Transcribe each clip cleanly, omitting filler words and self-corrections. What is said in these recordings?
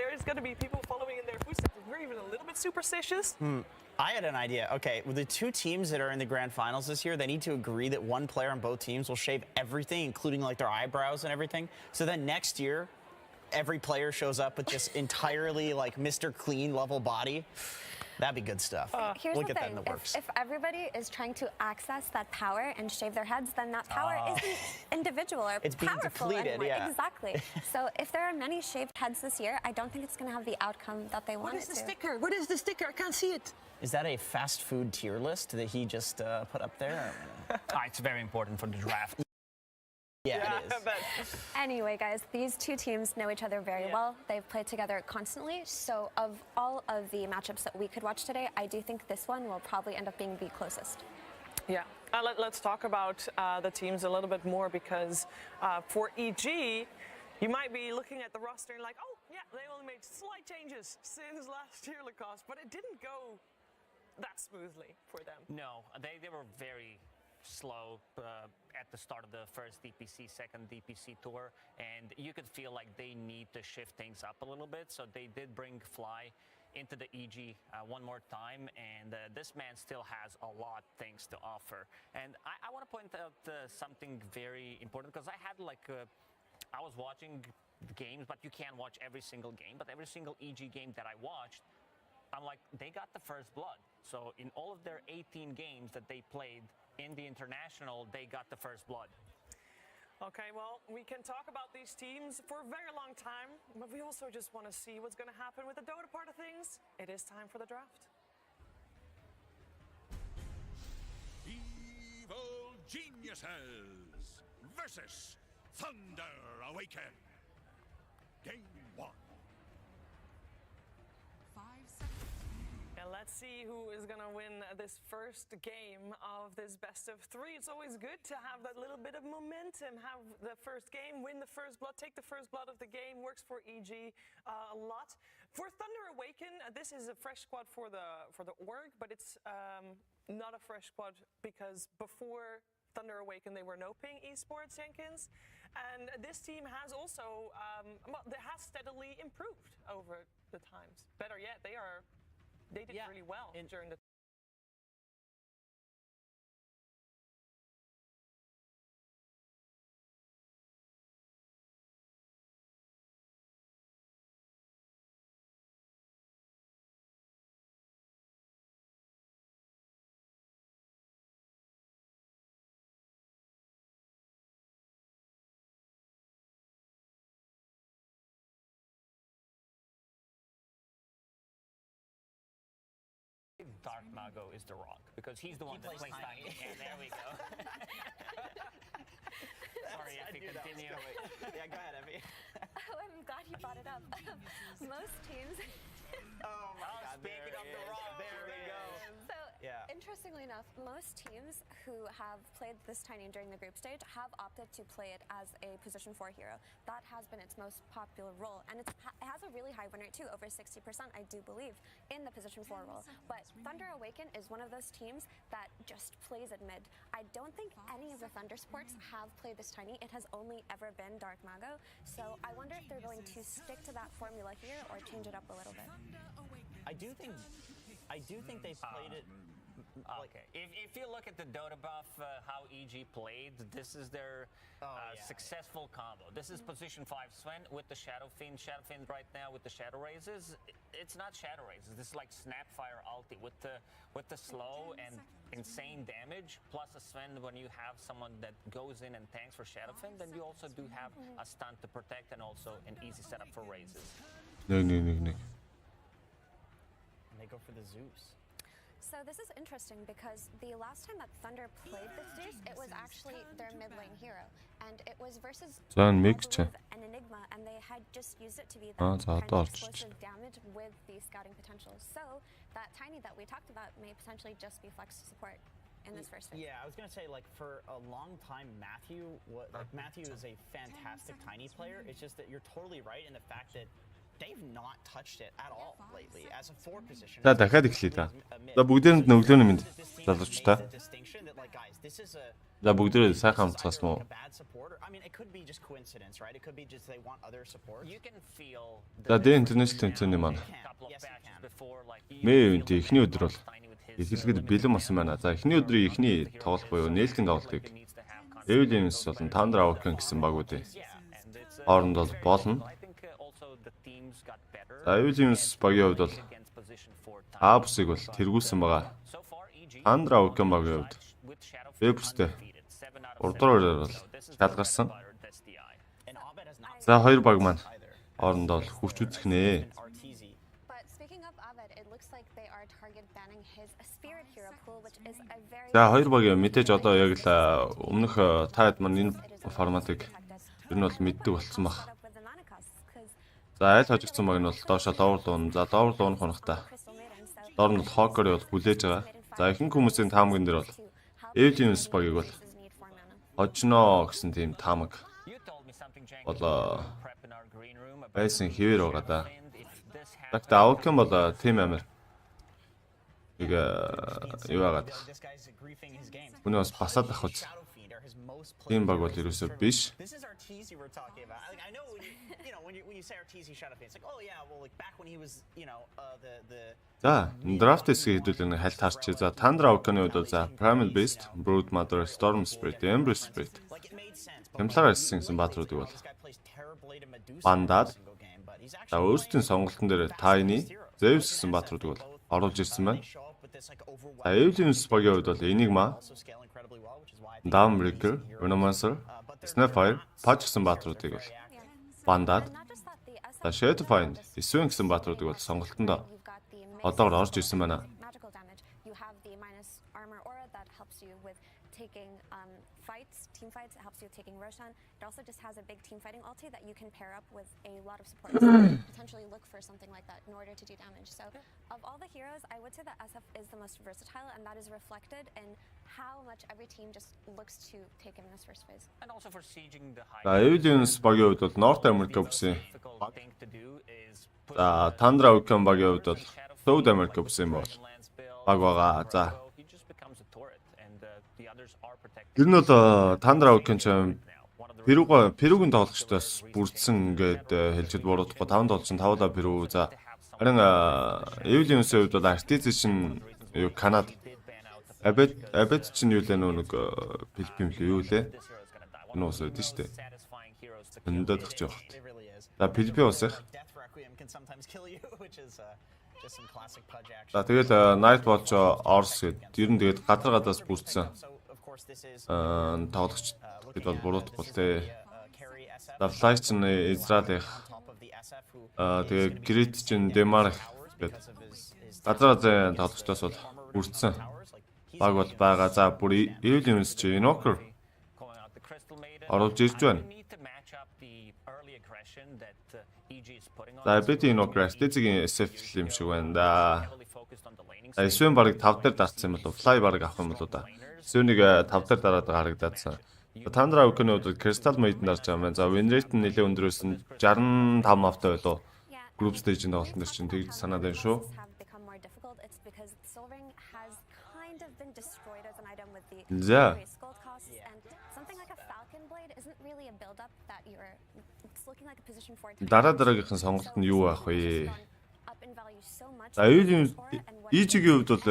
there's going to be people following in their footsteps. If we're even a little bit superstitious. I had an idea. Okay, with the two teams that are in the grand finals this year, they need to agree that one player on both teams will shave everything, including like their eyebrows and everything. So then next year, every player shows up with just entirely like Mr. Clean level body. That'd be good stuff. Here's we'll the get that thing. in the works. If everybody is trying to access that power and shave their heads, then that power isn't individual or it's being powerful depleted, anymore. yeah. Exactly. So if there are many shaved heads this year, I don't think it's going to have the outcome that they want it to. What is the sticker? What is the sticker? I can't see it. Is that a fast food tier list that he just put up there? It's very important for the draft. Yeah, it is. Anyway, guys, these two teams know each other very well. They've played together constantly. So of all of the matchups that we could watch today, I do think this one will probably end up being the closest. Yeah. Let's talk about the teams a little bit more, because for EG, you might be looking at the roster and like, oh, yeah, they only made slight changes since last year, Lacoste, but it didn't go that smoothly for them. No, they were very slow at the start of the first DPC, second DPC tour, and you could feel like they need to shift things up a little bit. So they did bring Fly into the EG one more time, and this man still has a lot of things to offer. And I want to point out something very important, because I had like I was watching the games, but you can't watch every single game. But every single EG game that I watched, I'm like, they got the first blood. So in all of their 18 games that they played in the international, they got the first blood. Okay, well, we can talk about these teams for a very long time, but we also just want to see what's going to happen with the Dota part of things. It is time for the draft. Evil Geniuses versus Thunder Awaken. Game 1. 5 seconds. And let's see who is going to win this first game of this best of 3. It's always good to have that little bit of momentum, have the first game, win the first blood, take the first blood of the game. Works for EG a lot. For Thunder Awaken, this is a fresh squad for the org, but it's not a fresh squad because before Thunder Awaken they were no ping esports, Jenkins, and this team has also they have steadily improved over the times. Better yet, they did really well during the Dark Mago is the rock, because he's the one that plays Tiny. Yeah, there we go. Sorry, if you continue. Yeah, go ahead, Evie. Oh, I'm glad you brought it up. Most teams. Oh my God, speaking of the rock, there we go. So, Yeah. interestingly enough, most teams who have played this Tiny during the group stage have opted to play it as a position 4 hero. That has been its most popular role, and it has a really high win rate too, over 60%, I do believe, in the position 4 role. But Thunder Awaken is one of those teams that just plays at mid. I don't think any of the Thunder sports have played this Tiny. It has only ever been Dark Mago, so I wonder if they're going to stick to that formula here or change it up a little bit. I do think they played it. Okay, if you look at the Dota buff, how EG played, this is their successful combo. This is position 5 Sven with the Shadow Fiend. Shadow Fiend right now with the Shadow Raises. It's not Shadow Raises. This is like Snapfire ulti with the slow and insane damage. Plus a Sven, when you have someone that goes in and tanks for Shadow Fiend, then you also do have a stun to protect and also an easy setup for Raises. No. And they go for the Zeus. So this is interesting because the last time that Thunder played this Zeus, it was actually their mid lane hero, and it was versus Sen I mixte. believe, an Enigma, and they had just used it to be that za kind da of olsun. explosive damage with the scouting potential. So that Tiny that we talked about may potentially just be flex support in this first phase. Yeah, I was gonna say, like, for a long time, Matthew is a fantastic Tiny player. It's just that you're totally right in the fact that they've not touched it at all lately as a 4 position. За дахиад эхлэе та. За бүгдээрэнд өглөөний мэнд залуучтай. За бүгдээрээ сайхан хамтцгаасан уу? За дэ интернэшнл тэмцээний маань. Мэй үнтэй эхний өдөр бол эхлэхэд бэлэн болсон байна. За эхний өдрийн эхний тоглолт буюу нээлтийн тоглолтыг TI11 болон Thunder Awaken гэсэн багуудын хооронд болно. За TI11 багийн хувьд бол А бүсийг бол тэргүүлсэн байгаа. Thunder Awaken багийн хувьд Б бүстэй 3-2-оор бол шалгарсан. За хоёр баг маань хоорондоо хүч үзэх нэ. За хоёр баг мэдээж одоо яг л өмнөх таад маань энэ форматыг ер нь бол мэддэг болсон баг. За айл хожигдсан баг нь бол доошо ловер дуун. За ловер дуун хоногта. Доор нь бол хокер бол хүлээж байгаа. За ихэнх хүмүүсийн таамагн дээр бол TI11 багийг бол хожно гэсэн тийм таамаг бол байсан хэвээр байгаа да. Тэгтээ Awaken бол тийм амир яг юу агаад. Үний бас басаад авах үз. Тийм баг бол ерөөсөө биш. За, драфт хэсгийг хэдүүлэн хальт харчих. За, Thunder Awaken-ийн хувьд за Primal Beast, Brood Mother, Storm Spirit, Embrace Spirit. Темплар гэсэн баатруудыг бол бандаад. За, өөрсдийн сонголтын дээр Tiny, Zeus гэсэн баатруудыг бол оруулж ирсэн байна. За, TI11 багийн хувьд бол Enigma, Dawnbreaker, Venomancer, Snapfire, Patch гэсэн баатруудыг бол бандаад. За, Shadowfind, Iswing гэсэн баатруудыг бол сонголтонд одоогор орж ирсэн байна. Team fights, it helps you taking Roshan. It also just has a big team fighting ulti that you can pair up with a lot of support. Potentially look for something like that in order to do damage. So, of all the heroes, I would say that SF is the most versatile, and that is reflected in how much every team just looks to take him in this first phase. And also for sieging the high. TI11 багийн хувьд бол North America бүсийн. За, Thunder Awaken багийн хувьд бол South America бүсийн бол баг байгаа. За. Тэр нь бол Thunder Awaken ч Перугийн тоглогчдоос бүрдсэн ингээд хэлжид буруудахгүй 5 тоглогч 5-аа Перу. За харин TI11-ийн хувьд бол Artisan юу Канада Абет чинь юу лээ нэг Филиппин юу лээ. Энэ ус үүдэн штэ. Өндөөд өгч явах. За Филиппин ус их. За тэгэл Night Watch Ors гэдэг ер нь тэгээд гадар гадаас бүрдсэн тоглогч бид бол буруудахгүй л дээ. За Flash чинь Израиль их. Тэгээ Грит чинь Демарк гэдэг. Гадар газрын тоглогчдоос бол бүрдсэн баг бол байгаа. За бүр TI11 чи Invoker оруулж ирж байна. За бити Invoker Artisan SF юм шиг байна да. За Iswing барыг 5 дээр дарцсан юм болов. Fly барыг авах юм болов да. Iswing-ыг 5 дээр дараад харагдаадсан. Thunder Awaken-ийн хувьд Crystal Maiden дарж байгаа юм. За win rate нь нэлээд өндөрөөсөн 65 автай байлоо. Group stage-ийн тоглолтын дээр чинь тэгж санаад байна шүү. За. Дараагийнх нь сонголт нь юу байх вэ? За EG-ийн хувьд бол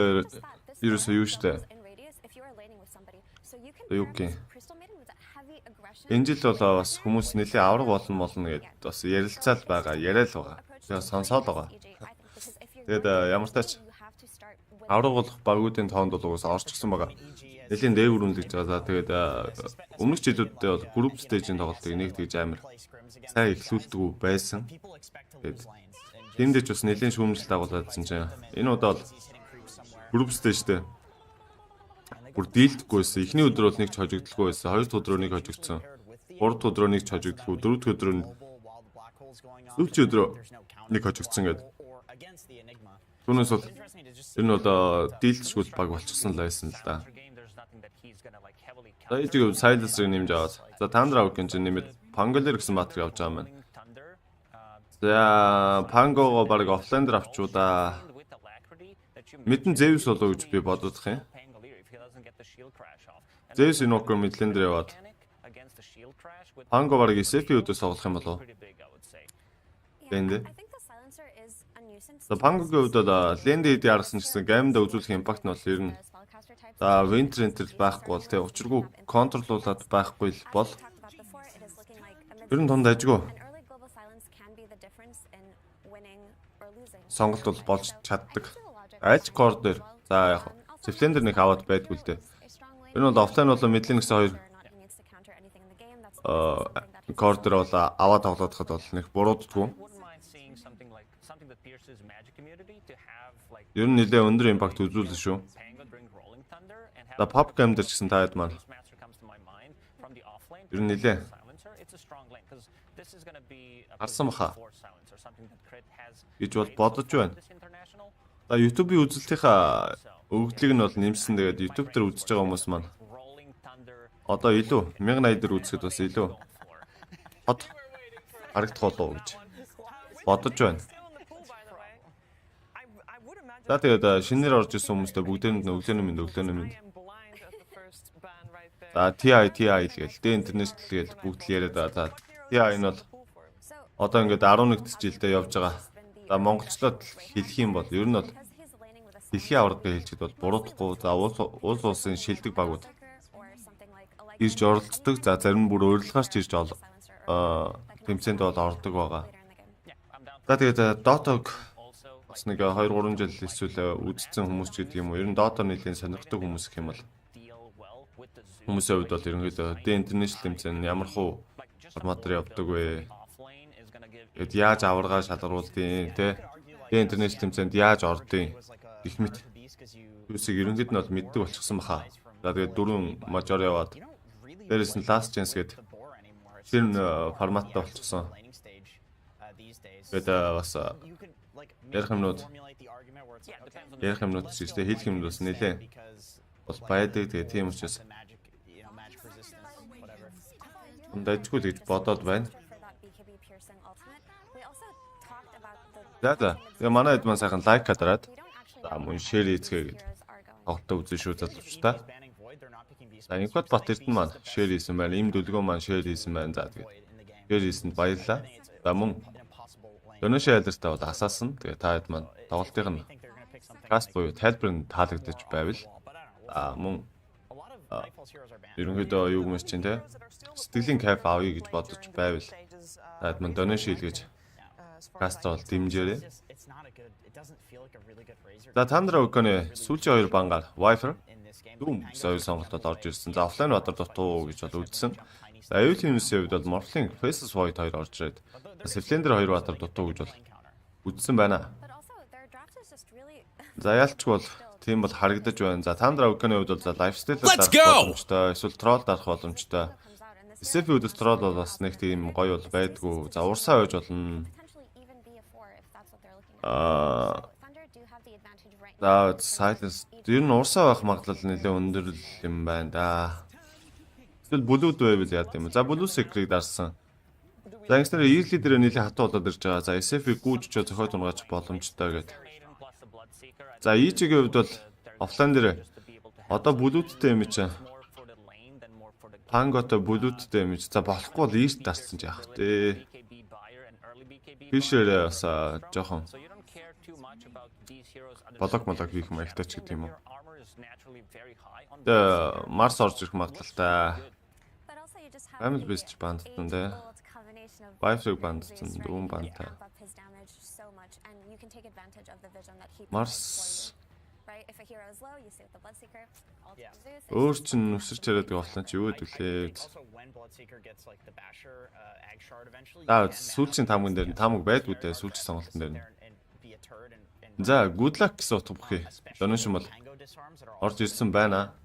ерөөсөө юу штэ. Юу гэх юм. Энэ жил бол бас хүмүүс нэлээд авраг болно гэдээ бас ярилцаал байгаа, яриад байгаа. Тэгээ сонсоод байгаа. Тэгээд ямар тач авраг болох багуудын тоонд бол угсаа орчихсон байгаа. Нэлийн дээгүүр үнэлж байгаа. За тэгээд өмнөх жилүүдэд бол group stage-ийн тоглолтыг нэг тэгж амар сайн эхлүүлдэг байсан. Тэгээд тиймдээ ч бас нэлийн шүүмжлэлт агуулсан чинь энэ удаа бол group stage-тэй бүр дийлдэхгүйсэн. Эхний өдөр бол нэг ч хожигддаггүй байсан. Хоёр дахь өдрөө нэг хожигдсон. Гурав дахь өдрөө нэг ч хожигддаггүй. Дөрөв дэх өдрөө сүүлчийн өдрөө нэг хожигдсон гэдэг. Түүнээс бол энэ бол дийлдэшгүй баг болчихсон л байсан л да. За ижиг Silence-ыг нэмж аваад. За Thunder Awaken чинь нэмээд Pangolier гэсэн баатрыг авч байгаа маань. За Пангого баг офлайн дээр авчуу да. Мэдэн Зевс болоо гэж би бодох юм. Зевс Инокор мэдлэн дээр яваад. Панго баг SF үдээс тоглох юм болов. Лэндэ. За Пангогийн хувьд бол Лэндэ хэд ярсан гэсэн геймдээ үзүүлэх импакт нь бол ер нь за Winter Enter байхгүй бол тэг учиргүй контролуулаад байхгүй л бол ер нь тунд ажгүй. Сонголт бол болж чаддаг. Альч кор дээр за яг September нэг аваад байдгүй л дээ. Энэ бол офлайн болоо мэдлэн гэсэн хоёр кор дээр бол аваад тоглоход бол нэг бурууддаггүй. Ер нь нэлээ өндөр импакт үзүүлсэн шүү. За pop game дээр ч гэсэн таад маань. Ер нь нэлээ харсан баха гэж бол бодож байна. За YouTube-ийн үзэлтийнхаа өгөгдлийг нь бол нэмсэн. Тэгээд YouTube дээр үзэж байгаа хүмүүс маань одоо илүү 1080 дээр үзэхэд бас илүү хот харагдах болов гэж бодож байна. За тэгээд шинээр орж ирсэн хүмүүстээ бүгдээнд нь өглөөний минь. За TI л гээл интернэшнл гээл бүгд л яриад байгаа. TI энэ бол одоо ингээд 11 жилдээ явж байгаа. За монголчлоод хэлэх юм бол ер нь бол дэлхийн авраг гэж хэлчихэд бол буруудахгүй. За улс улсын шилдэг багууд ирж оролцдог. За зарим нь бүр урилгаарч ирж тэмцээнд бол ордог байгаа. За тэгээд Dota-г бас нэг 2-3 жил эсвэл үзсэн хүмүүс ч гэдэг юм уу. Ер нь Dota нэлийн сонирхдаг хүмүүс гэх юм бол хүмүүсийн хувьд бол ерөнхийдөө интернэшнл тэмцээн ямар хуу форматаар явдаг вэ? Тэгэд яаж аваргаа шалгаруулдیں۔ Тэ интернэшнл тэмцээнд яаж ордیں۔ Гэх мэт. Юусыг ерөнхийд нь бол мэддэг болчихсон баха. За тэгээд 4 мажор яваад дээрээс нь last chance гэдэг тэр форматтай болчихсон. Тэгээд бас ярих юмнууд ч гэсэн хэлэх юмнууд бас нэлээ бол байдаг. Тэгээд тийм учраас дайчгүй гэж бодоод байна. За тэгээ манай хэд маань сайхан лайк хадараад за мөн шеэр хийцгээе гэж тоглолтоо үзэн шүү залуучдаа. За инкод бат эрдэнэ маань шеэр хийсэн байна. Им дүлгөө маань шеэр хийсэн байна. За тэгээд шеэр хийсэнд баярлалаа. За мөн доноши айлттай бол асаасан. Тэгээ та хэд маань тоглолтыг нь каст буюу тайлбарын таалагдаж байвал мөн ерөнхийдөө юу гэмэс чинь те сэтгэлийн кайф авъя гэж бодож байвал та хэд маань доноши хийлгэж каст бол дэмжээрэй. За Thunder Awaken сүүлийн 2 бангаар Wifer Doom соёл сонголтод орж ирсэн. За офлайн бадар дутуу гэж бол үзсэн. За Evolution-ийн хувьд бол Morphling Faces Void 2 орж ирээд September 2 бадар дутуу гэж бол үзсэн байна. За ялчгүй бол тийм бол харагдаж байна. За Thunder Awaken-ийн хувьд бол за lifestyle дарах боломжтой, эсвэл troll дарах боломжтой. SF-ийн хувьд troll бол бас нэг тийм гоё бол байдгүй. За урсаа байж болно. За silence ер нь урсаа байх магадлал нэлээд өндөр юм байна да. Эсвэл блүүд байвал яа гэм. За blue secret дарсан. За ингэснээр easy дээр нэлээд хатуу болоод ирж байгаа. За SF-ийг гүйжчөө зохио тунгааж боломжтой гэдэг. За EG-ийн хувьд бол офлайн дээр одоо блүүдтэй юм чинь. Панготой блүүдтэй юм чинь. За болохгүй бол east дарсан ч яах вэ? Фишер бас жоохон блок хийх маягтай ч гэдэг юм уу. Тэгээ Марс орж ирэх магадлалтай. Family based бандтан дээ. Wi-Fi бандтан, дүүн бандтай. Марс өөр чинь нүсэрч яриад байгаа ч юу гэдвүлээ. Сүүлчийн тамган дээр тамг байдгүй дээ сүүлчийн сонголтын дээр. За good luck гэсэн утга бүхий. Доношин бол орж ирсэн байна.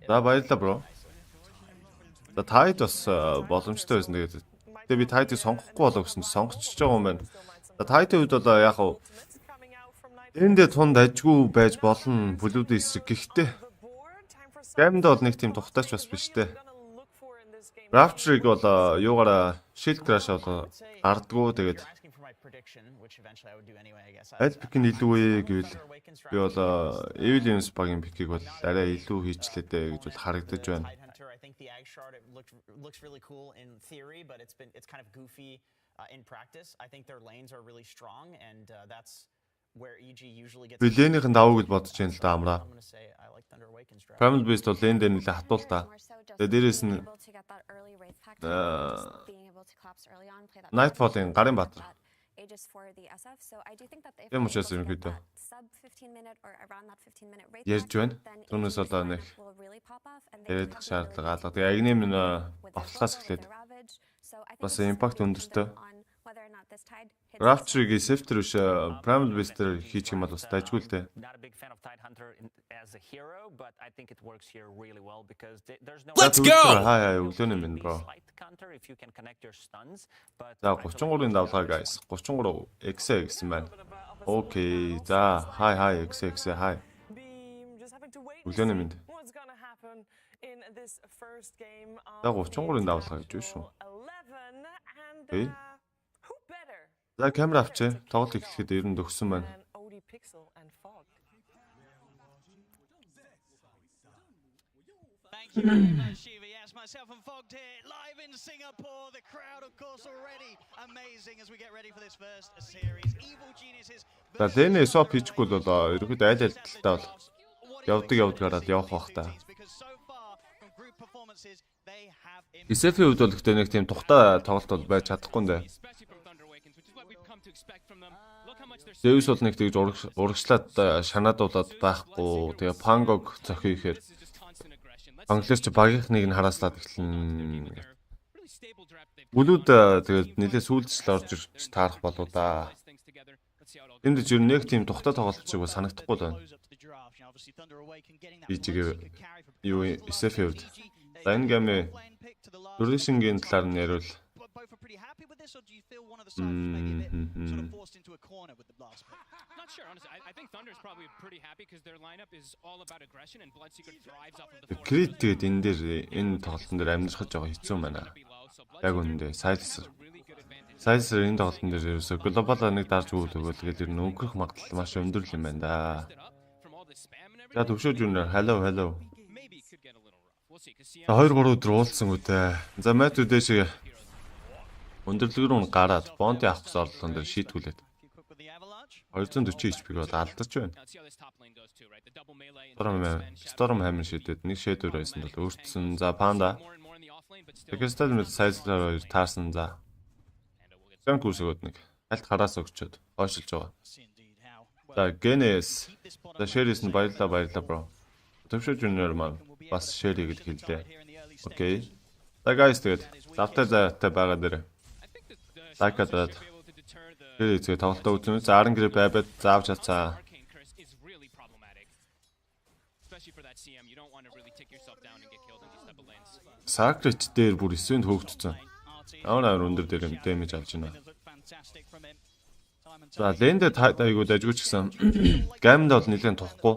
За баярлалаа бро. За тайд бас боломжтой байсан. Тэгээд би тайдыг сонгохгүй болоо гэсэн чинь сонгочихж байгаа юм байна. За тайдын үед бол яг хав эндээ тунд ажгүй байж болно. Блүүдийн эсрэг гэхдээ геймд бол нэг тийм тухтаач бас биш дээ. Rapture-ыг бол юугаараа Shield Crash бол гардгуу. Тэгээд prediction, which eventually I would do anyway, I guess. Аль пик нь илүү вэ гэвэл би бол Evil багийн пикийг бол арай илүү хийчлээ дээ гэж бол харагдаж байна. I think the Ag Shard looks really cool in theory, but it's kind of goofy in practice. I think their lanes are really strong, and that's where EG usually gets. Лэнийхэн давуу гэж бодож байна л да амраа. I'm going to say I like Thunder Awaken's draft. Primal Beast бол лэн дээр нэлээ хатуул та. Тэгээ дээрээс нь Nightfall-ын гарын баатар. Тийм учраас ерөнхийдөө ярьж байна. Түүнээс болоо нэг яриад шаардлага алга. Тэгээ агним нь бавтлахаас эхлээд бас импакт өндөртэй. Rapture-ыг Sifter биш Primal Beast-ээр хийчих юм бол бас дайжгүй л дээ. Not a big fan of Tidehunter as a hero, but I think it works here really well because there's no. Let's go! Хаа өглөөний минь bro. Counter if you can connect your stuns, but За 33-ын давлага guys. 33 XA гэсэн байна. Окей. За хай XA хай. Өглөөний минь. За 33-ын давлага гэж байна шүү. Окей. За камера авчээ. Тоглолт эхлэхэд ер нь төгссөн байна. Thank you very much, Shiva. Yes, myself and Fogged here, live in Singapore. The crowd, of course, already amazing as we get ready for this first series. Evil Geniuses. За лэнэ swap хийчихгүй бол ерөөхдөө аль талтаа бол явдаг явах бах та. SF-ийн хувьд бол гэхдээ нэг тийм тухтай тоглолт бол байж чадахгүй нэ. Zeus бол нэг тэгж урагшлаад шанаадуулаад байхгүй. Тэгээ Pangog зохио ихээр Англиарч багийнхныг нь харааслаад эхлэн. Бүлүүд тэгээд нэлээ сүүлдчил орж ирж таарах болоо да. Энд ч ер нь нэг тийм тухтай тоглолт шиг санагдахгүй байна. BG-г юу SF-ийн хувьд. За энэ гэмээ Duration-гийн талаар нь ярил. This, or do you feel one of the sides maybe a bit sort of forced into a corner with the blast? Not sure, honestly. I think Thunder's probably pretty happy because their lineup is all about aggression and Bloodseeker thrives off of the force. Крит тэгээд энэ дээр энэ тоглолтын дээр амьдрах жоо хэцүү байна. Яг үнэндээ Silencer энэ тоглолтын дээр ерөөсө глобал нэг дарж өгөөл тэгээд ер нь өнгөрөх магадлал маш өндөр юм байна да. За төвшөөж үнэ hello. За 2-3 өдөр уулзсан үдэ. За мэт үдээ шиг өндөрлөг рүү гараад бонти авах гэсэн орлогон дээр шийтгүүлээд 240 HP-г бол алдаж байна. Storm Hammer шидэд нэг шэдвэр байсан бол өөрчлөсөн. За Panda. Caster OXY сайзлаар таарсан. За. Зам күсгөөд нэг алт хараас өгчөөд хойшилж байгаа. За Genes. За Shares нь баярлаа bro. Төвшөөж өнөр маань бас share хийгээд хэллээ. Окей. За guys тэгээд завтай зайтай байгаа дээр Лайкадад тэгээ тоглолтоо үзэн. За 10 гэр байбад заавч хацаа. Sacred дээр бүр 9-нд хөөгдсөн. Амар өндөр дээр дэмэж авч байна. За лэндэ айгуу дажгүй ч гэсэн гамд бол нэлээд тухгүй.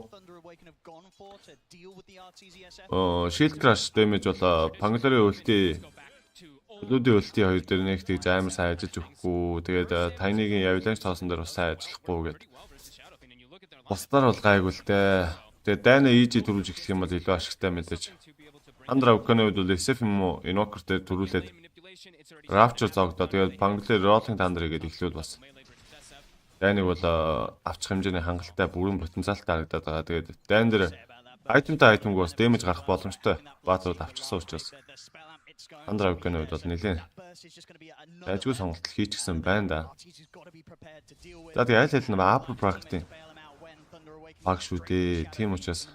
Shield crash дэмэж бол Pangolin үлти Лүдийн үлти хоёр дээр нэг тийг амар сайн ажиллаж өгөхгүй. Тэгээд Tiny-гийн явланч тоосон дээр бас сайн ажиллахгүй гэд. Бусдаар бол гайгүй л дээ. Тэгээд Dana EG төрүүлж эхлэх юм бол илүү ашигтай мэдээж. Thunder Awaken-ийн хувьд бол SF юм уу Invoker дээр төрүүлээд Rapture зогдоо. Тэгээд Pangolin Rolling Thunder гээд эхлүүл бас. Dana-г бол авчих хэмжээний хангалттай бүрэн потенциалтай харагдаад байгаа. Тэгээд Dana дээр item-г бас damage гарах боломжтой. Баатрууд авчихсан учраас Thunder Awaken-ийн хувьд бол нэлээд ажгүй сонголт хийчихсэн байна да. За тэгээ аль аль нэг Apple Product-ийн баг шүү дээ. Тийм учраас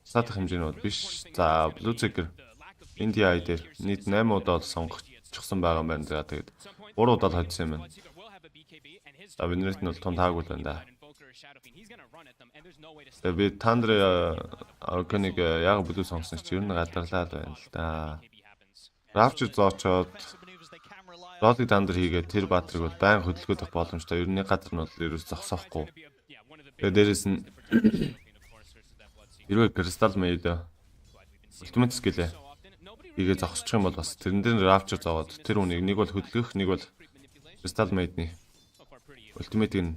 садах хэмжээ нь бол биш. За Bloodseeker TI дээр нийт 8 удаа сонгогдчихсан байгаа юм байна. За тэгээд 3 удаа хоцсон юм байна. За биднэрт нь бол тун таагүй л байна да. Тэгээд би Thunder Awaken-ыг яг бүдүү сонгосон чи ер нь гадарлаа байна л да. Rapture зоочоод Rolling Thunder хийгээд тэр баатрыг бол байн хөдөлгөөдөх боломжтой. Ер нь газар нь бол ерөөс зогсоохгүй. Тэгээд дээрэс нь хэрвээ Crystal Maid Ultimate skill хийгээд зогсчих юм бол бас тэрэн дээр Rapture зовоод тэр үнийг нэг бол хөдөлгөх, нэг бол Crystal Maid-ний Ultimate-ийг нь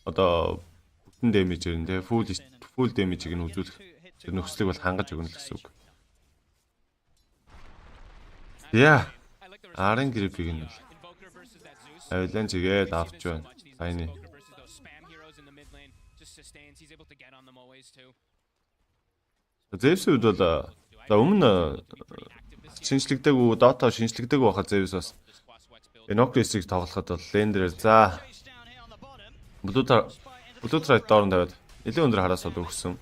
одоо бүтэн damage-ээр нь тэгээ full damage-ийг нь үзүүлэх тэр нөхцөлийг бол хангаж өгнө гэсэн үг. Яа. Арын грипийг нь авилан чигээд авч байна. Айны. Зевс үед бол за өмнө шинжлэгдээгүй Dota шинжлэгдээгүй байхад Зевс бас Enocris-ийг тоглоход бол лендерээр за Blue-Trite доорн тавиад нэлээд өндөр хараас бол өгсөн.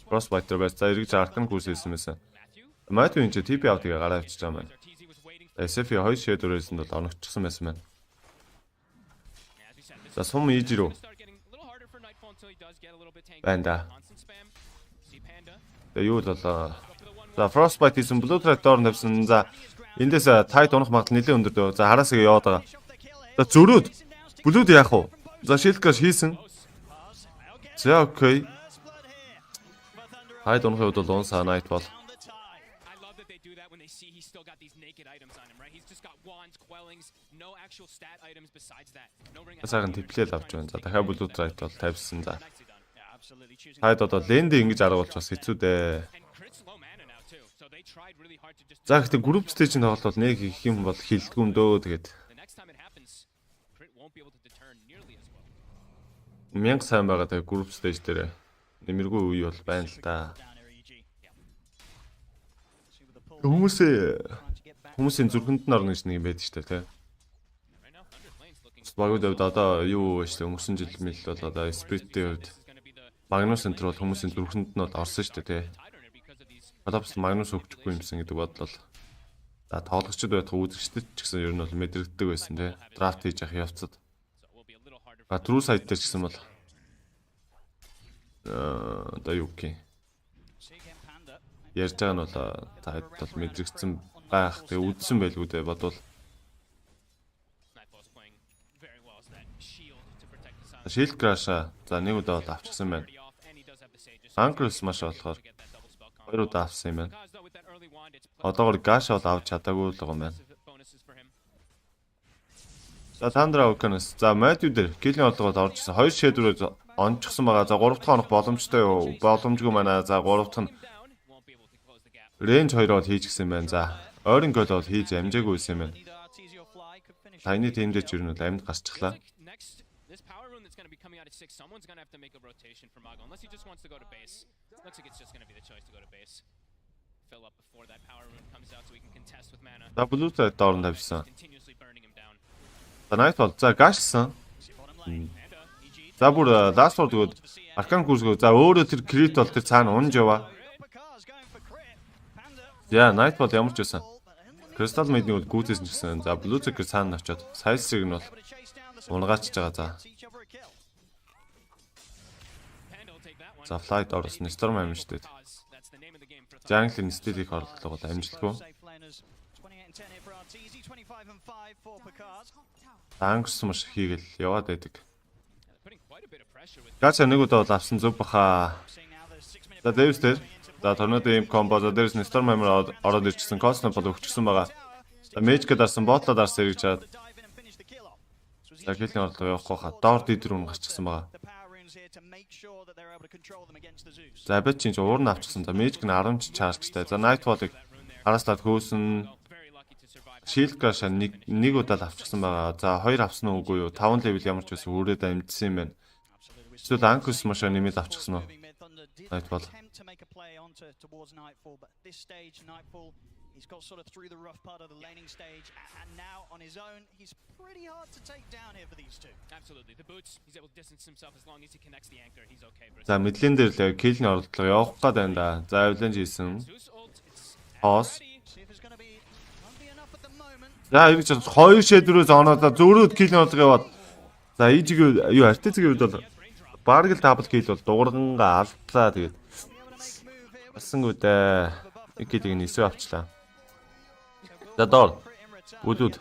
Frostbite байс за эргэж Arcane Curse хийсэн байсан. Матвин ч TP out-ыг гараа авчиж байгаа юм. SF-ийн 2 shadow-ээс нь бол оногчсон байсан байна. За сум easy руу. Банда. Тэгээ юу л болоо. За Frostbite хийсэн Blue-Trite доорн тавьсан. За эндээс tight унах магадлал нэлээд өндөр дөө. За хараасаа яваад байгаа. За зөрөөд Blue-д яах вэ? За shield crash хийсэн. За окей. Tight унахын үед бол унсаа night бол. Саган тэплэл авч байна. За дахиад Blue-Trite бол тавьсан. За. Тайд одоо ленд ингэж аргуулж бас хэцүү дээ. За гэхдээ group stage-ийн тоглолт бол нэг их юм бол хилдэггүй юм дөө тэгээд. 1000 сайн байгаа тэгээ group stage дээр нэмэргүй үе бол байна л да. Хүмүүсийн зүрхэнд нь орно гэж нэг юм байдаг шүү дээ, тий. Багууд хувьд одоо юу вэ шүү дээ, өнгөрсөн жил мэл бол одоо Spirit-ийн хувьд Magnus Center бол хүмүүсийн зүрхэнд нь бол орсон шүү дээ, тий. Одоос Magnus өгчихгүй юмсан гэдэг бодол бол за тоглогчд байх үзэгчдэд ч гэсэн ер нь бол мэдрэгддэг байсан, тий. Драфт хийж явах явцад. True side дээр ч гэсэн бол одоо юу гэх юм ярьж байгаа нь бол таад бол мэдрэгдсэн байх. Тэгээ үдсэн байлгүй дээ бодвол. Shield crash за нэг удаа бол авчихсан байна. Anchors маш болохоор 2 удаа авсан юм байна. Одоогор gash бол авч чадаагүй л байгаа юм байна. За Thunder Awaken за Matthew дээр killing орлогод оржсэн 2 shadow-оор онцгсон байгаа. За 3 дахь хоног боломжтой юу? Боломжгүй манай. За 3 дахь нь range 2 бол хийж гисэн байна. За ойрон гол бол хийж амжаагүй байсан юм байна. Таны тэмдэж ер нь бол амьд гарчихлаа. За Blue-Trite доорн тавьсан. За night бол за гашлсан. За бүр last word гээд Arcane Curse за өөрөө тэр crit бол тэр цаана унж яваа. За night бол ямар ч байсан. Crystal Maid-ийг бол гүйцээсэн гэсэн. За Blue-Trite цаана очоод Size-ыг нь бол унгаачж байгаа за. За Flight орсон Storm амин штэ. Jungle-ийн стилийг орлого бол амжилтгүй. Анхс маш хийгээл яваад байдаг. Gacha нэг удаа бол авсан зүг баха. За Davis дээр за торнадо им комбо за дээрс нь Storm амин ороод ирчихсэн. Cosmo бол өгчихсөн байгаа. За Magic дарсан, ботлоо дарсан эргэж чаад. За killing орлого явахгүй хаа. Доор дидэр үн гарчихсан байгаа. За бэт чинь уур нь авчихсан. За Magic нь 10 ч чаржтай. За Nightfall-ыг хараслаад хөөсөн. Shield crash нэг удаа л авчихсан байгаа. За 2 авсан уу үгүй юу? 5 level ямар ч байсан өрөөд амжсан юм байна. Эсвэл Anchors маш нэмээд авчихсан уу? Nightfall. He's got sort of through the rough part of the laning stage, and now on his own, he's pretty hard to take down here for these two. Absolutely. The boots, he's able to distance himself as long as he connects the anchor. He's okay. За мэдлэн дээр л killing орлого явах гээд байна да. За авланж хийсэн. Хоос. За эргэж 2 shadow-өөс оноод зөөрөөд killing орлого яваад. За ижиг юу артицгийн үед бол бараг л double kill бол дуурганга алдлаа тэгээд. Бассангүй дээ. Экидийг нь эсрэг авчлаа. За доор. Бүлүүд.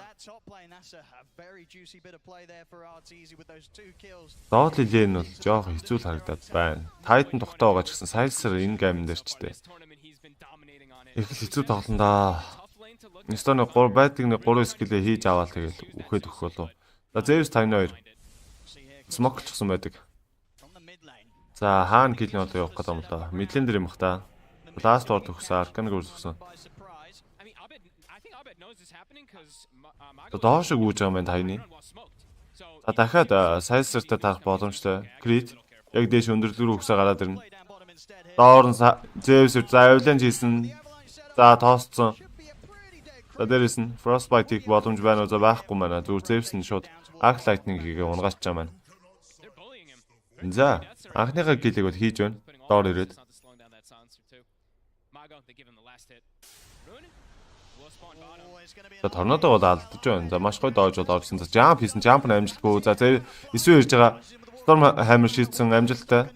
Доотлын лэн бол жоох хэцүү л харагдаад байна. Titan тухтай байгаа ч гэсэн Sizer энэ гейм дээр ч дээ. Их хэцүү тоглоно да. Нестоны 3 байдаг нэг 3 скиллээ хийж аваад тэгээд үхээд өгөх болов. За Zeus 52. смок чсан байдаг. За хаана килний одоо явах гэдэг юм л да. Мэдлэн дээр юм бах та. Last word өгсөн, Arcane өгсөн. Доошоо гүйж байгаа юм байна тайны. За дахиад сайсртай тарах боломжтой. Crit яг дээш өндөрлөг рүү өгсөө гараад ирнэ. Доор нь Zeus за avalanche хийсэн. За тоосцсон. За дээрээс нь Frostbite-ийг боломж байна уу? За байхгүй маань. Зүгээр Zeus нь шууд Arc Lightning-ийг унгаач чаа маань. За анхныхаа киллийг бол хийж байна. Доор ирээд. За торнадо бол алдаж байна. За маш гоё доож бол орсон. За jump хийсэн, jump нь амжилтгүй. За эсвэл ирж байгаа Storm Hammer шийдсэн амжилттай.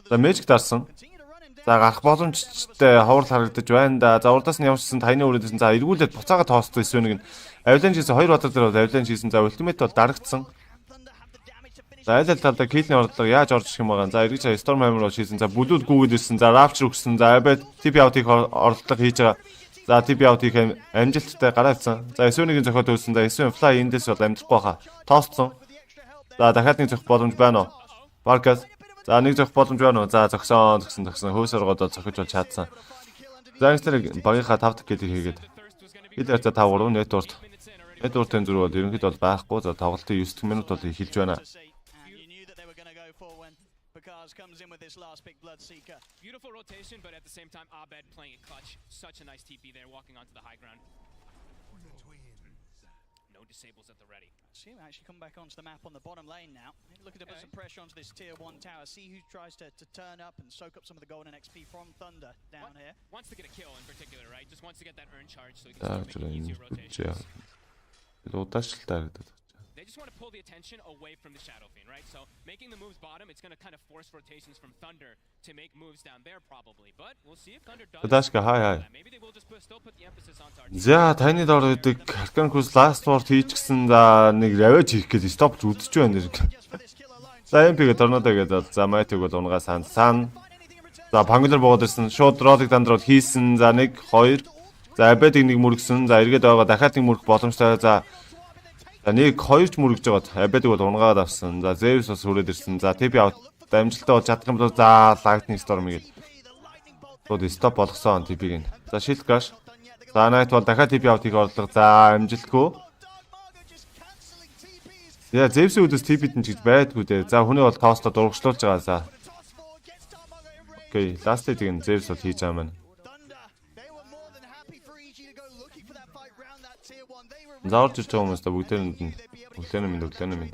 За Magic дарсан. За гарах боломжтой ховор харагдаж байна да. За урдаас нь явчихсан тайны өрөөдсөн. За эргүүлээд буцаага тоостой эсвэл нэг нь Avalanche хийсэн 2 бадар дээр бол Avalanche хийсэн. За Ultimate бол дарагдсан. За айл талдаа килний ордлого яаж орж ирэх юм байгаа. За эргэж Storm Hammer шийдсэн. За бүлүүд гүгээд ирсэн. За Rapture өгсөн. За Abed TP out-ийг ордлого хийж байгаа. За TP out-ийг амжилттай гараавцсан. За эсвэл-ийн зохиод өгсөн. За эсвэл Fly эндээс бол амжихгүй хаа. Тоосцсон. За дахиад нэг зохих боломж байна уу? Barkas. За нэг зохих боломж байна уу? За зогсон. Хөөс оргоод зохиж бол чадсан. За инстэр багийнхаа 5 дахь килийг хийгээд. Хилээр за 5-3 network. Network-ын зүрх бол ерөнхийдөө бол байхгүй. За тоглолтын 9 дэх минут бол эхэлж байна. Comes in with this last big blood seeker. Beautiful rotation, but at the same time, Abed playing it clutch. Such a nice TP there, walking onto the high ground. No disables at the ready. See him actually come back onto the map on the bottom lane now. Looking to put some pressure onto this tier 1 tower. See who tries to turn up and soak up some of the golden XP from Thunder down here. Wants to get a kill in particular, right? Just wants to get that earn charge so he can start making easier rotations. They just want to pull the attention away from the Shadow Fiend, right? So making the moves bottom, it's going to kind of force rotations from Thunder to make moves down there probably. But we'll see if Thunder does. Maybe they will just still put the emphasis on target. За таны доор үүдэг Arcane Cruise last word хийчихсэн. За нэг ravage хийх гээд stop үзэж байна нэр. За MP-гээ торнадо гэдэг. За Might-ыг бол унгаа сан. За Pangular боод ирсэн. Шууд Rolling Thunder бол хийсэн. За 1 2. За Abed-ийг нэг мөргсөн. За эргээд байгаа дахиад нэг мөрөх боломжтой. За нэг 2 ч мөрөгж байгаад Abed-ийг бол унгаагаад авсан. За Zeus бас хүрээд ирсэн. За TP out амжилттай бол чадах юм бол за Lightning Storm гээд. Тод stop болгосон TP-г нь. За Shield Crash. За Knight бол дахиад TP out-ийг орлого. За амжилтгүй. Яа Zeus-ийн үдээс TP-д нь ч гэж байдгүй дээ. За хүний бол тоосто дургучлуулж байгаа. За. Окей, last-ыг нь Zeus бол хийж байгаа маань. Заорж ирж байгаа хүмүүс та бүгдээрэнд нь өглөөний минь.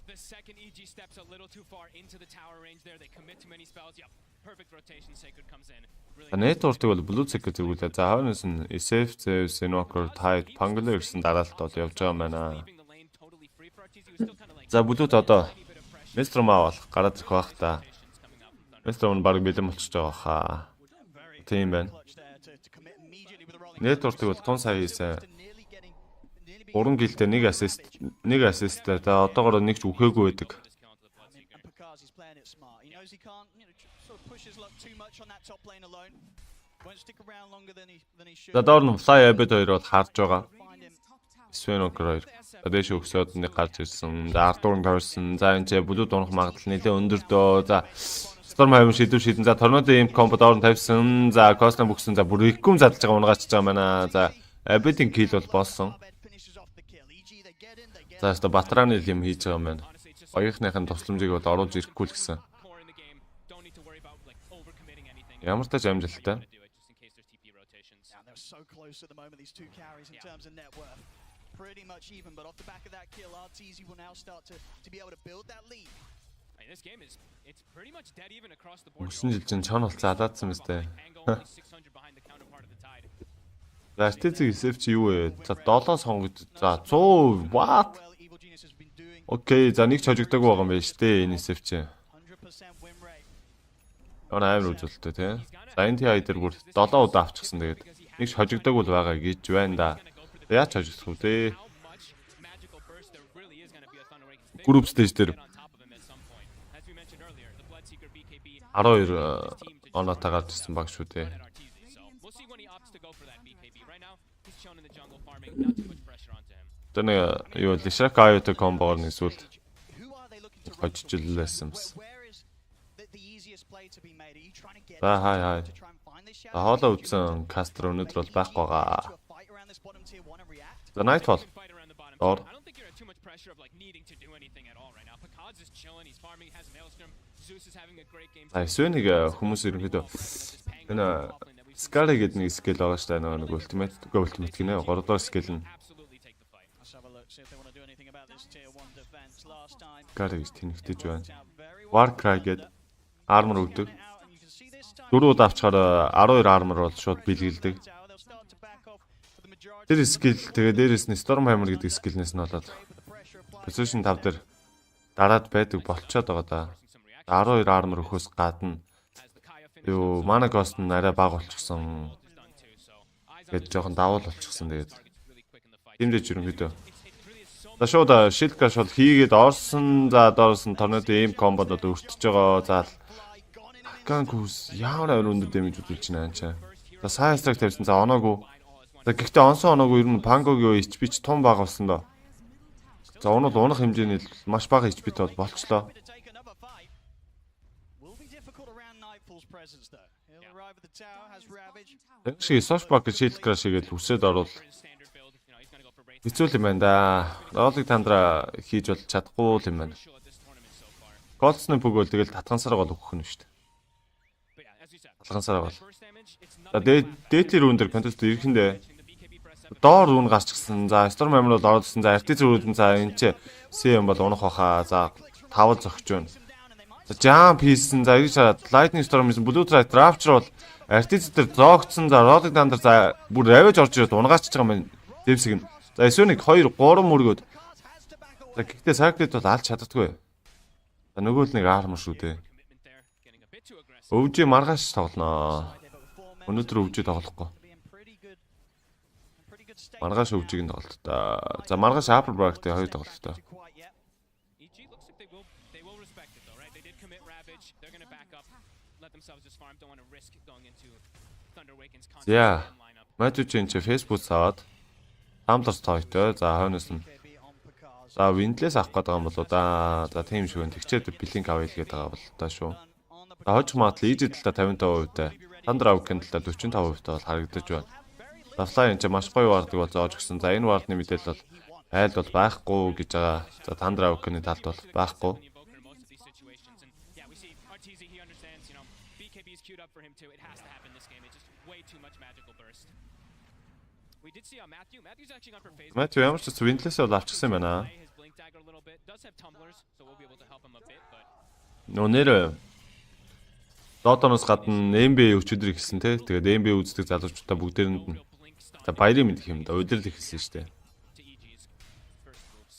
The second EG steps a little too far into the tower range there. They commit too many spells. Yep. Perfect rotation. Sacred comes in. Network-ыг бол Blue Secret зэргүүлээ. За хойноос нь SF, Zeus, Invoker, Tide, Pangular гэсэн дараалт бол явж байгаа юм байна. За Blue-д одоо Mistrom-аа бол гараад ирэх байх та. Mistrom нь баг бэлэн болчихж байгаа хаа. Тийм байна. Network-ыг бол тун сая хийсэн. 3 гэлтэй 1 assist-тэй. За одоогоор нэг ч үхээгүй байдаг. За доор нь Fly Abed 2 бол харж байгаа. Svenok 2. Дээш өгсөд нэг гарч ирсэн. За Arthur-ын тавьсан. За энэ Blue дунах магадлал нэлээд өндөр дөө. За Storm Hammer шийдэн. За Tornado Imp combo доор нь тавьсан. За Cosmo бүгсэн. За бүр Ekum задлж байгаа унгаач байгаа байна. За Abed-ийн kill бол болсон. За өстө Батраны юм хийж байгаа юм байна. Оюухныхын тусламжийг бол оруулж ирэхгүй л гэсэн. Ямар тач амжилттай. Мөсөн жилчин чон бол задаадсан мэт. За Artezig SF чи юу вэ? За 7 сонгож. За 100 what? Окей, за нэг ч хожигддаг байгаа юм байна шүү дээ энэ SF чи. Ороо амар үзүүлэлттэй тий. За энэ TI дээр бүр 7 удаа авчихсан тэгээд нэг ч хожигддаг бол байгаа гэж байна да. Яаж хожигдох вэ тий? Group stage дээр 12 оноотой гарч ирсэн баг шүү дээ. Тэр нэг юу Lishrak Ayo-тэй комбоор нэг зүйл Хожижлээсэн. Where is the easiest play to be made? Are you trying to get Hi. to try and find this shadow? Хоолоо үзсэн Caster өнөдөр бол байхгүй байгаа. To a fight around this bottom tier 1 and react? За Nightfall. Fight around the bottom. Or I don't think you're at too much pressure of like needing to do anything at all right now. Picard's is chilling, he's farming, has Maelstrom. Zeus is having a great game. Эсвэл хүмүүс ерөнхийдөө энэ Scary гэдэг нэг skill байгаа шүү дээ. Нэг ultimate гинэ. 3 дахь skill нь Absolutely take the fight. Let's have a look, see if they want to do anything about this tier 1 defense. Last time, Scary гэж тэнэгтэж байна. very well. Warcry гэдэг armor өгдөг. Out, and you can see this time. Дөрүүд авчаар 12 armor бол шууд бэлгэлдэг. They'll start to back off for the majority. Тэр skill тэгээ дээрээс нь Storm Hammer гэдэг skillнээс нь болоод With the pressure applied. position 5 дээр дараад байдаг болцоод байгаа да. 12 armor өгөхөөс гадна юу mana cost нь арай бага болчихсон. Тэгээд жоохон давуу болчихсон тэгээд. Тэмдэж ерөнхийдөө. За шууд shield crash бол хийгээд орсон. За доорсон торнадо aim combo-дод өртөж байгаа. За Gangus яавна өндөр дэмэж үзүүлж байна анчаа. За side strike тавьсан. За оноогүй. За гэхдээ онсон оноогүй ер нь Pango-гийн HP ч том бага болсон доо. За унал унах хэмжээний маш бага HP-тэй болчлоо. To take another fight. Will be difficult around Nightfall's presence though. He'll arrive at the tower, has Ravage. Тэгшээ Soshbak shield crash хийгээд үсээд орвол Standard build, you know, he's going to go for Wraith. хэцүү юм байна да. Ролыг тандра хийж бол чадахгүй юм байна. Show at this tournament so far. Голцны пүгөл тэгэл татгансараа гол өгөх нь шүү дээ. But yeah, as you said, Татгансараа гол. first damage, it's За nothing. дээдлийн рүүн дээр контест ирэхэндээ The BKB press 7. доор рүүн гарчихсан. За Storm Hammer бол оролцсон. За RT зөрүүд нь за энэ ч CM бол унах баха. За 5 зогч байна. За Jump хийсэн. За ингэж Lightning Storm хийсэн. Blue Strike Rapture бол RT дээр зоогдсон. За Rolling Thunder за бүр Ravage орж ирээд унгаач байгаа юм байна. Дэвсэг нь. За эсвэл 1 2 3 мөргөөд. За гэхдээ Circuit бол алж чаддаггүй. За нөгөө л нэг armor шүү дээ. Commitment there, getting a bit too aggressive. Өвжи маргааш тоглоно. Өнөөдөр өвжи тоглохгүй. Being pretty good. Pretty good state. Маргааш өвжиг нь тоглолт та. За маргааш Apple Bark-тэй хоёр тоглолт та. Quite yet. EG looks like they will respect it though, right? They did commit Ravage. They're going to back up, let themselves just farm. Don't want to risk going into Thunder Awaken's constant Yeah. lineup. Матчын чи Facebook саад Tumblr тоогтой. За хойноос нь KB on Picard's. за Windless авах гэдэг юм болоо да. За тийм шиг байна. Тэгчээд Blink авъя л гэдэг байгаа бол та шүү. On the За хожих магадлал EG талаа 55%-тай. Thunder Awaken талаа 45%-тай бол харагдаж байна. За Fly энэ чи маш гоё вардаг бол зааж өгсөн. За энэ вардны мэдээлэл бол айл бол байхгүй гэж байгаа. За Thunder Awaken-ийн талд бол байхгүй. The invoker in most of these situations, and yeah, we see RTZ. He understands. You know, BKB is queued up for him too. It has to happen this game. It's just way too much magical burst. We did see Matthew. Matthew's actually gone for phase. Матч ямар ч Windless бол авчихсан юм байна. His blink dagger a little bit. Does have tumblers, so we'll be able to help him a bit. But Нэр Дотоноос гадна NBA өчигдөр ихсэн те. Тэгээд NBA үздэг залуучуудаа бүгдээрэнд нь blink stun за баярын мэд юм да. Удирдал ихсэн шүү дээ. to EG's first moves.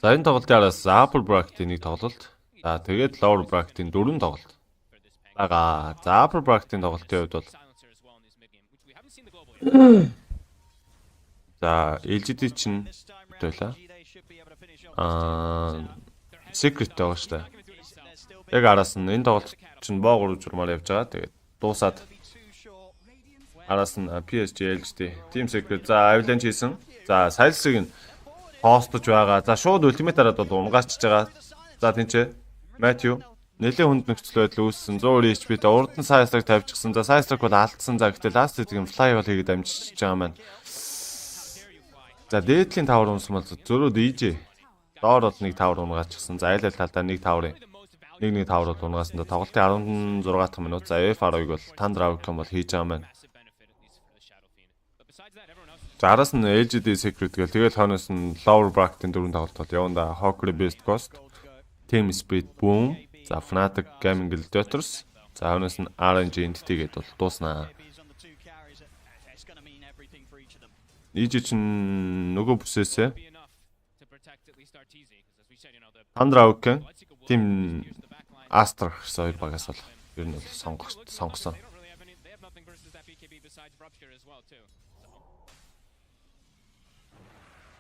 За энэ тоглолтын араас Apple Bracket-ийн нэг тоглолт. За тэгээд Lower Bracket-ийн 4 тоглолт. Бага. За Apple Bracket-ийн тоглолтын хувьд бол Silencer as well in this mid game, which we haven't seen the global yet. за LGD чинь this time round, Тойлоо. they should be able to finish off. Secret байгаа шүү дээ. They're still Яг араас нь энэ тоглолт чинь боо 3 журмаар явж байгаа. Тэгээд дуусаад be too short. араас нь PSG LGD Team Secret за Avalanche хийсэн. За Silencer-ыг нь хостож байгаа. За шууд Ultimate дараад бол унгаарчж байгаа. За тэнцээ Matthew нэлээд хүнд нөхцөл байдал үүссэн 100 HP-тэй урд нь Silencer тавьчихсан. За Silencer бол алдсан. За гэхдээ last гэдэг нь fly бол хийгээд амжиж байгаа маань. За дээдлийн тавар унсан бол зөрөөд ийж. Доор бол нэг тавар унгаачихсан. За айл талдаа нэг таврын нэг тавар бол унгаасан. Тоглолтын 16 дахь минут. За F12-ыг бол Thunder Awaken бол хийж байгаа маань. Massive benefit at least for the Shadow Fiend. But besides that, everyone else is За араас нь LGD Secret гэл тэгэл хойноос нь Lower Bracket-ийн 4 тоглолт бол явна. Hawkery Best Coast, Team Spirit Boom, за Fnatic Gaming Gladiators, за хойноос нь RNG Entity гэдээ бол дууснаа. He's on the two carries. It's going to mean everything for each of them. EG чинь нөгөө бүсээсээ be enough to protect at least RTZ. Because as we said, you know, the Thunder Awaken, Leipzig will Team use the back line. Astra гэсэн хоёр багаас бол ер нь бол сонгосон. They don't really have any. They have nothing versus that BKB besides Rupture as well too.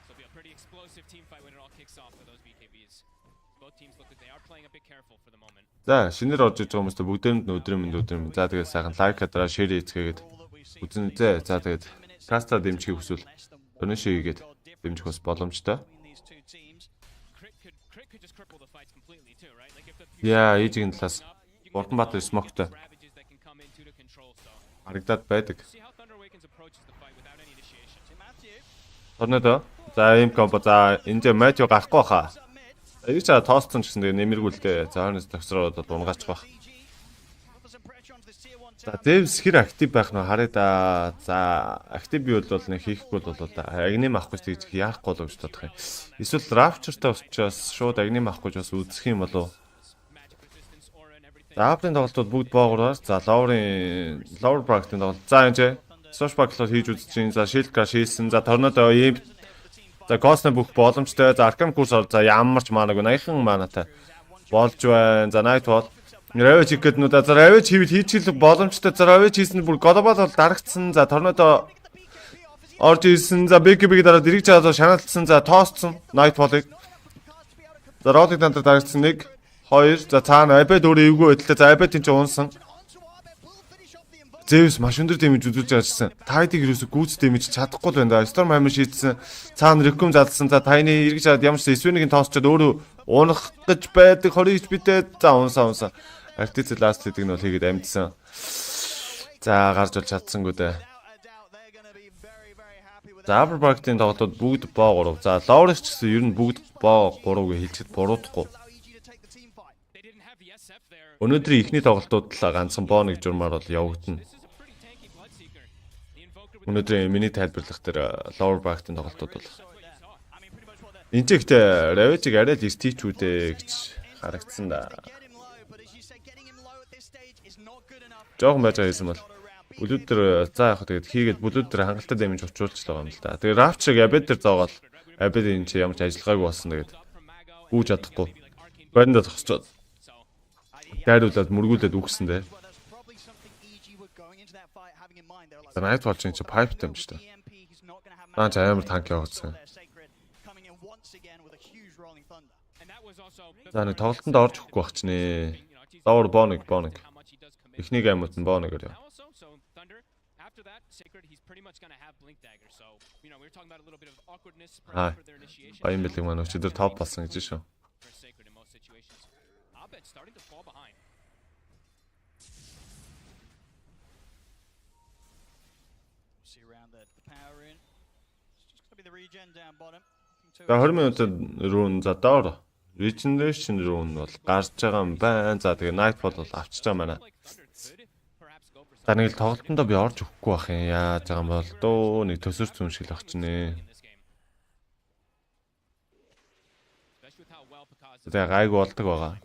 So it'll be a pretty explosive team fight when it all kicks off for those BKBs. Both teams look like they are playing a bit careful for the moment. За шинээр орж иж байгаа хүмүүстээ бүгдээрэнд нь өдрийн. За тэгээд сайхан лайк хадраа шеэр хийцгээгээд үзэн зэ. За тэгээд Caster дэмжихийг хүсвэл донешн хийгээд дэмжих бас боломжтой. Between these two teams. Crit could crit could just cripple the fights completely too, right? Like if the Яа, ээжийн талаас Урданбаатар смоктой ravages that can come into the control, so харагдаад байдаг. see how Thunder Awaken's approaches the fight without any initiation. Торнадо. За ийм комбо. За энэ дэ Матио гарахгүй хаа. Энийг чаа тоосцсон гэсэн тэгээ нэмэргүүлдэ. За хойноос төгсрөөд дунгаач бах. За Дэвс хэр актив байх нь харъя да. За актив бий бол нэг хийхгүй бол да. Агним авахгүй гэж яахгүй л гэж бодох юм. Эсвэл Rapture-тай учраас шууд агним авахгүй бас үзэх юм болов. За Апрын тоглолтууд бүгд боогоор. За Lower Bracket-ийн тоглолт. За энэ Source Bracket-ыг хийж үзэж чинь. За Shield Crash хийсэн. За Tornado ийм. За Ghost-ны бүх боломжтой. За Arcane Curse за ямар ч маанаг 80хан маанатай болж байна. За Nightfall Ravage гэднүүд за Ravage хийвэл хийчихэл боломжтой. За Ravage хийсэн бүр Global бол дарагдсан. За Tornado орж ирсэн. За Big дараад эргэж чаад шанаалтсан. За тоосцсон Nightfall-ыг. За Rolling Thunder дарагдсан 1 2. За цаана Abed өөрөө эвгүй байдлаа. За Abed энэ ч уунсан. Zeus маш өндөр дэмэж үзүүлж ажилласан. Tide-ийг юусоо гүйц дэмэж чадахгүй л байна да. Storm Hammer шийдсэн. Цаана Recum залсан. За Tiny эргэж чаад ямар ч Sven-ийг тоосчод өөрөө унах гэж байдаг 20 HP-тэй. За унсаа. Article last hitting нь бол хийгээд амжсан. За гарч бол чадсангүй дээ. За Upper Bracket-ийн тоглолтууд бүгд боо 3. За Lower-ч гэсэн ер нь бүгд боо 3-г хэлчихэд буруудахгүй. Өнөөдрийн ихний тоглолтууд л ганцхан боо 1 журмаар бол явагдана. Өнөөдрийн миний тайлбарлах дээр Lower Bracket-ийн тоглолтууд бол энэ ч ихтэй Ravage-ыг арай л стичүүдээ гэж харагдсан да. Жохон байж байгаа юм бол бүлүүдэр за яг тэгээд хийгээд бүлүүдэр хангалттай дэмэж очуулчихлаа юм л да. Тэгээд Rapture Abed дээр зоогоол Abed энэ чи ямар ч ажиллагаагүй болсон тэгээд үүж чадахгүй. Баринда зогсчод. Дайруулаад мөргүүлээд үгсэн дээ. Nightfall чинь pipe-тай юм шүү дээ. Наач амар танк явагдсан. За нэг тоглолтод орж өгөхгүй байх ч нэ. Lower боныг. Эхнийг аймууд нь боноор яа. Баян бэлэг маань өчигдөр топ болсон гэж шүү. За 20 минутад руу за доор Regeneration руу нь бол гарч байгаа юм байна. За тэгээ Nightfall бол авчиж байгаа маа. За нэг л тоглолтондоо би орж өгөхгүй байх юм. Яаж байгаа юм бол дөө нэг төсөр зүүн шиг л очиж нэ. Тэгээ гайгүй болдог байгаа.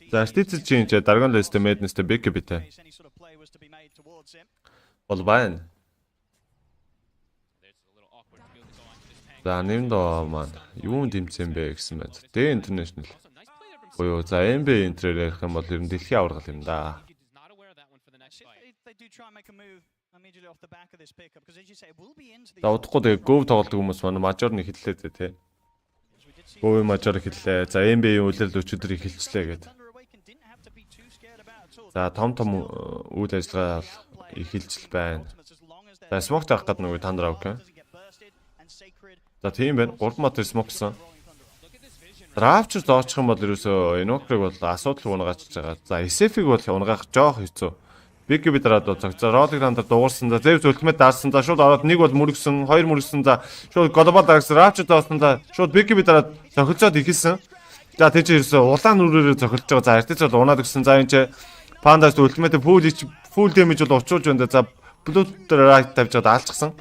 За Stitch чинь Dragon List Madness-тэй Big битэй. Бол байна. За нэмдөө маань юу дэмцэн бэ гэсэн байна. Дэ International. Буюу за MB Inter ярих юм бол ер нь дэлхийн аврагал юм да. За удахгүй тэгээ Go тоглодог хүмүүс маань мажор нь эхэллээ тий. Go мажор эхэллээ. За MB-ийн үйлрэл өчигдөр эхэлчлээ гэдэг. За том үйл ажиллагаа эхэлжил байна. За smoke таах гэдэг нөгөө Thunder Awaken. За тийм байна. 3 мат смоксон. Rapture зоочих юм бол ерөөсөө Invoker-ыг бол асуудал унгаач байгаа. За SF-ийг бол унгаах жоох хэцүү. Big бидраад цог. За Rolling Thunder дуурсан. За Zeus Ultimate даарсан. За шууд ороод нэг бол мөргсөн, хоёр мөргсөн. За шууд Global дарагсан. Rapture доосон. За шууд Big бидраад цохилцоод ихэлсэн. За тэр чинь ерөөсөө улаан нүрээрээ цохилж байгаа. За Artis бол унаад өгсөн. За энэ ч Pandas Ultimate full damage бол учруулж байна. За Blood Right тавьж чад аалцсан.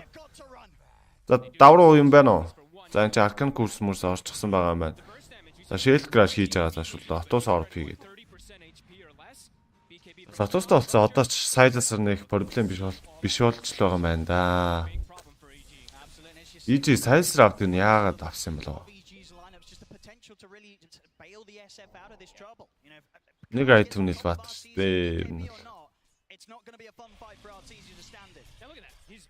За давруу юм байна уу? За энэ чи Arcane Curse мөрс орчихсан байгаа юм байна. За Shield Crash хийж байгаа. За шууд Lotus Orb хийгээд. Lotus-тай болсон одоо ч Silas-аар нэг проблем биш болчихлоо байгаа юм байна да. EG Silas-аар авдаг нь яагаад авсан юм болов? Нэг айтем нэл бат шүү дээ. It's not going to be a fun fight for Arteezy to stand it. Now look at that. He's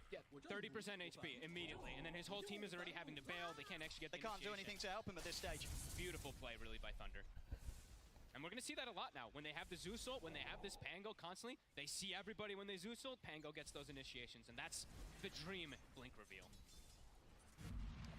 30% HP immediately, and then his whole team is already having to bail. They can't actually get. They can't do anything to help him at this stage. Beautiful play, really, by Thunder. And we're going to see that a lot now. When they have the Zeus ult, when they have this Pango constantly, they see everybody when they Zeus ult, Pango gets those initiations, and that's the dream Blink reveal.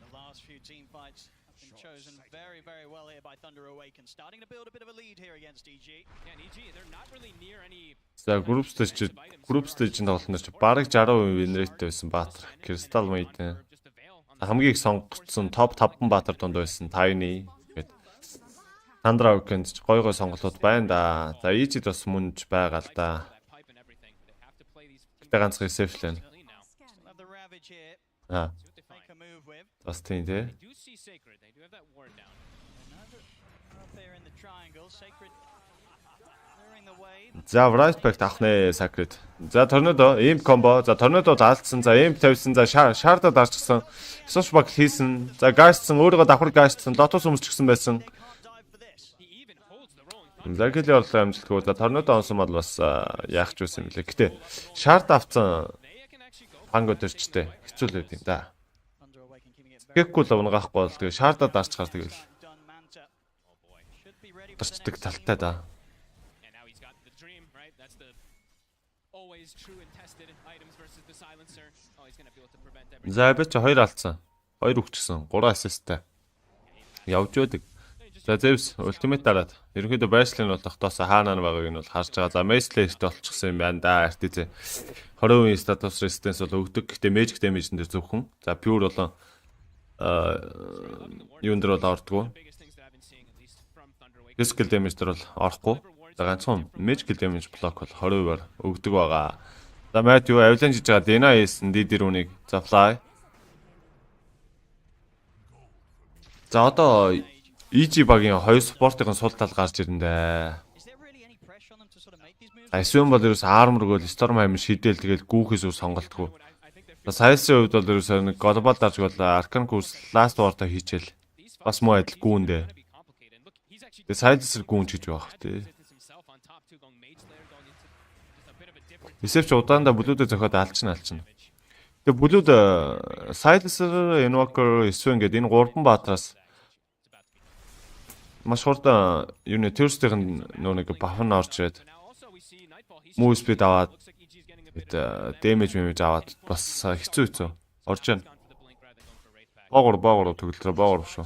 The last few team fights have been chosen very, very well here by Thunder Awaken, starting to build a bit of a lead here against EG. Yeah, and EG, they're not really near any... За group stage-ийн тоглолтод ч бараг 60% win rate байсан Баатар. Crystal Maiden. Хамгийн их сонгогдсон топ 5 Баатар донд байсан Tiny гэдэг. Thunder Awaken ч гой сонголтууд байна да. За EG-д бас мөнж байгаа л да. Гэтэ ганц reception лэн. Бас тийм тий. За right back авах нэ Sacred. За Tornado имп комбо. За Tornado алдсан. За имп тавьсан. За шаардаа дарчихсан. Swashback хийсэн. За гайстсан өөрийгөө давхар гайстсан. Lotus өмсчихсэн байсан. Лагли орлоо амжилтгүй. За Tornado онсон бол бас яах ч үсэн юм лээ. Гэтэ шаард авсан панго дөрчтэй. Хэцүү л байд юм да. Гэхгүй л унгаахгүй бол тэгээ шаардаа дарчгаар тэгэл дарчдаг талтай да. За би ч 2 алдсан. 2 өгчихсэн. 3 ассисттай. Явж байдаг. За Zeus ультимейт дараад. Ерөнхийдөө байшлын бол тогтоос хаанаа байгааг нь бол харж байгаа. За Messley-т болчихсон юм байна да. RTZ 20% status resistance бол өгдөг. Гэхдээ magic damage дээр зөвхөн. За pure болон юунд дээр бол ордгоо. Physical damage дээр бол орохгүй. За ганцхан magic damage block бол 20%-аар өгдөг байгаа. За Matt юу avalanche хийж байгаа Dena хийсэн дидэр үнийг. За fly. За одоо EG багийн 2 спортын сул тал гарч ирэндээ. Assume бол ерөөс armor гол storm ham шидэл тэгэл гүүхээс ус сонголтгүй. Сайсийн хувьд бол ерөөсөө нэг глобал дарж бол Arcane курс last war-та хийчихэл бас муу адил гүүндээ. Тэгээ Silas гүүн ч гэж байх тий. Эсвч удаанда блүүдэ зохиод алчна. Тэгээ блүүд Silas, Invoker, Sven гэдэг энэ 3 баатараас маш хурдан юуны Thursday-ийн нэг баф нь орж ирээд move speed аваад damage аваад бас хэцүү орж байна. Богор төгөлтрөө богор шүү.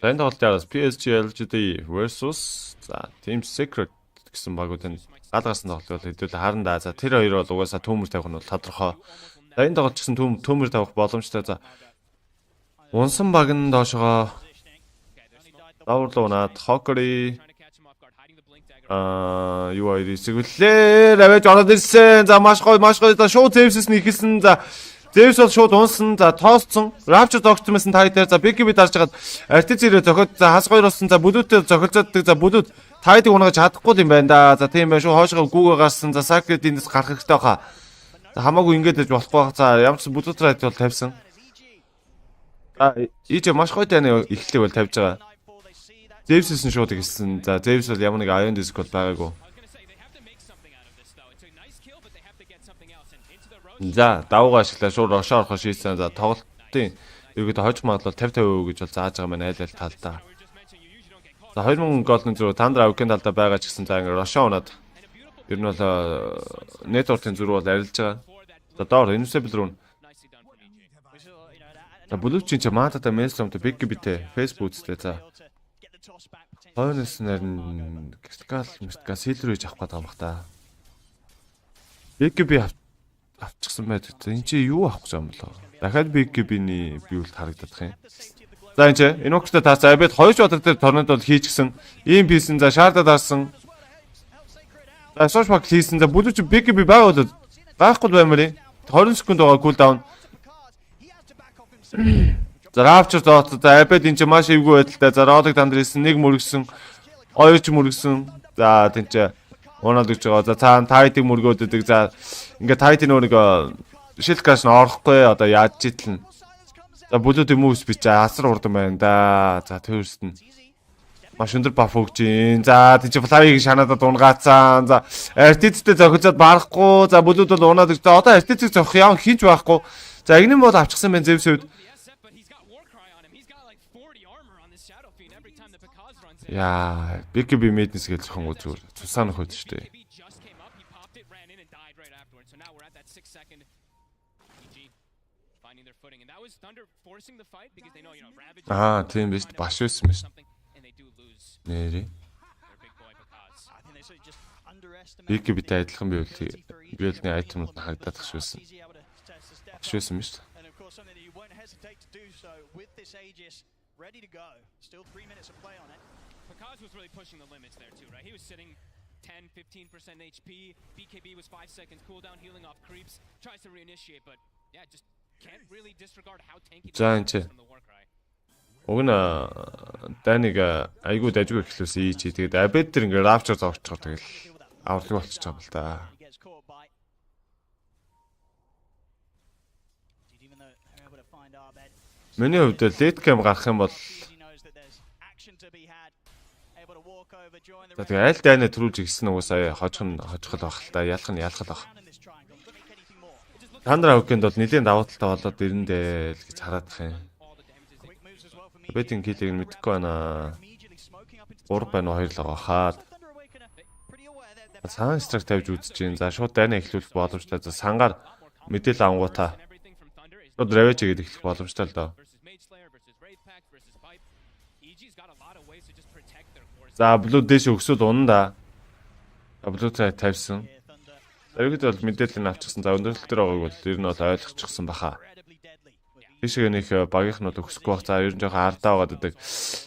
Тэнд тоглолтоос PSG LGD versus за Team Secret гэсэн багуудын гал гарсан тоглолт бол хэдүүл харандаа. За тэр хоёр бол угаасаа төмөр тавих нь бол тодорхой. За энэ тоглолт гэсэн төмөр тавих боломжтой. За унсан баг нь доошогоо даврлуу наад Hawkery юу хоёрыг сэглэлээр авэж ороод ирсэн. За маш гоё за шууд Zeus-с нь ихэлсэн. За Zeus бол шууд унсан. За тоосцсон. Rapture Optimus-ын тай дээр за BKB дарж хагаад RTZ-ээр зохиод за хас хоёр болсон. За бүлүүтээ зохилцоод за бүлүүд тайдыг унгаж чадахгүй юм байна да. За тийм байх шүү. Хоошгоо гүүгээ гарсан. За Sacred эндээс гарах хэрэгтэй хаа. За хамаагүй ингэж байж болохгүй байх. За ямар ч бүлүүд райт бол тавьсан. Ич маш гоё таны эхлэлийг бол тавьж байгаа. Zeus-с нь шууд ихсэн. За Zeus бол ямар нэг Iron Disc бол байгаагүй. За давуугаа ашиглаа шууд рошоо орохоо шийдсэн. За тоглолтын ерөөдөө хожих магадлал 50-50% гэж бол зааж байгаа маань айл талдаа. За 2000 голын зүрх Thunder Awaken талдаа байгаа ч гэсэн за ингэ рошоо унаад ер нь бол network-ийн зүрх бол арилж байгаа. За доор Invisible руу. За бүлүүчийн ч маатата Maelstrom-тэй BKB-тэй Facebook-тэй за хойноос нэрн Critical Silver хийж авах гэдэг юм бах та. BKB авчихсан байдаг. Энд чи юу авах гэж юм болоо? Дахиад BKB-ний биулт харагдах юм. За энэ ч Invoker-тэй таас Abed 2 шотор дээр торнод бол хийчихсэн. Ийм писэн за шаардаад арсан. За Swashback хийсэн. За бүлүүч BKB байгуулад байхгүй баймаар 20 секунд байгаа cooldown. За Rapture дот за Abed энэ ч маш эвгүй байдалтай. За Roderick Dandris нэг мөргсөн, хоёр ч мөргсөн. За тэн ч унаад гэж байгаа. За цаана Tide-ийг мөргөөдөг. За ингээд Tide нөгөө нэг шил краш нь орохгүй одоо яаж читлэн. За бүлүүд мөс бич асар урдан байна да. За тэрс нь. Маш өндөр баф өгч гин. За тийч флавиг шанаадад унгаацсан. За артисттэй зохицоод барахгүй. За бүлүүд бол унаад өгч. Одоо артистийг зохих яв хинч байхгүй. За игнэм бол авчихсан байна Зевс үед. Яа, BKB мэднэс гэж жоохон үзүүр. Цусаа нөхөд штэ. Аа, тийм биш баш байсан биш. Нэрээ. BKB-тэй адилхан биелний айтемууд хагдаад тахшвсэн. Тахшвсэн биш. Ready to go. Still 3 minutes of play on it. Pakaz was really pushing the limits there too, right? He was sitting 10-15% HP. BKB was 5 seconds cooldown, healing off creeps. Tries to reinitiate, but yeah, just can't really disregard how tanky from the Warcry. Угна Даниг айгуу дажгүй эхлүүлсэн ийч. Тэгээд Абед тэр ингээ лавчаар зогсчихоо тэгэл аврал болчихж байгаа юм л да. Миний хувьд лейт кэм гарах юм бол тэгээд аль дайнаа төрүүлж игсэн угсаа хожихол байх л та ялах байх. Thunder Awaken бол нэлийн давуу талтай болоод ирэндээ л гэж хараад их юм. Бэтин киллийг мэдэхгүй байна. 3 байна 2 л байгаа хаад. Сан страйк тавьж үзэж гин. За шууд дайнаа эхлүүлэх боломжтой. За сангаар мэдээлэл авангуудаа. Шууд равэж игээд эхлэх боломжтой л доо. За блүү дэш өгсөд унаа. Блүү тавьсан. Эргээд бол мэдээлэл авчихсан. За өндөрлөлт төр байгааг бол ер нь бол ойлгочихсон баха. Тийшээ нэг багийнхнууд өгсөхгүй бах. За ер нь жоохон ардаа байгаад байдаг.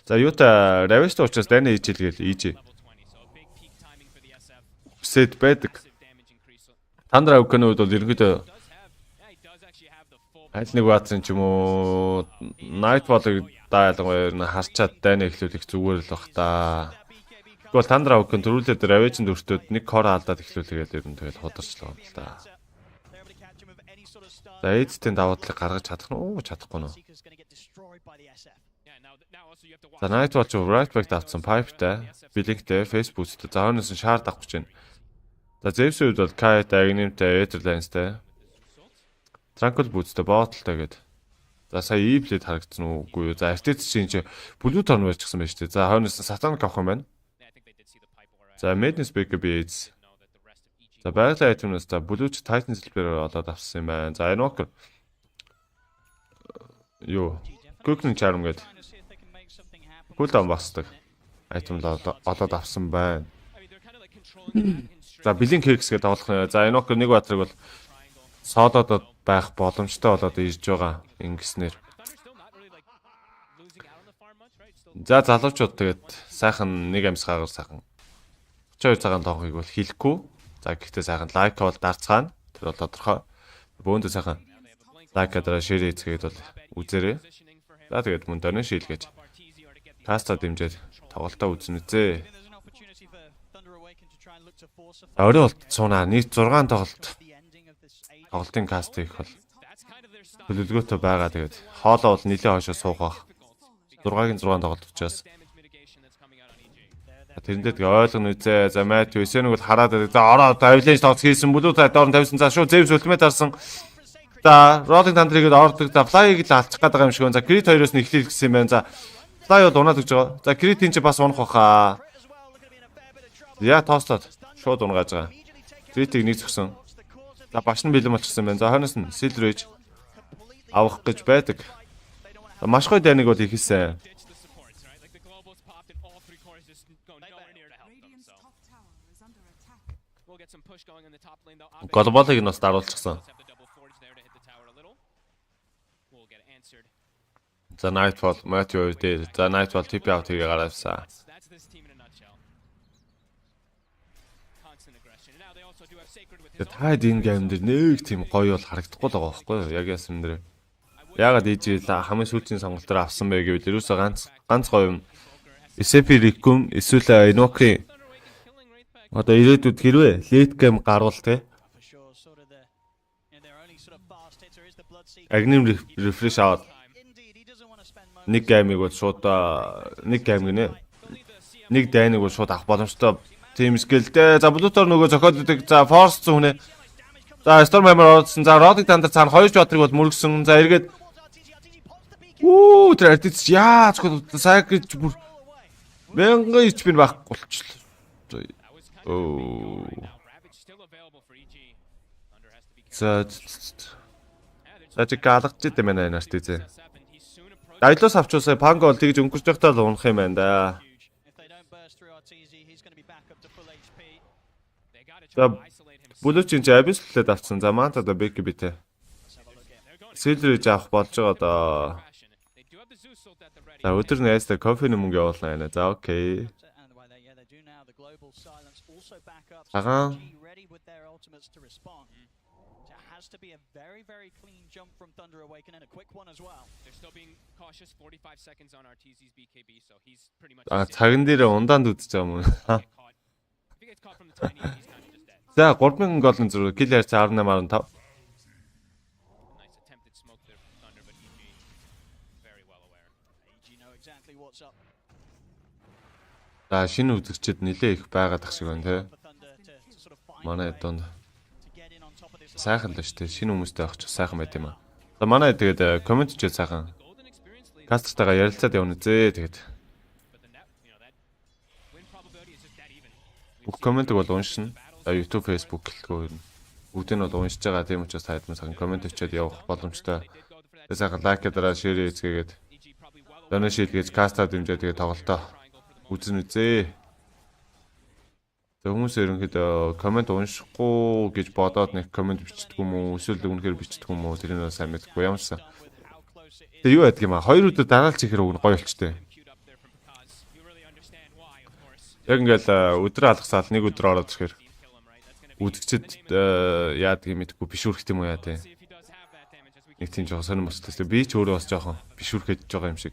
За юута равэштэй учраас дайна хийчихэл ийж. Сет байдаг. Thunder Awaken-ууд бол ерөөдөө аль нэг баацсан ч юм уу Nightfall-ыг даалгавар нь харчаад дайна эхлүүлэх зүгээр л бах та. Тэгвэл Thunder Awaken төрүүлээд равэжинд өртөөд нэг core алдаад эхлүүлээгээд ер нь тэгэл ходарчлаа юм л да. За эцтэн давуу талыг гаргаж чадах нь уу чадахгүй нь. За Nightwatch right back давцсан pipe-тай, Blink-тэй, Facebook-тэй заавнаас нь шаар давах гэж байна. За Zeus үед бол Kai-тай, Agnim-тай, Etherlance-тай, Tranquil Boots-тэй, Bottle-тай гээд. За сая E-Blade харагдсан уугүй юу? За Artist чинь Blue Torn барьчихсан байна шүү дээ. За хойноос нь Satanic авах юм байна. За Madness BKB. За байгалийн айтемнаас за Blue Titan Silver олоод авсан юм байна. За Invoker юу? Quick Charm гээд cooldown багсдаг айтем л олоод авсан байна. За Blink Hex гээд тоглох нэ. За Invoker нэг батрыг бол солоодод байх боломжтой болоод ирж байгаа ингэснээр. За залуучууд тэгээд сайхан нэг амьсгаагаар сайхан 32 цагаан тоогыг бол хийхгүй. За гэхдээ сайхан лайк бол дарцгаана. Тэр бол тодорхой. Бөөндөө сайхан лайкадаа шеэр хийгээд бол үзээрэй. За тэгээд мөн дөрнө шилгээж каста дэмжээд тоглолтоо үзнэ зэ. Орой бол цуунаа нийт 6 тоглолтын каст хийх бол төлөвлөгөөтэй байгаа. Тэгээд хоолоо бол нэлээд хойшоо суух бах. 6-гийн 6 тоглолт учраас тэрэндээ тэгээ ойлгоно үзээ. За Мат Весенэг бол хараад байдаг. За ороо авилж тоглох хийсэн бүлүү та доор тавьсан. За шууд Zeus ультимейт харсан. За Rolling Thunder-ыг ордог. За Fly-ыг л алчих гээд байгаа юм шиг байна. За Crit 2-оос нь эхлэх гэсэн юм байна. За Fly бол унаад өгч байгаа. За Crit-ийн ч бас унах баха. Яа тоослоод шууд унгааж байгаа. Crit-ийг нэг зөксөн. За баш нь бэлэн болчихсон байна. За хойноос нь Silver-age авах гэж байдаг. Маш гоё дайныг бол ихсэн. Глобалыг нь бас даруулчихсан. За Nightfall, Matthew дээр. За Nightfall TP out хийгээ гараасан. Таад энэ гейм дээр нэг тийм гоё бол харагдахгүй л байгаа байхгүй юу? Яг яасан нэр. Яагаад ээжээ хамгийн сүүлийн сонголт дээр авсан бэ гэвэл ерөөсөө ганц гоё юм. SCP Requiem эсвэл Invoker одоо ирээдүйд хэрвээ late game гарвал те Agnim refresh аваад нэг геймийг бол шууд нэг гейм гинэ нэг дайныг бол шууд авах боломжтой. Team skill-тэй. За Blue-тоор нөгөө зохиод идэг. За Force зүнэ. За Storm Hammer орсон. За Roddick Thunder цаана 2 шотрыг бол мөргсөн. За эргээд тэр артиц яа зөвхөн сайгч бүр 1000 HP байхгүй болчихлоо. За чи гаалгаж идэм байна артиц. Аялаас авчуусаа Pango бол тэгж өнгөрч байхдаа л унах юм байна да. За Blue-чин ч Abyss лээд авцсан. За Manta да Becky битээ. Silver-ийг авах болж байгаа доо. За өдөр найстай кофений мөнгө явуулна байна. За окей. Агаа. Has to be a very clean jump from Thunder Awaken and a quick one as well. They're still being cautious. 45 seconds on RTZ's BKB, so he's pretty much. Цаган дээр ундаанд үтж байгаа юм. За 3000 голын зураг кил хайрцаа 18.15. Nice attempted smoke there from Thunder, but EG very well aware. EG know exactly what's up. За шинэ үзэгчд нэлээ их байгаад тах шиг байна те. Манай донд сайхан л шүү дээ. Шинэ хүмүүстэй авах ч сайхан байт юм аа. За манай тэгээд комент ч сайхан. Кастертайгаа ярилцаад явна зээ тэгээд. Бүх комментиг бол уншина. За YouTube, Facebook гэлтгөө бүгдийг нь бол уншиж байгаа. Тийм учраас тайдмын сайхан комент өчөөд явах боломжтой. Тэгээд сайхан лайк дараа шеэр хийгээд донешн шийдгээж кастаа дэмжээ тэгээд тоглолтоо үзэн үзээ. Хүмүүс ерөнхийдөө комент уншихгүй гэж бодоод нэг комент бичдэг юм уу? Эсвэл үнэхээр бичдэг юм уу? Тэрийг сайн мэдэхгүй ямарсан. Тэгээ юу байдаг юм аа? 2 өдөр дараалж ихэр өгнө гоё болчтой. Яг ингээл өдөр алгасаал нэг өдөр ороод ирэхээр үзэгчд яадаг юм мэдэхгүй бишүүрэх юм уу яа тий. Нэг тийм жоо сонирм болчихлоо. Би ч өөрөө бас жоохон бишүүрхэж байгаа юм шиг.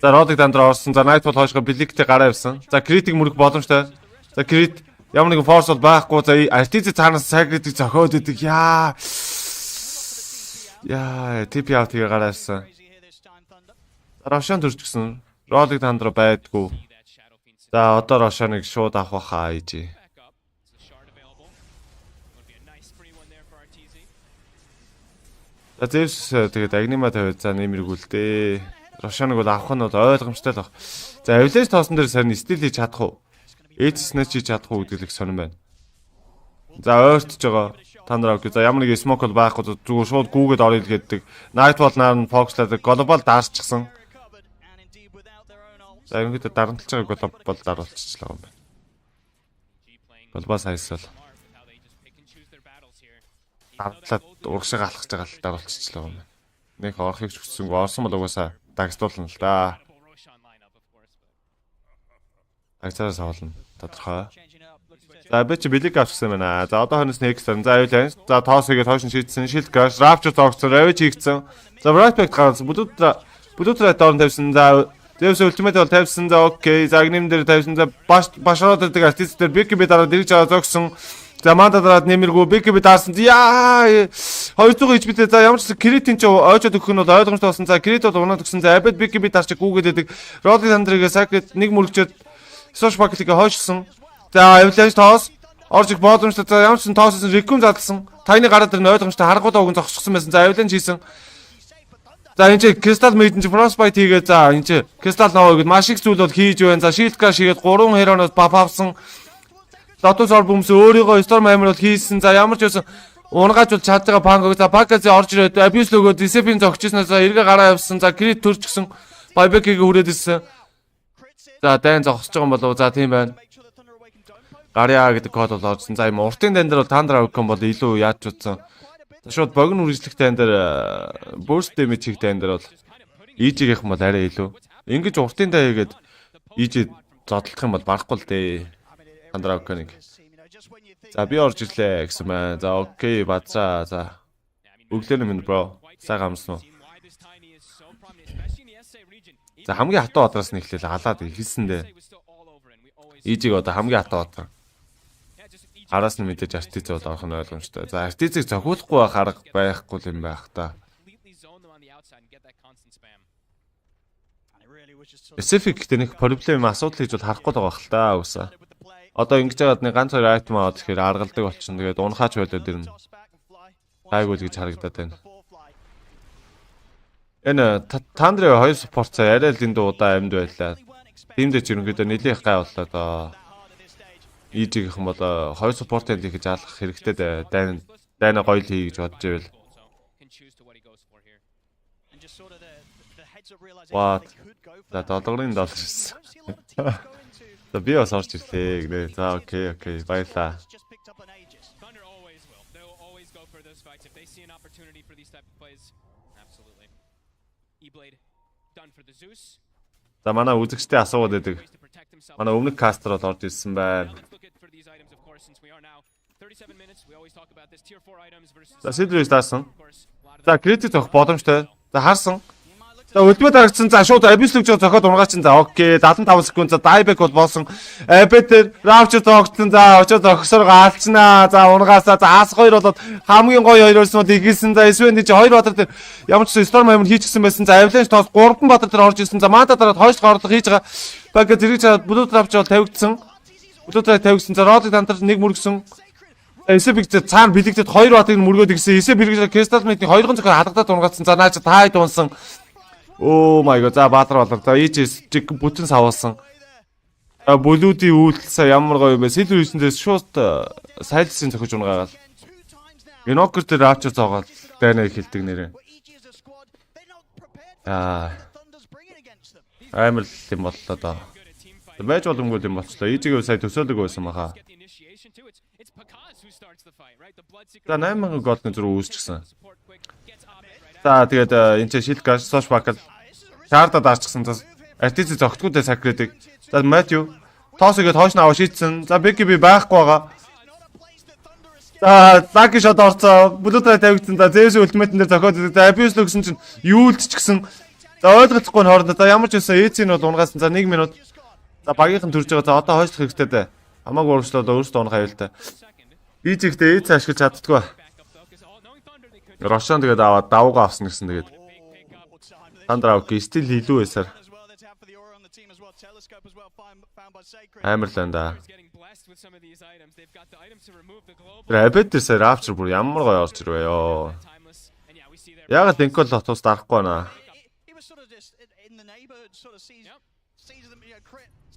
За Roddick Thunder орсон. За Nightfall хойшоо Blick-тэй гараа явсан. За Critic мөрөх боломжтой. За Crit ямар нэгэн force бол байхгүй. За RTZ цаанаас Sacred-ийг зохиод идэг. Яа. TP out-ийг гараасан. Рошон төрж гисэн. Roddick Thunder байдгүй. За одоо Рошоныг шууд авах хаа ийж. За Zeus тэгээд Agniма тавиад за нэмэргүүлдээ. Рошоныг бол авах нь бол ойлгомжтой л баг. За Avalanche тоосон дээр сарны стил хийж чадах уу? Эцснэч хийж чадах уу гэдэг л сонирн байна. За ойртож байгаа. Thunder Awaken. За ямар нэг smoke бол байхгүй зүгээр шууд гүүгээд орё л гэдэг. Nightfall наар нь фокслаад глобал даарчихсан. За ингээд дарамтлж байгаа глобал даруулчихлаа юм байна. Глобал сайсвал. Дарамтлаад урагшаа алхаж байгаа л даруулчихлаа юм байна. Нэг орохыг ч хүссэнгүй орсон бол угаасаа дагстуулна л да. Агцаас авална. Тодорхой. За би чи Blick авчихсан байна. За одоо хонос next. За Avalanche. За тоос хийгээд хойш нь шийдсэн. Shield Crash, Rapture зогцсон, Ravage хийгдсэн. За Brightback гарсан. Бүдүүтрэ дорн тавьсан. За Zeus Ultimate бол тавьсан. За окей. За Agnim дээр тавьсан. За башроод гэдэг артист дээр BKB дараа дэрэж аваа зогсон. За Manta дараад нэмэргүй BKB даарсан. Яа 200 HP-тэй за ямар ч Crit-ийн ч ойжод өгөх нь бол ойлгомжтой болсон. За Crit бол унаад өгсөн. За Abed BKB дарч гүүгээд байдаг. Roddick Thunder-ыг Sacred нэг мөрөгчөөд Social Pack-ийг хойшсон. За Avalanche тоос орж их боломжтой. За ямар ч тоосоос Recum задлсан. Таны гараад ирнэ ойлгомжтой харгуудаа өгөн зогсчихсан байсан. За Avalanche хийсэн. За энэ чи Crystal Maiden чи Frostbite хийгээд за энэ чи Crystal Nova гээд маш их зүйл бол хийж байна. За Shield Crash хийгээд 3 Heroes buff авсан. Lotus Orb бөмс өөрийгөө Storm Hammer бол хийсэн. За ямар ч байсан унгааж бол чадж байгаа Pango. За Pakazi орж ирээд Abuse лөгөө Discipline зогчихсноо за эргээ гараа явсан. За Crit төрчихсөн. Buyback-ийг хүрээд ирсэн. За дайн зогсож байгаа юм болов. За тийм байна. Гарьяа гэдэг код бол орсон. За юм уртын дан дээр бол Thunder Awaken бол илүү яаж ч утсан. Шууд богино үргэлжлэх дан дээр burst damage хийх дан дээр бол EG-гийнх юм бол арай илүү. Ингэж уртын дан хийгээд EG зодлох юм бол барахгүй л дээ. Thunder Awaken-ыг. За би орж ирлээ гэсэн байна. За окей бацаа. За өглөө минь бро. Сайхан амсан уу? За хамгийн хатуу одроос нь эхлээл халаад ихэлсэн дээ. EG-г одоо хамгийн хатуу одроо. Араас нь мэдээж артиц бол орох нь ойлгомжтой. За артицыг зохиулахгүй байх арга байхгүй юм байх та. Specific гэдэг нэг проблем асуудал гэж бол харахгүй байгаа хэл та үсэ. Одоо ингэж яагаад нэг ганц хоёр айтем аваад тэгэхээр аргалдаг болчихно. Тэгээд унахаач байлаад ирнэ. Гайгүй л гэж харагдаад байна. Энэ Thunder хоёр спортсаа арай л энэ удаа амьд байлаа. Тимдээ ч ерөнхийдөө нэлээд гай боллоо доо. EG-ийнхэн бол хоёр спортын л гэж алах хэрэгтэй дайна гоё л хий гэж бодож байвал. What? За долларын доллар шсэн. За би бас орж ирлээ гэнэ. За окей баярлаа. За манай үзэгчтэй асууад байдаг. Манай өмнөх кастер бол орж ирсэн байна. За Silver таасан. За кредит авах боломжтой. За харсан. За өлтмөд харагдсан. За шууд абьюслэг жоо зохиод унгаачин. За окей 75 секунд. За дайбек бол болсон. Бетер равч зогтсон. За очоо зогсоор гаалчнаа. За унгаасаа. За аас хоёр болоод хамгийн гоё хоёр өрсөн бол игэлсэн. За эсвэл чи хоёр бадар дээр ямар ч storm амин хийчихсэн байсан. За avalanche тоос 3 бадар дээр орж ирсэн. За мада дараад хойш горлох хийж байгаа. Баг зэрэг чаад blue trap жоо тавигдсан. Blue trap тавигдсан. За rod тантар нэг мөргсөн. Эсэбиг цаана бэлэгдэд хоёр бадрыг мөргөөд ирсэн. Эсэб хэрэгжээ Crystal Mate-ийн хоёрын зөвхөн хадагдаад унгаацсан. За наач таад унсан. Oh my god. За бадар болоо. За ийчээс чиг бүтэн савуулсан. Блүүдийн үйлдэлсээ ямар гоё юм бэ? Silver хийсэндээс шууд сайлсын зохиж унгаагаал. Инокер дээр равчер зоогоод дайнаа хэлдэг нэрээ. Амар л юм боллоо доо. Байж боломгүй юм болчлоо. EG-гээ сая төсөөлөг байсан баха. За 8000 голдны зураг үүсчихсэн. За тэгээд энэ чинь шилгаш сош бакал шаарда даарчихсан. Артиц зогтгоодээ сакредик. За Матью тоосгээд хойш наваа шийдсэн. За Беки би байхгүй байгаа. За лаки шот орцоо. Блутрай тавигдсан. За Зэвс ультимейтэн дээр зохиод. За абьюс л гэсэн чинь юулдчихсэн. За ойлгоцгүй хоорондоо. За ямар ч байсан эцийн бол унгаасан. За 1 минут. За багийнхан төрж байгаа. За одоо хойшлох хэрэгтэй дээ. Хамаагүй өргөжлөө өөрсдөө унах аюултай. EG-тэй эц ашиглаж чаддгүй. Рошон тэгээд аваад давуугаа авсан гэсэн тэгээд. Thunder Awaken стил илүү байсаар. Амар л энэ. Бетер равчер бүр ямар гоё орч ирвэ ёо. Яг л инкол лотос дарахгүй байна.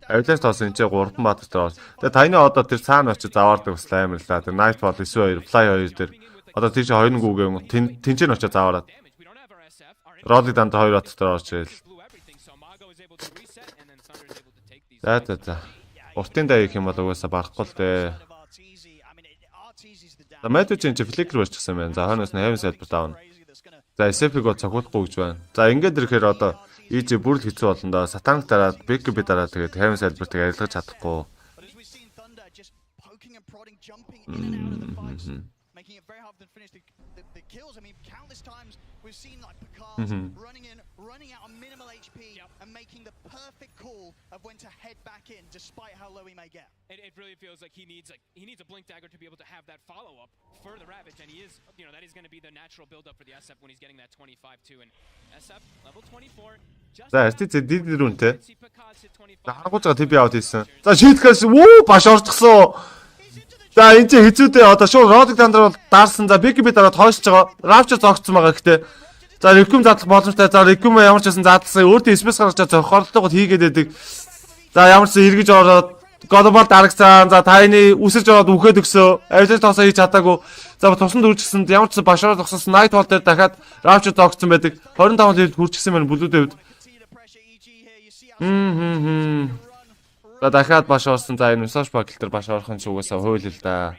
Авлаас тоос энэ 3 баатар дээр. Тэгээ таны одоо тэр цаана очиж заваардаг бас амар л да. Тэр Nightfall 9-2, Fly 2 дээр. Одоо тэр чинь 2-1 тэнцэн очиж заваарад. Roddy дандаа 2 баатар дээр орж ирэл. За. Уртын даа их юм бол угаасаа барахгүй л дээ. За Matthew чинь фликер барьчихсан байна. За хойноос нь Heaven Selber даавна. За SF-ийг бол цогцолохгүй гэж байна. За ингээд ирэхээр одоо EG бүр л хэцүү болно да. Сатанг дараад, Бэк би дараад тэгээд Heaven Selber-ыг арилгаж чадахгүй. Making it very hard to finish the kills. I mean, countless times we've seen like Picard running out on minimal HP and making the perfect call of when to head back in, despite how low he may get. It really feels like he needs a blink dagger to be able to have that follow up for the Ravage, and he is, that is going to be the natural build up for the SF when he's getting that 25-2 and SF level 24. За стиц дидэрүнтэй. За харангуйцаа TB out хийсэн. За шийтгэс баш орчихсон. За энэ ч хэцүүтэй одоо шууд Roddy Thunder бол даарсан. За Беки би дараад хойшиж байгаа. Равчер зогцсон байгаа гэхдээ. За Рекум задлах боломжтой. За Рекум ямар ч байсан задлсан. Өөртөө спейс гаргаж зохиолтойгоо хийгээд байдаг. За ямар ч хэрэгж ороод Godball дарагцсан. За тайны үсэрж ороод үхээд өгсөө. Авилж тоосоо хийж чадаагүй. За тусанд үржчихсэн. Ямар ч башаар зогссон Nightfall дээр дахиад Равчер зогцсон байдаг. 25 левел хүрчихсэн байна бүлүүдээ. За дахиад баш орсон. За энэ Message Buckle дээр баш орохын ч угаасаа хууль л да.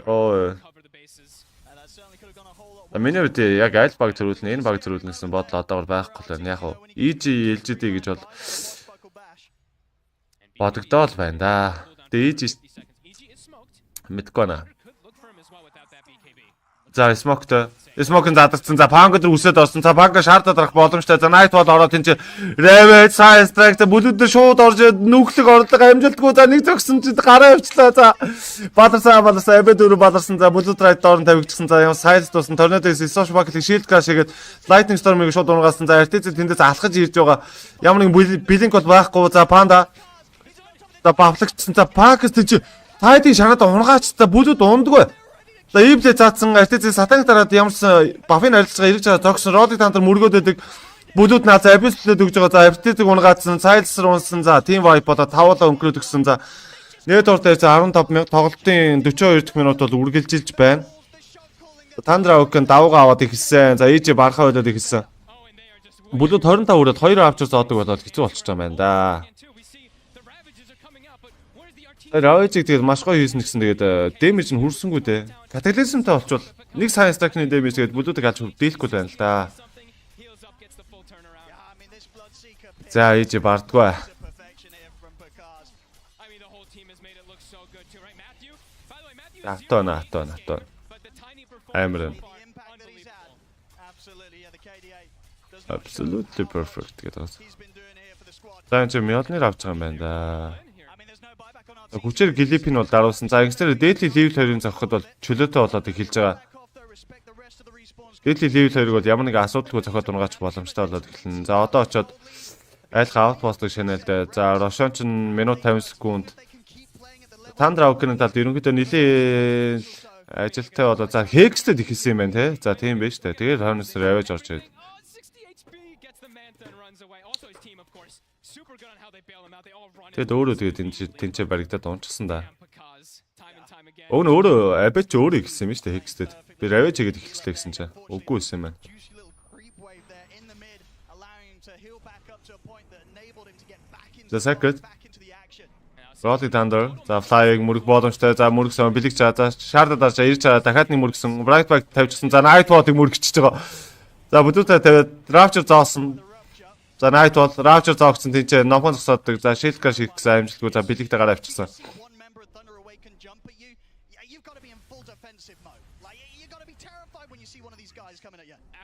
Оо. Миний үед яг аль баг төрүүлнэ, энэ баг төрүүлнэ гэсэн бодол одоогор байхгүй л байна. Яг уу EG LGD гэж бол бодогдоол байна да. Тэгээ EG мэдгүй наа. За Smoke-тэй. Smoke-ын задарсан. За Punk дээр үсээд орсон. За Punk шаардаад арах боломжтой. За Night бол ороод энэ Ravage Science Strike бүлүүд дээр шууд орж нүхлэг орлого амжилтгүй. За нэг зогсон чи гараа явчлаа. За баларсан эбэ дөрөв баларсан. За бүлүүд райд доорн тавигдсан. За юм Science дууссан. Tornado-с Social Bucket Shield Crash хийгээд Lightning Storm-ыг шууд унгаасан. За RTZ тэндээс алхаж ирж байгаа. Ямар нэг Blink бол байхгүй. За Panda. За бавлагчсан. За Punk-с тийч Tide-ийн шанаад унгаач. За бүлүүд ундгүй. За Evil заацсан RTZ сатанг дараад ямарсан бафын харилцаа ирж байгаа зогсон Roddy Thunder мөргөөд өгдөг бүлүүд наа за Abyss-лээд өгж байгаа. За RTZ унгаацсан, Siles унсан, за Team Wipe одоо 5-аа өнгөрөөд өгсөн. За Net ортой 15,000 тоглолтын 42 дахь минут бол үргэлжилж байна. Thunder Awaken давгаа аваад ихсэн. За EJ барахаа болоод ихсэн. Бүлүүд 25 өрөөд 2 авч зоодог болоод хэцүү болчихж байгаа юм да. Ravage-ийг тэгээд маш гоё хийсэн гэсэн тэгээд damage нь хүрсэнгүй дээ. Cataclysm-тай болчвол нэг Science Strike-ны damage тэгээд бүлүүдийг алж дийлэхгүй байна л да. За ийж бардггүй. Атона. Амрын. Absolutely perfect гэдэг. За энэ мэлнэр авч байгаа юм байна да. Хүчээр Глипин бол даруулсан. За ингэснээр Deadly Level 2-ын зохиход бол чөлөөтэй болоод эхэлж байгаа. Deadly Level 2-ыг бол ямар нэгэн асуудалгүй зохиод унгаач боломжтой болоод эхэлнэ. За одоо очоод айлха outpost-ыг шанелдэ. За Roshan ч минут 50 секунд. Thunder Awaken-ын талд ерөнхийдөө нэлээд ажилтай болоо. За Hex-тэй ихэлсэн юм байна те. За тийм байж та. Тэгээд хойноос Ravage орж ирээд. Тэгэд өөрөө тэгээд тэнцээ баригдаад унчихсан да. Өөрөө Abet ч өөрөө ихсэн юм шүү дээ Hex-тэй. Би Ravage хийгээд эхэлчлээ гэсэн чинь. Үгүй байсан юм байна. За Sacred. Roddy Thunder. За Fly-ыг мөрөх боломжтой. За мөргсөн бэлэг чаа. За шаардаад арчаа ирж чаа. Дахиад нэг мөргсөн. Bright Back тавьчихсан. За Night Bot-ыг мөргөчж байгаа. За бүдүүтэй тавиад Rapture зоосон. За Night бол Rapture зоогцсон тийч номхон зогсооддаг. За Shield Crash хийх гэсэн амжилтгүй. За бэлэгтэй гараа авчихсан.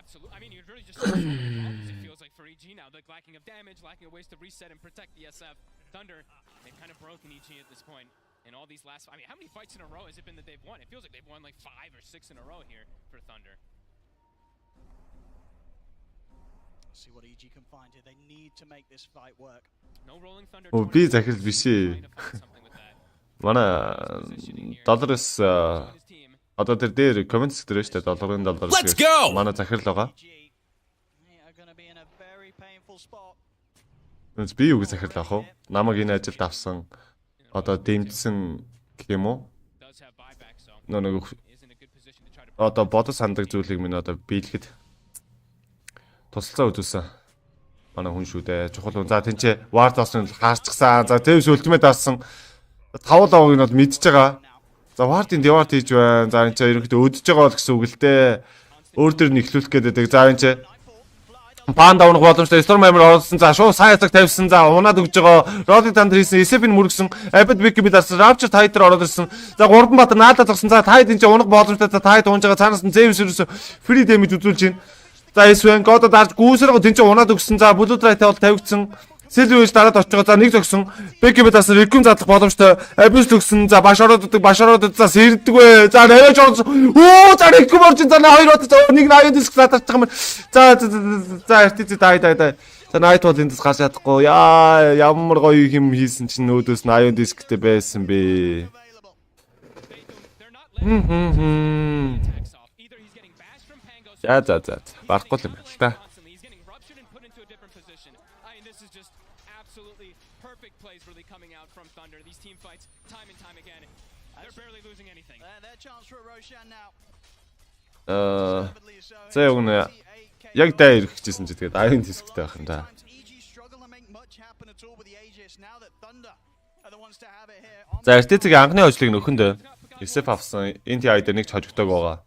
Absolutely. I mean, you're really just it feels like for EG now, like lacking of damage, lacking of ways to reset and protect the SF. Thunder, they've kind of broken EG at this point. And all these last, I mean, how many fights in a row has it been that they've won? It feels like they've won like 5 or 6 in a row here for Thunder. See what EG can find here. They need to make this fight work. No rolling Thunder. Би захирал биш ээ. Манай доллараас одоо тэр дээр комент дээр шүү дээ $100 шиг. Манай захирал байгаа. Үнэс би юу гэж захирал авах вэ? Намайг энэ ажилд авсан одоо дэмжсэн гэх юм уу? Нэг одоо бодос хандаг зүйлийг минь одоо биелэхэд тусалцаа үзүүлсэн. Манай хүн шүү дээ. Чухал хүн. За тэнцээ Ward Osn хаарчихсан. За Tevs Ultimate авсан. 5 лавыг нь бол мэдж байгаа. За Ward-ийн Dewart хийж байна. За энэ ч ерөнхийдөө өдөж байгаа бол гэсэн үг л дээ. Өөр дөр нь ихлүүлэх гээд байдаг. За энэ ч Panda унах боломжтой. Storm Hammer орсон. За шууд Science тавьсан. За унаад өгж байгаа. Roddy Thunder хийсэн. SF-ийн мөргсөн. Abet Big-ийг дарсан. Rapture Tide ороод ирсэн. За 3 бат наадаа зогсон. За Tide энэ ч унах боломжтой. За Tide унж байгаа. Цаанаас нь Zeus ерөөсө free damage үзүүлж байна. За Sven God дарж гүйсэрэг тэнцээ унаад өгсөн. За Blue Drive-тай бол тавигдсан. Silver дараад очиж байгаа. За нэг зогсон. Becky-ийг дарсан. Recon задлах боломжтой. Abyss өгсөн. За башарууд за сэрдэг вэ. За Ravage орсон. Оо за Recon орж за 2 бат. За нэг 80 диск задарч байгаа юм. За RTZ дай. За Night бол эндээс гарч чадахгүй. Яа ямар гоё юм хийсэн чинь өөдөөс 80 дисктэй байсан бэ. За. Барахгүй юм байна л та. За яг даа ирэх гэжсэн чи тэгээд аян дисктэй байх юм да. За RTZ-ийн анхны хожлыг нөхөндөө SF авсан. Энэ TI дээр нэг ч хожигдоог байгаа.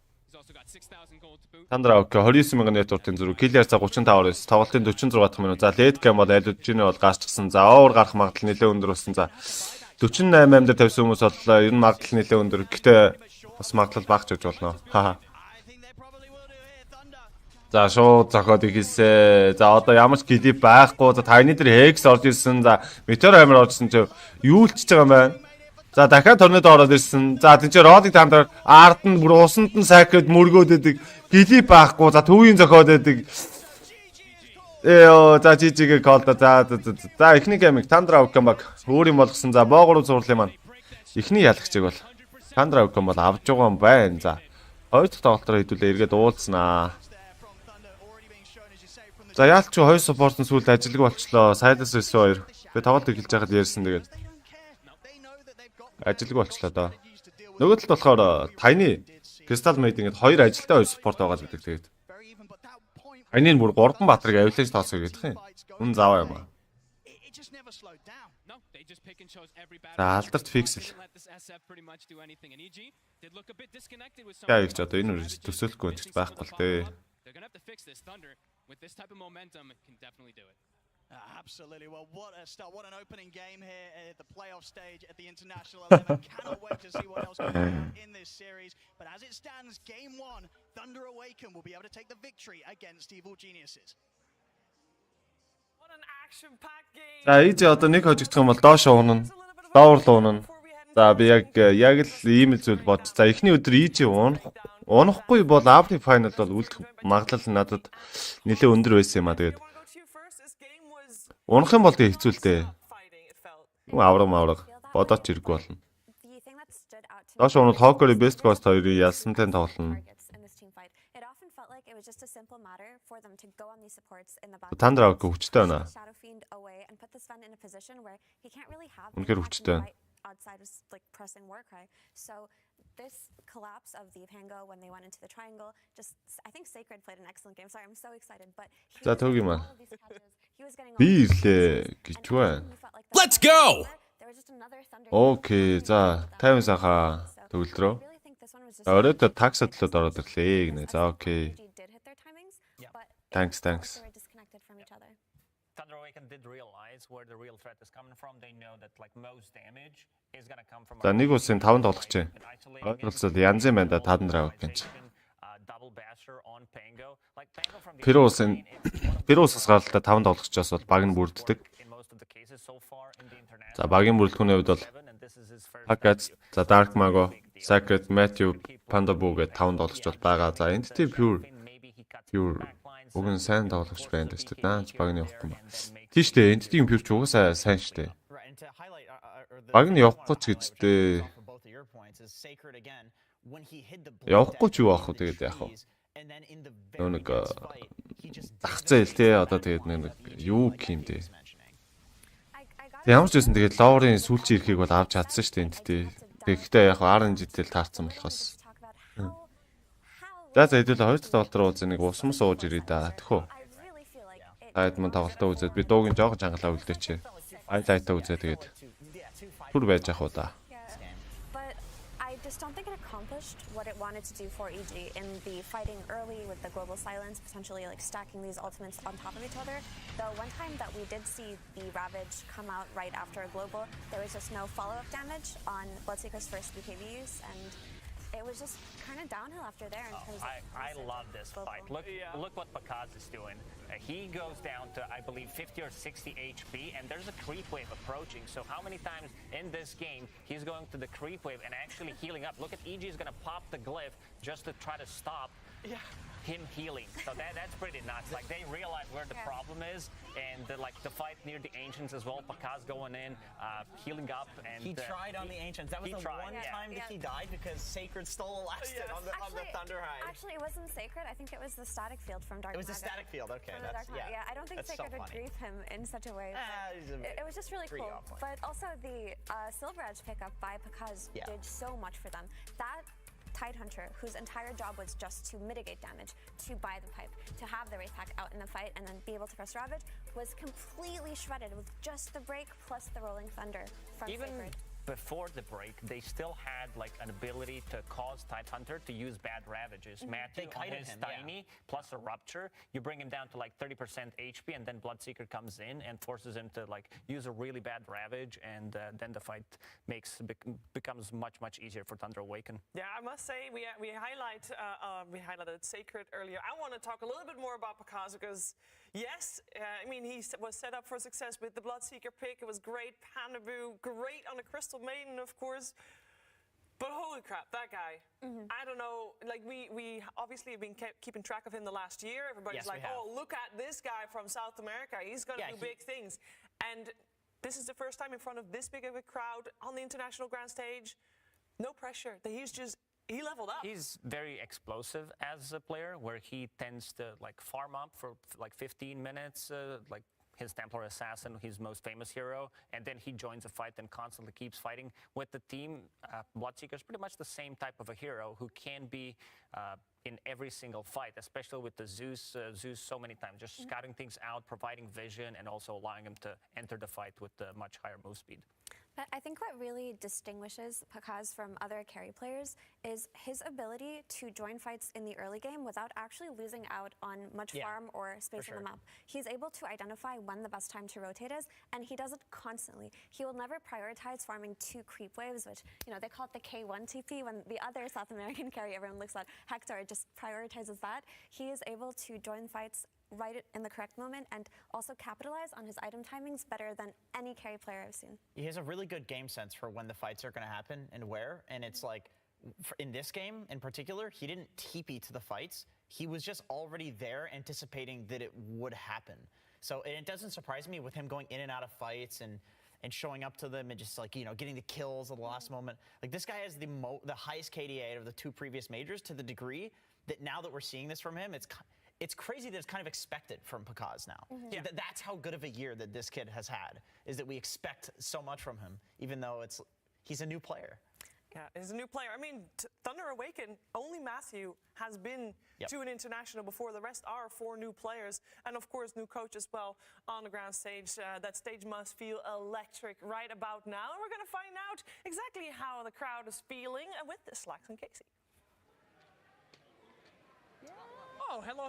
Thunder Awaken 29,000 network-ийн зүрх Killer за 35-аас тоглолтын 46 дахь минут. За late game бол Allegany бол гарчсан. За over гарах магадлал нэлээд өндөр болсон. За 48 дээр тавьсан хүмүүс бол ер нь магадлал нэлээд өндөр. Гэтэ бас магадлал багч гэж болно. За шууд зохиод ихэлсэ. За одоо ямар ч клип байхгүй. За тайны дээр Hex орж ирсэн. За Meteor Hammer оржсэн чи юу л чиж байгаа юм байна. За дахиад торнадо ороод ирсэн. За тийч Roding Thunder ард нь бүр усанд нь Sacred мөргөөд идэг. Клип байхгүй. За төвийн зохиод идэг. За жижигэ колд. За эхний геймиг Thunder Awaken баг өөр юм болгосон. За боогоор зурлаа маань. Эхний ялагчиг бол Thunder Awaken бол авч байгаа юм байна. За хоёр дахь тоглолтоор хэдүүлээ эргээд уулзнаа. За яалч хоёр support нь сүүлд ажилгүй болчлоо. Silas Reso 2. Би тоглолт эхэлж байхад ярьсан тэгээд ажилгүй болчлоо доо. Нөгөө талд болохоор Tiny Crystal Maid ингээд хоёр ажилтай хоёр support байгаа л гэдэг тэгээд. Тайны бүр 3 батрыг авилаж тооцоо гэдэг юм. Үн зааваа юм аа. За алдарт фиксэл. Яа их ч одоо энэ үрж төсөөлөхгүй гэж байхгүй л дээ. With this type of momentum, it can definitely do it. Absolutely. Well, what a start. What an opening game here at the playoff stage at the International 11. Cannot wait to see what else can happen in this series. But as it stands, game one, Thunder Awaken will be able to take the victory against Evil Geniuses. What an action-packed game. За ийж одоо нэг хожигдох юм бол доош уунана. Доорлоо уунана. За би яг л ийм л зүйл бод. За эхний өдөр ийж унахгүй бол Аври файнал бол үлдэх магадлал надад нэлээд өндөр байсан юм а тэгээд. Унах юм бол тэг хэцүү л дээ. Авраг бодооч хэрэггүй болно. Доош унал Hawker Best Ghost 2-ын ялсантай тоглоно. Thunder Awaken хүчтэй байна. Үнэхээр хүчтэй байна. Outside was like pressing Warcry. So this collapse of the Pango when they went into the triangle, just I think Sacred played an excellent game. Sorry, I'm so excited, but За төгий маань. Би ирлээ гэж байна. Let's go. Окей, за 50 саха төгөлдрөө. Оройд таксад төлөд ороод ирлээ гинэ. За окей. Thanks. Thunder Awaken did realize where the real threat is coming from. They know that like most damage is going to come from. За нэг үсэн 5 тоглогч. Ойлголцол янз юм байна да Thunder Awaken. Пиросс гаралтай 5 тоглогчоос бол баг нь бүрддэг. За багийн бүрэлдэхүүний хувьд бол Package, за Dark Mago, Sacred, Matthew, Panda Boo гэдэг 5 тоглогч бол байгаа. За Entity Pure угэн сайн тоглогч байна шүү дээ. Наач баг нь явахгүй юм. Тийш дээ. Entity-ийн Pure ч угаасаа сайн шүү дээ. Баг нь явахгүй ч гэжтэй. Явахгүй ч юу аах вэ тэгээд яах вэ? Нэг тахцайл те одоо тэгээд нэг юу юм дээ. Ямар ч байсан тэгээд лоурын сүүлчийн эрхийг бол авч чадсан шүү дээ Entity. Тэгэхдээ яг RNG-тэл таарсан болохоос. За хэдүүл хоёр дахь тоглолтоор уулзах нэг усмас ууж ирээ да. Тэхүү. Таад мөн тоглолтоо үзээд би дуугийн жоохон чангалаа үлдээч. Хайлайтаа үзээ тэгээд түр байж ах уу да. I just don't think it accomplished what it wanted to do for EG in the fighting early with the global silence, potentially like stacking these ultimates on top of each other. The one time that we did see the Ravage come out right after a global, there was just no follow-up damage on Bloodseeker's first BKB use, and it was just kind of downhill after there in terms of... I love this fight. Look what Pakaz is doing. He goes down to, I believe, 50 or 60 HP, and there's a creep wave approaching. So how many times in this game he's going to the creep wave and actually healing up? Look at EG is going to pop the glyph just to try to stop him healing. So that's pretty nuts. Like, they realize where the problem is, and like the fight near the Ancients as well. Pakaz going in, healing up, and he tried on the Ancients. That was the one time that he died because Sacred stole a last hit on the Thunder High. Actually, it wasn't Sacred. I think it was the static field from Dark Matter. It was the static field. Okay, yeah. I don't think Sacred would grief him in such a way. It was just really cool. But also the Silver Edge pickup by Pakaz did so much for them. That Tidehunter, whose entire job was just to mitigate damage, to buy the pipe, to have the Wraith Pack out in the fight, and then be able to press Ravage, was completely shredded with just the break plus the Rolling Thunder from Sacred. before the break, they still had like an ability to cause Hunter to use bad ravages. Matthew on his tiny plus a rupture, you bring him down to like 30% HP, and then Bloodseeker comes in and forces him to like use a really bad ravage, and then the fight becomes much easier for Thunder Awaken. Yeah, I must say we highlighted Sacred earlier. I want to talk a little bit more about Pakaz because yes, I mean he was set up for success with the Bloodseeker pick. It was great, Panabu, great on the Crystal Maiden, of course. But holy crap, that guy! I don't know. Like we obviously have been keeping track of him the last year. Everybody's like, oh, look at this guy from South America. He's going to do big things. And this is the first time in front of this big of a crowd on the international grand stage. No pressure. He leveled up. He's very explosive as a player, where he tends to like farm up for like 15 minutes, like his Templar Assassin, his most famous hero, and then he joins a fight and constantly keeps fighting with the team. Bloodseeker is pretty much the same type of a hero who can be in every single fight, especially with the Zeus so many times, just scouting things out, providing vision, and also allowing him to enter the fight with a much higher move speed. But I think what really distinguishes Pakaz from other carry players is his ability to join fights in the early game without actually losing out on much farm or space on the map. He's able to identify when the best time to rotate is, and he does it constantly. He will never prioritize farming 2 creep waves, which, you know, they call it the K1 TP, when the other South American carry everyone looks at, Hector, just prioritizes that. He is able to join fights right in the correct moment and also capitalize on his item timings better than any carry player I've seen. He has a really good game sense for when the fights are going to happen and where, and it's like, in this game in particular, he didn't TP to the fights. He was just already there anticipating that it would happen. So it doesn't surprise me with him going in and out of fights and showing up to them and just like, you know, getting the kills at the last moment. Like this guy has the highest KDA out of the 2 previous majors, to the degree that now that we're seeing this from him, it's crazy that it's kind of expected from Pakaz now. That's how good of a year that this kid has had, is that we expect so much from him, even though he's a new player. Yeah, he's a new player. I mean, Thunder Awaken, only Matthew has been to an international before. The rest are 4 new players. And of course, new coach as well on the ground stage. That stage must feel electric right about now. And we're going to find out exactly how the crowd is feeling with the Slacks and Casey. Oh, hello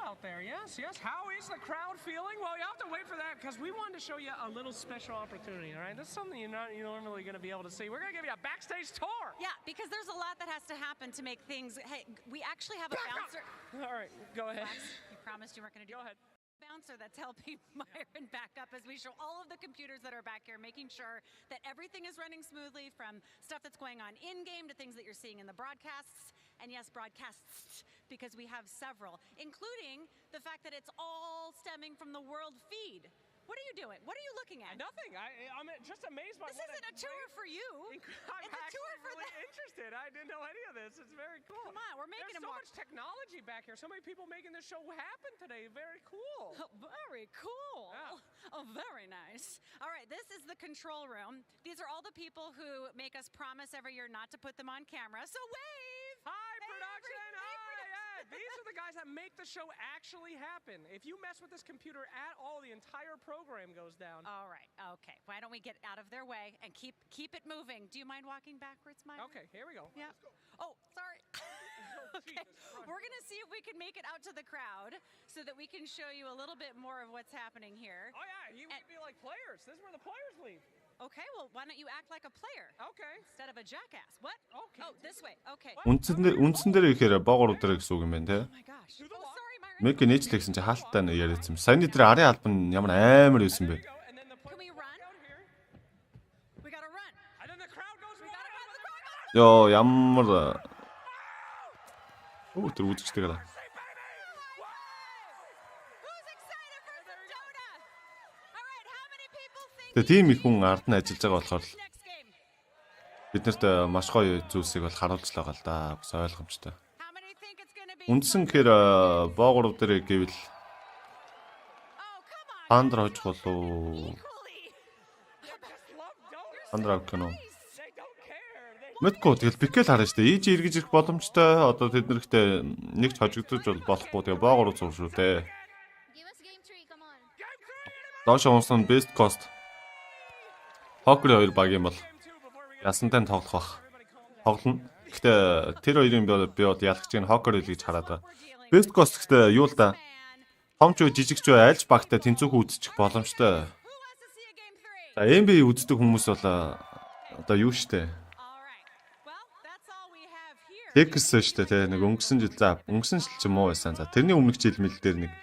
out there. Yes. How is the crowd feeling? Well, you have to wait for that because we wanted to show you a little special opportunity, all right? That's something you're normally going to be able to see. We're going to give you a backstage tour. Yeah, because there's a lot that has to happen to make things. Hey, we actually have a bouncer. All right, go ahead. You promised you weren't going to do Go ahead. Bouncer that's helping Myron back up as we show all of the computers that are back here, making sure that everything is running smoothly, from stuff that's going on in-game to things that you're seeing in the broadcasts. And yes, broadcasts, because we have several, including the fact that it's all stemming from the world feed. What are you doing? What are you looking at? Nothing. I'm just amazed by this isn't a tour for you. I'm it's a tour for really interested. I didn't know any of this. It's very cool. Come on, we're making There's so much technology back here. So many people making this show happen today. Very cool. Very cool. Yeah. Oh, very nice. All right, this is the control room. These are all the people who make us promise every year not to put them on camera. So wave. Hi, production. These are the guys that make the show actually happen. If you mess with this computer at all, the entire program goes down. All right. Okay. Why don't we get out of their way and keep it moving? Do you mind walking backwards, Myron? Okay, here we go. Yeah. Oh, sorry. Okay. We're going to see if we can make it out to the crowd so that we can show you a little bit more of what's happening here. Oh, yeah. You would be like players. This is where the players leave. Okay, well, why don't you act like a player? Okay. Instead of a jackass. What? Okay. Oh, this way. Okay. Үндсэн дээр ихээр боогоор өдрөө гэсэн үг юм байна те. Oh my gosh. Oh, sorry, Myron. Мэг нээжлэгсэн чи хаалттай яриадсан. Саяны дээр арын албан ямар амар байсан бэ? Can we run? We gotta run. And then the crowd goes wild. Ёо ямар тэр үзэгчтэй гала. Тэгээ тийм их хүн ард нь ажиллаж байгаа болохоор бид нарт маш гоё зүйлсийг бол харуулж л байгаа л да. Бас ойлгомжтой. Үндсэн гэхээр боогоор дээр гэвэл Thunder хожих болов. Thunder Awaken уу? Мэдгүй тэгэл бикэл харна штэ. Ийж эргэж ирэх боломжтой. Одоо тэд нэрхтээ нэг ч хожигдож болохгүй. Тэгээ боогоор зур шүү дээ. Доош унсан best cost. Покер хоёр баг юм бол ясантай тоглох бах. Тоглоно. Гэхдээ тэр хоёрын би бод ялгч нь Хокер хэл гэж хараад байгаа. Best Coast гэхдээ юу л да. Том ч жижиг ч айлч багтай тэнцүүхэн үзчих боломжтой. За NBA үздэг хүмүүс бол одоо юу штэ. Texas штэ те нэг өнгөрсөн жил ч юм уу байсан. За тэрний өмнөх жил мэл дээр нэг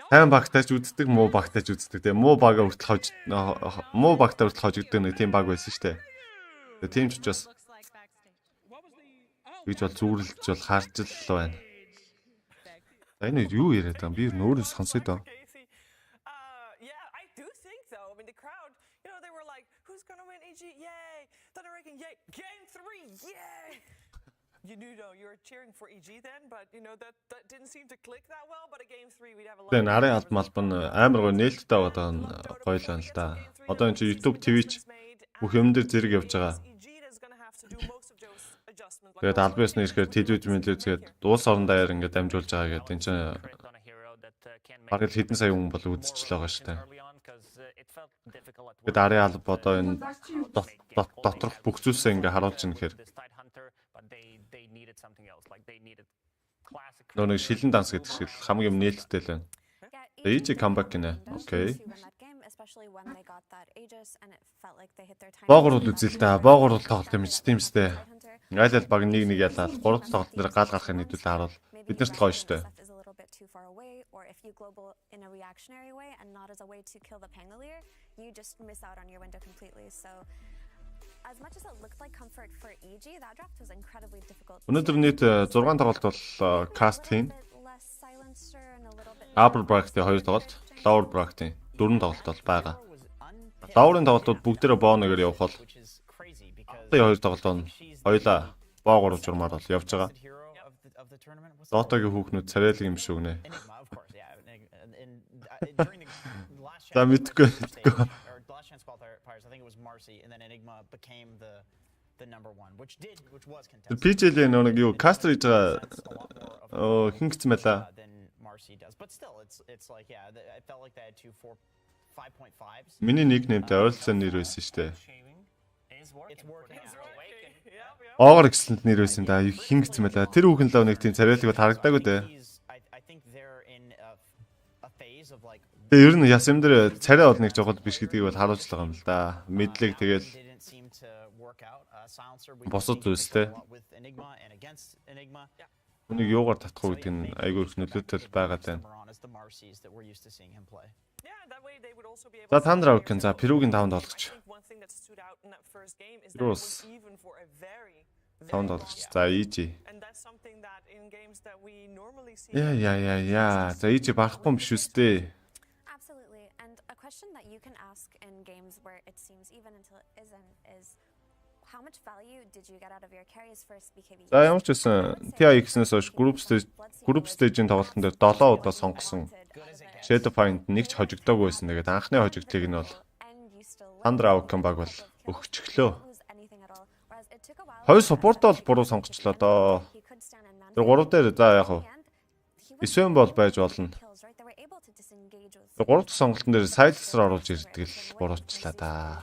сайн багтаач үздэг, муу багтаач үздэг те. Муу багаа хүртэл хожигддаг нэг тийм баг байсан штэ. Тэгээ тийм ч учраас гэж бол зүрэлж бол харж л байна. Энэ юу яриад байгаа юм? Би нөөрөө сонсоод байна. Yeah, I do think though. I mean, the crowd, you know, they were like, "Who's gonna win? EG, yay! Thunder Awaken, yay! Game 3, yay!" You knew though, you were cheering for EG then, but you know that didn't seem to click that well. But at Game 3, we'd have a lot. Тэгээ нарын алд малбан амар гоо нээлттэй байгаа нь гоё л байна л да. Одоо энэ чи YouTube, Twitch бүх юм дээр зэрэг явж байгаа. Тэгээд албаас нь ирэхээр телевизмен тэгээд улс орон даяар ингээд дамжуулж байгаа гэдэг энэ чинь бараг хэдэн сая хүн бол үзчихлээ байгаа шүү дээ. Тэгээд арын алба одоо энэ доторх бүх зүйлсээ ингээд харуулж ийн гэхээр нэг шилэн данс гэдэг шиг хамгийн юм нээлттэй л байна. EG comeback гинэ. Окей. Боогор бол үзэл та. Боогор бол тоглолт юм ч тийм сте. Айл баг нэг ялаад 3 тоглолт дээр гал гарахын нийтүүлээ харуул. Бид нарт л гоё штэ. Өнөөдөр нийт 6 тоглолт бол каст хийн. Upper bracket-ийн 2 тоглолт, lower bracket-ийн 4 тоглолт бол байгаа. Lower-ын тоглолтууд бүгдээрээ бооноор явах бол 2 тоглолт нь хоёлаа боогоор журмаар бол явж байгаа. Дотогийн хүүхнүүд царайлаг юм шүү гинэ. За мэдгүй. PJ-ийн нэг юу Caster хийж байгаа хин гэсэн мэлээ. Миний никнеймтэй ойролцоо нэр байсан шүү дээ. Огор excellent нэр байсан да. Хин гэсэн мэлээ. Тэр хүүхэн л нэг тийм царайлаг харагдаагүй дээ. Тэгээ ер нь яс юм дээр царай бол нэг жогод биш гэдгийг бол харуулж байгаа юм л да. Мэдлэг тэгэл босод зүйлстэй. Үнийг юугаар татах уу гэдэг нь айгүй их нөлөөтэй байгаа даа. За Thunder Awaken за Перугийн 5 долгоч. Рус. 5 долгоч. За EG. Яа. За EG барахгүй юм биш үстэй. За ямар ч байсан TI11-ээс хойш group stage-ийн тоглолтын дээр 7 удаа сонгосон. Shadow Find нэг ч хожигдоогүй байсан. Тэгээд анхны хожигдлыг нь бол Thunder Awaken баг бол өгчихлөө. Хоёр support бол буруу сонгочлоо доо. Тэр 3 дээр за яг хав. Исвэн бол байж болно. Тэр 3 дахь сонголтын дээр Silencer оруулж ирдэг л буруучлаа да.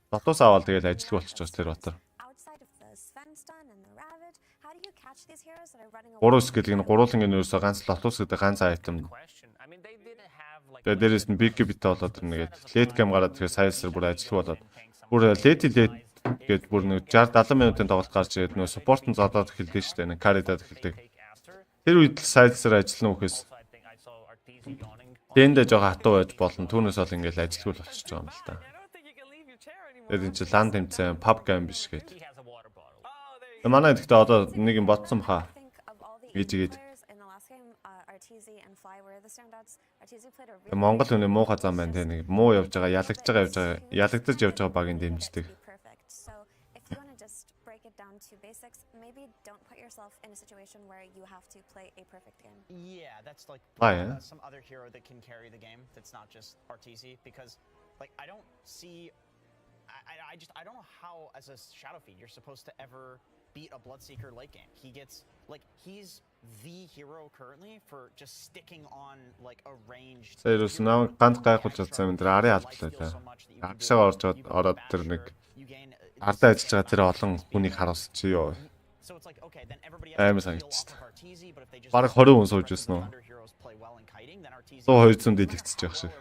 Дотоос аваад тэгэл ажилгүй болчихсон тэр батар. Гурус гэдэг нь гуруулангийн нөөсөө ганц лотус гэдэг ганц айтем. Тэгээ дээрээс нь big bit болоод нэгээд late game гараад тэгээ Silencer бүр ажилгүй болоод бүр late гээд бүр нэг 60 70 минутын тоглолт гарч ирээд нөө support нь зодоод эхэлдэг шүү дээ. Нэг carry-даад эхэлдэг. Тэр үед л Silencer ажиллана үхээс дэндэ жоо хатуу байж болно. Түүнээс бол ингээл ажилгүй болчихж байгаа юм л та. Тэгээд энэ чинь лан тэмцээн pub game биш гээд. Манай гэхдээ одоо нэг юм ботсон баха. Ижигээд. Монгол хүний муухай зам байна те нэг муу явж байгаа, ялагдаж явж байгаа багийн дэмждэг. Yeah, that's like some other hero that can carry the game that's not just RTZ because like I don't see I don't know how as a Shadow Feed you're supposed to ever beat a Bloodseeker late game. He gets like he's the hero currently for just sticking on like a ranged. Тэрс намайг ганц гайхуулж чадсан юм дээр арын алдлаа та. Агшаа орж ороод тэр нэг ардаа ажиллаж байгаа тэр олон хүнийг харуулсан чи ёо. Амар санагдчих. Бараг 20 хүн сууж байсан уу? 200 дэлгэцэж явах шиг.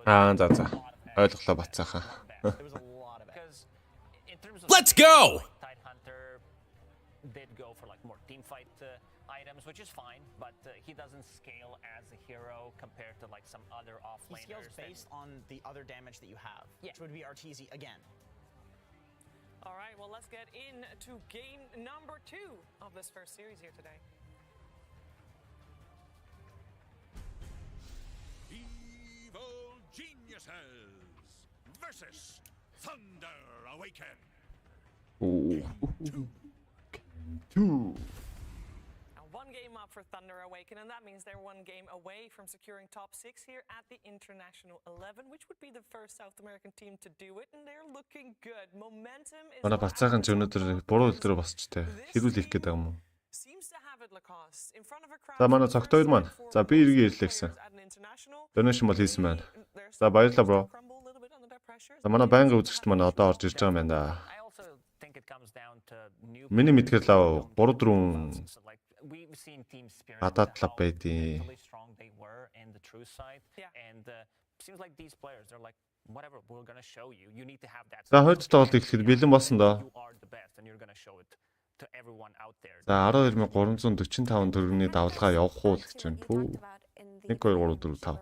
За. Ойлголоо бацаахан. Let's go! Did go for like more team fight items, which is fine, but he doesn't scale as a hero compared to like some other offlaners. He scales based on the other damage that you have, which would be Arteezy again. All right, well, let's get into game number 2 of this first series here today. Evil Geniuses versus Thunder Awaken. Two. Now, one game up for Thunder Awaken, and that means they're one game away from securing top 6 here at the International 11, which would be the first South American team to do it, and they're looking good. Momentum is... Манай бацаахан ч өнөөдөр буруу хэл дээр босчтой. Хэрүүл их гэдэг юм уу? За манай цогтойд маань. За би эргээ ирлээ гэсэн. Донешн бол хийсэн байна. За баярлалаа бро. За манай байнгын үзэгчд маань одоо орж ирж байгаа юм байна да. Миний мэдгээр л 3-4 гадаад клуб байдیں۔ За хойд тоглолт эхлэхэд бэлэн болсон доо. За 12345 төгрөгийн давлгаа явах уу гэж байна. 1 2 3 4 5.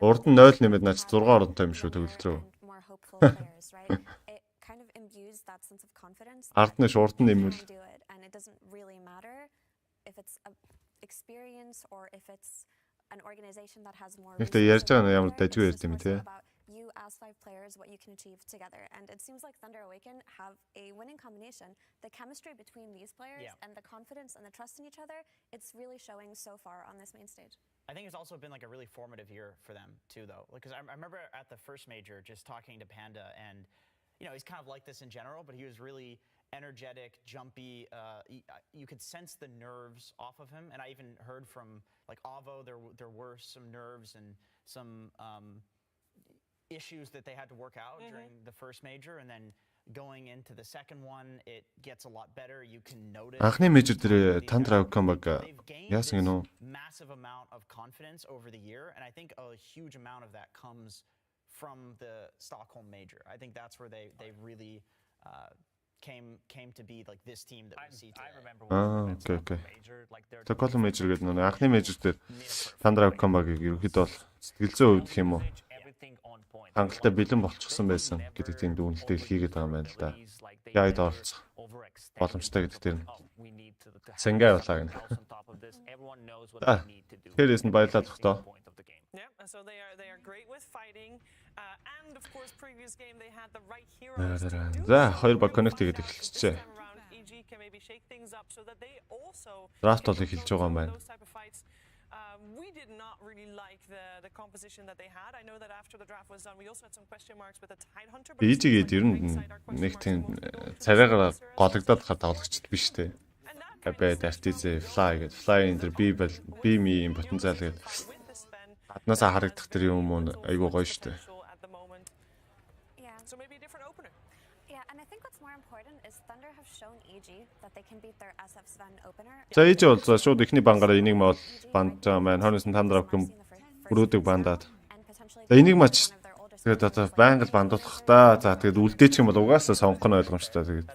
Урд нь 0 нэмээд наач 6 оронтой юм шүү төгөлдрөө. Ард нь шуурд нь нэмвэл Гэхдээ ярьж байгаа нь ямар дажгүй ярьд юм те. You as 5 players, what you can achieve together. And it seems like Thunder Awaken have a winning combination. The chemistry between these players and the confidence and the trust in each other, it's really showing so far on this main stage. I think it's also been like a really formative year for them too, though. Because I remember at the first major just talking to Panda, and you know, he's kind of like this in general, but he was really energetic, jumpy. You could sense the nerves off of him, and I even heard from like Avo, there were some nerves and some issues that they had to work out during the first major, and then going into the second one, it gets a lot better. You can notice. Анхны мейжер дээр Thunder Awaken баг яасан гэнэ үү? Massive amount of confidence over the year, and I think a huge amount of that comes from the Stockholm major. I think that's where they really came to be like this team that we see today. Okay. Stockholm major гэдэг нь анхны мейжер дээр Thunder Awaken баг ерөнхийдөө бол сэтгэл зүйн хувьд гэх юм уу? Хангалттай бэлэн болчихсон байсан гэдэг тийм дүгнэлтийг хийгээд байгаа юм байна л да. Яйд оролцох боломжтой гэдэг дээр нь сэнгээ явуулаа гэнэ. Тэрээс нь баярлалаа тогтоо. За 2 баг коннект хийгээд эхэлчихэ. Драфт бол эхэлж байгаа юм байна. We did not really like the composition that they had. I know that after the draft was done, we also had some question marks with the Tidehunter. Ийжгээд ер нь нэг тийм царайгаар гологдоод тоглогчд биш те. Habit, Arteezy, Fly гэдэг. Fly энэ төр би ми потенциал гэдэг. Аднаас харагдах тэр юм уу айгуу гоё штэ. So maybe a different opener. Yeah, and I think what's more important is Thunder have shown EG that they can beat their SF Sven opener. За EG бол шууд ихний бангаараа энийг мал банд маань хоньсон Thunder Awaken бүрүүдэг бандаад. За энийг мач тэгээд одоо байнга л бандуулах та. За тэгээд үлдээчих юм бол угаасаа сонгох нь ойлгомжтой тэгээд.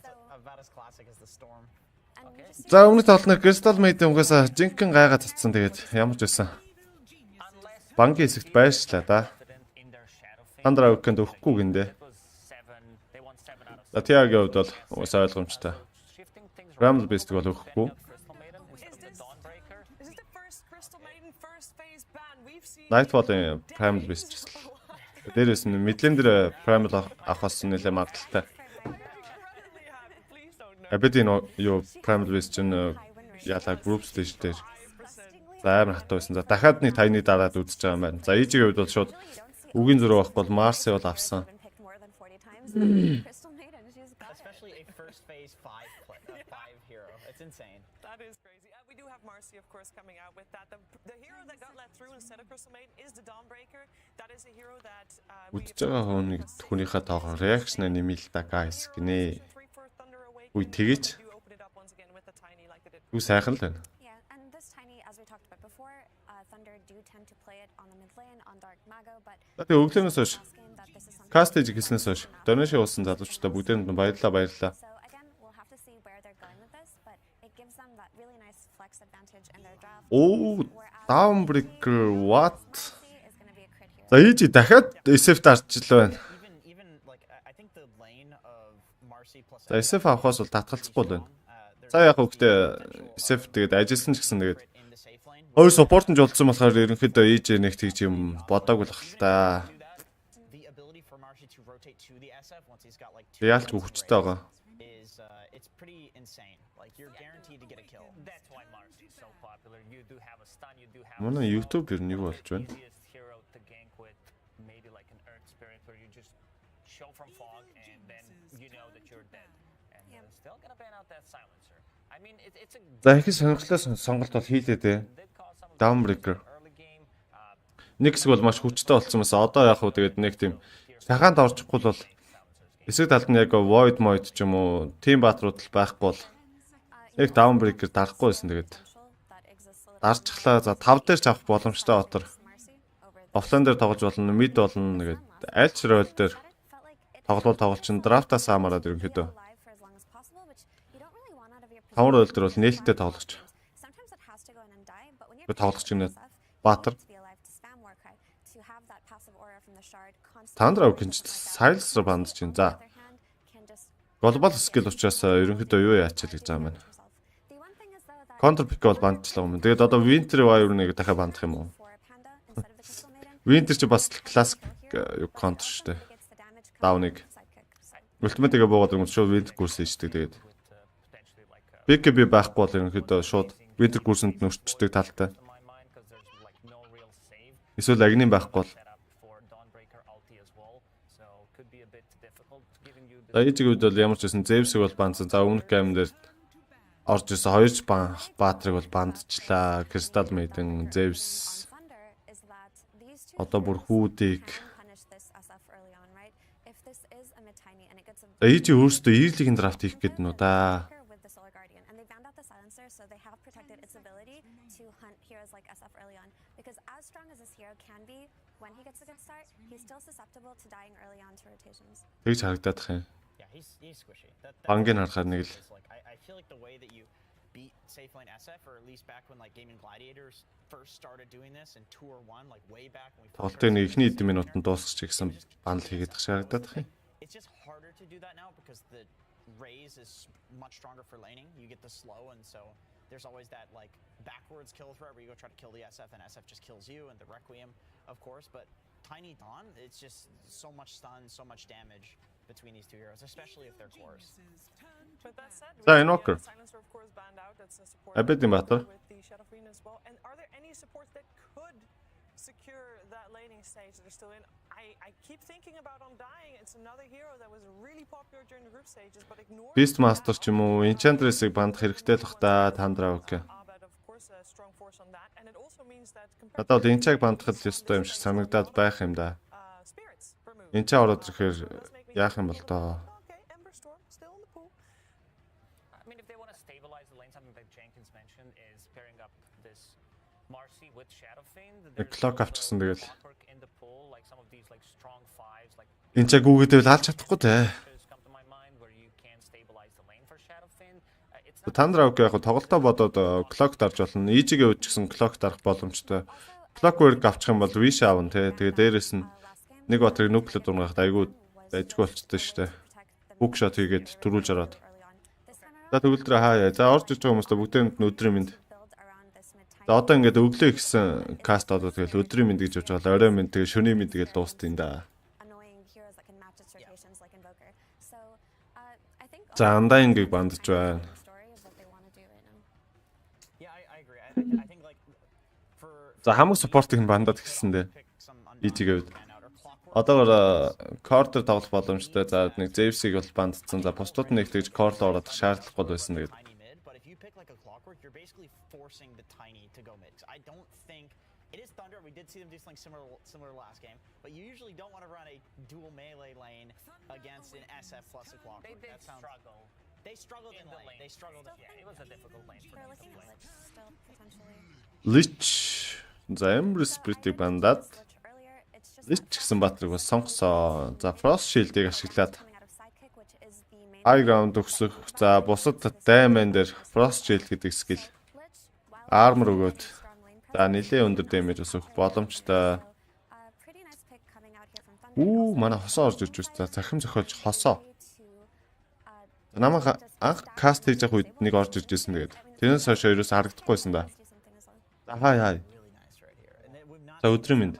За өмнөх тоглолтноор Crystal Maiden угаасаа жинхэнэ гайгаа цацсан тэгээд ямар ч байсан. Бангийн хэсэгт байршлаа да. Thunder Awaken өгөхгүй гиндэ. За TI-гийн хувьд бол угаасаа ойлгомжтой. Ramble Beast бол өгөхгүй. Nightfall-ын Primal Beast. Дээрээс нь Midland дээр Primal авахаас нэлээ магадaltaй. Абедийн юу Primal Beast чинь яалаа group stage дээр амар хатуу байсан. За дахиад нэг тайны дараад үзэж байгаа юм байна. За EG-ийн хувьд бол шууд үгийн зөрөө байхгүй бол Mars-ыг бол авсан. first phase 5 hero. It's insane. That is crazy. We do have Marcy, of course, coming out with that. The hero that got let through instead of Crystal Maiden is the Dawnbreaker. That is a hero that Үдж байгаа хүнийхээ тоогоор реакшн нэмэл та guys гинэ. Үгүй тэгэж. Үгүй сайхан л байна. Yeah, and this tiny, as we talked about before, Thunder do tend to play it on the mid lane on Dark Mago, but Тэгээ өглөөнөөс хойш кастэж хийснээс хойш донеши уусан залуучуудаа бүгдээнд баярлалаа. so again, we'll have to see where they're going with this, but it gives them that really nice flex advantage in their draft. Оо, Dawnbreaker what? Is going to be a crit hero. За ийж дахиад SF дарчлаа байна. Even like I think the lane of Marcy plus За SF авахаас бол татгалцахгүй л байна. За яг хөвгтээ SF тэгээд ажилласан ч гэсэн тэгээд өөр суппорт нь жолцсон болохоор ерөнхийдөө ийж нэг тийч юм бодоагүй л хэл та. Яалч хүчтэй байгаа. It's pretty insane. Like you're guaranteed to get a kill. That's why Marcy is so popular. You do have a stun, you do have Манай YouTube ер нь юу болж байна? easiest hero to gank with maybe like an Earth Spirit where you just show from fog and then you know that you're dead. And still gonna ban out that silencer. I mean it's a За их сонирхолтой сонголт бол хийлээ дээ. did cause some of Dawnbreaker. early game. Нэг хэсэг бол маш хүчтэй болсон юмсаа одоо яг хөө тэгээд нэг тийм цагаанд орчихгүй бол эсрэг талд нь яг Void Moid ч юм уу Team Batrууд л байхгүй бол яг Dawnbreaker дарахгүй байсан тэгээд дарчихлаа. За 5 дээр ч авах боломжтой отор. Офлайн дээр тоглож болно, mid болно тэгээд аль ч рол дээр тоглолт чинь драфтаас хамаараад ерөнхийдөө 5 рол дээр бол нээлттэй тоглож. Тоглож чинь Баатар. Thunder Awaken Silencer банд чинь за. Global skill учраас ерөнхийдөө юу яач л гэж байгаа юм байна. Counter pick бол бандчлаа юм. Тэгээд одоо Winter Wire нэг дахиад бандах юм уу? Winter ч бас классик юу counter шүү дээ. Down-ыг. Ultimate тэгээ буугаад юм шууд Winter курс хийждэг тэгээд. BKB байхгүй бол ерөнхийдөө шууд Winter курсэнд нөрчдөг талтай. Эсвэл агнын байхгүй бол За ижиг үед бол ямар ч байсан Зевсэг бол бандсан. За өмнөх гейм дээр орж ирсэн хоёр ч баатрыг бол бандчлаа. Crystal Maiden, Zeus. Одоо бүр хүүдийг. За ижиг өөрсдөө early-ийн драфт хийх гэдэг нь уу да. So they have protected its ability to hunt heroes like SF early on, because as strong as this hero can be, when he gets a good start, he's still susceptible to dying early on to rotations. Тэгж харагдаад их юм. Yeah, he's squishy. Бангийн харахаар нэг л. I feel like the way that you beat safe lane SF, or at least back when like Gaming Gladiators first started doing this in Tour 1, like way back when we Тоглолтын эхний эдэн минутанд дуусчих гэсэн банал хийгээд харагдаад их юм. It's just harder to do that now because the raise is much stronger for laning. You get the slow, and so there's always that like backwards kill threat where you go try to kill the SF and SF just kills you, and the Requiem, of course. But Tiny Dawn, it's just so much stun, so much damage between these two heroes, especially if they're cores. But that said, За энэ окер. Silencer, of course, banned out. That's a support Абедийн Баатар. with the Shadow Queen as well. And are there any supports that could secure that laning stage that are still in? I keep thinking about Undying. It's another hero that was really popular during the group stages, but ignored. Beastmaster ч юм уу, Enchantress-ыг бандах хэрэгтэй л бах та Thunder Awaken. But of course, a strong force on that, and it also means that Надад бол Enchant бандахад ёстой юм шиг санагдаад байх юм да. spirits removed. Enchant ороод ирэхээр яах юм бол тоо. Okay, Ember Storm still in the pool. I mean, if they want to stabilize the lane, something that Jenkins mentioned is pairing up this Marcy with Shadow Fiend. Clock авчихсан тэгэл. In the pool, like some of these like strong fives, like Enchant гүгээдэл алж чадахгүй те. come to my mind where you can stabilize the lane for Shadow Fiend. It's Thunder Awaken яг тоглолтоо бодоод clock дарж болно. Easy-гээ үдчихсэн clock дарах боломжтой. Clock work авчих юм бол wish аавн те. Тэгээ дээрэс нь нэг батрыг nuclear дургахад айгүй байжгүй болчтой шүү дээ. Hook shot хийгээд төрүүлж ороод. За төгөлдрөө хаяа. За орж иж байгаа хүмүүстээ бүгдээнд нь өдрийн мэнд. За одоо ингээд өглөө ихсэн каст одоо тэгэл өдрийн мэнд гэж явж байгаа. Орой мэнд тэгээ шөнийн мэнд гэж дуустын да. За Undying-ыг бандж байна. Yeah, I agree. I think like for За хамаг supporting бандад хэлсэн дээ. Easy-гээ. Одоогоор кортер тоглох боломжтой. За нэг Zevs-ийг бол бандцсан. За бусдууд нь их тэгж корт ороод шаардлагагүй байсан тэгээд. But if you pick like a clockwork, you're basically forcing the tiny to go mid. I don't think it is Thunder. We did see them do something similar last game, but you usually don't want to run a dual melee lane against an SF plus a clockwork. They did struggle. They struggled in the lane. They struggled. Yeah, it was a difficult lane for They're them looking to at play. Lich still potentially. Lich. За Ember Spirit-ийг бандаад Lich гэсэн батрыг бас сонгосоо. За Frost Shield-ийг ашиглаад high ground өгсөх. За бусад Diamond дээр Frost Shield гэдэг скил armor өгөөд за нэлээ өндөр damage өсөх боломжтой. Манай хосоо орж ирж байна. Захим зохиолж хосоо. Намайг анх каст хийж явах үед нэг орж ирж байсан тэгээд. Тэрнээс хойш ерөөс харагдахгүйсэн да. Хай. За өдрийн мэнд.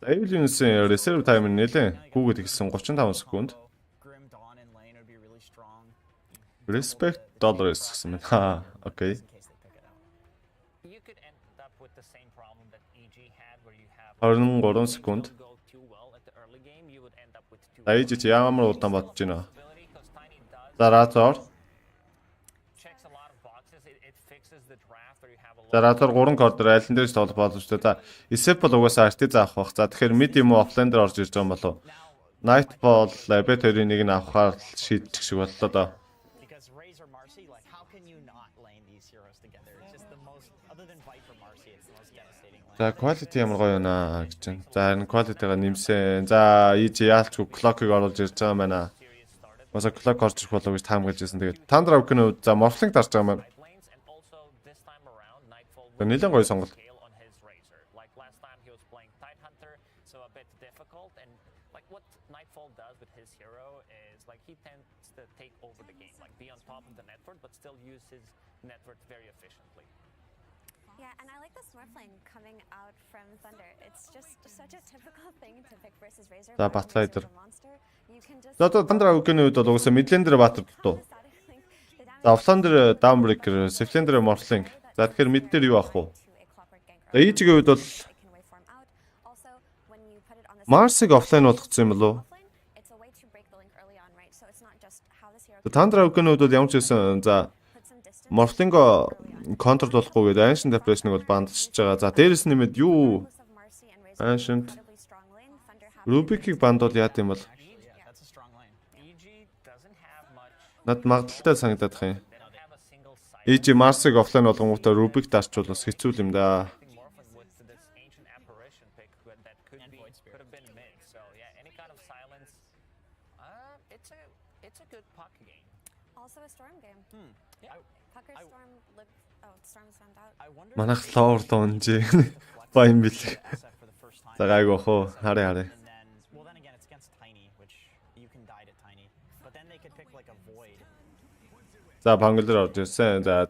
Evelyn-ийн reserve timer нэлээ гүгэд ихсэн 35 секунд. Respect dollars гэсэн мэт. Окей. 23 секунд. Аяж ямар удаан бодож байна. Заратор. Заратор 3 кордер айлан дээрс тоглох боломжтой. За эсэп бол угаасаа арти заах бах. За тэгэхээр mid юм уу offline дээр орж ирж байгаа юм болов. Nightfall B2-ийн нэг нь авахаар шийдчих шиг боллоо доо. За quality ямар гоё байна гэж байна. За энэ quality-га нэмсэн. За ийж яалчгүй clock-ыг оруулж ирж байгаа юм байна. Босоо clock орж ирэх болов гэж таамаглаж байсан. Тэгээд Thunder Awaken-ийн хувьд за morphling дарж байгаа юм байна. Нэлээд гоё сонголт. Yeah, and I like the Smurfling coming out from Thunder. It's just such a typical thing to pick versus Razor. За Batrider. За Thunder Awaken-ийн үед бол угсаа midlane дээр Batter дутуу. За offlane дээр Downbreaker, Siflane дээр Morphling. За тэгэхээр mid дээр юу авах вэ? За EG-ийн үед бол Mars-ыг offline болгоцсон юм болов уу? Thunder Awaken-ийн үед бол ямар ч байсан за Morphling-го контрол болохгүй гэдэг Ancient Depression-ыг бол бандчж байгаа. За дээрэс нэмээд юу? Ancient Rubik-ийг бандвал яа гэм бол? Над магадaltaй санагдаад байна. EG Mars-ыг offline болгонгуудаа Rubik дарчвал бас хэцүү юм да. Манайх лоор дуунжи. Баян бил. За гайгүй хоо. Хараа. За Pangler орж ирсэн. За.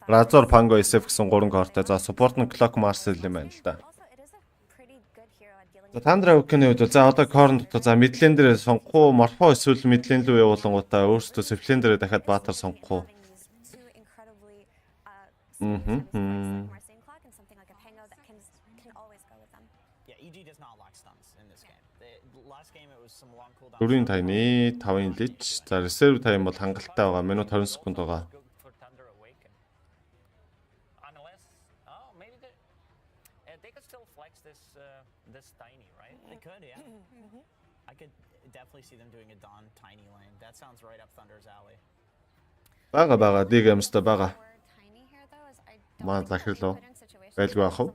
Razor Pango SF гэсэн 3 кортой. За support нь Clock Mars юм байна л да. За Thunder Awaken-ийн үед за одоо Corn дотор за midlane дээр сонгохгүй Morpho эсвэл midlane рүү явуулангуудаа өөрсдөө Siflane дээр дахиад Batter сонгохгүй. Дөрвийн тайны 5-ын Lich. За reserve time бол хангалттай байгаа. Минут 20 секунд байгаа. This tiny, right? They could, yeah. I could definitely see them doing a Dawn tiny lane. That sounds right up Thunder's alley. Бага DGMs-тай бага. Маа захирлоо. Байлгүй ах уу?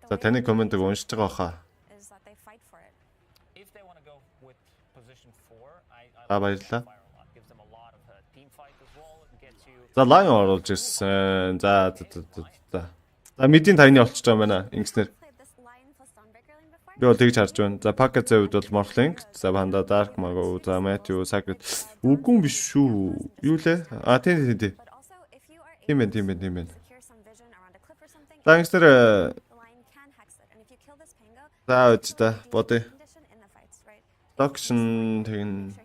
За таны комментиг уншиж байгаа хаа. Баярлалаа. За лайн оруулж ирсэн. За midийн тайны олчж байгаа юм байна. Ингэснээр. Би бол тэгж харж байна. За packet-ийн хувьд бол Morphling, за Panda Dark Mago, за Matthew Sacred. Үгүй биш шүү. Юу лээ? Тийм. Тийм байна. За ингэснээр за үз та body. Toxin тэгнэ.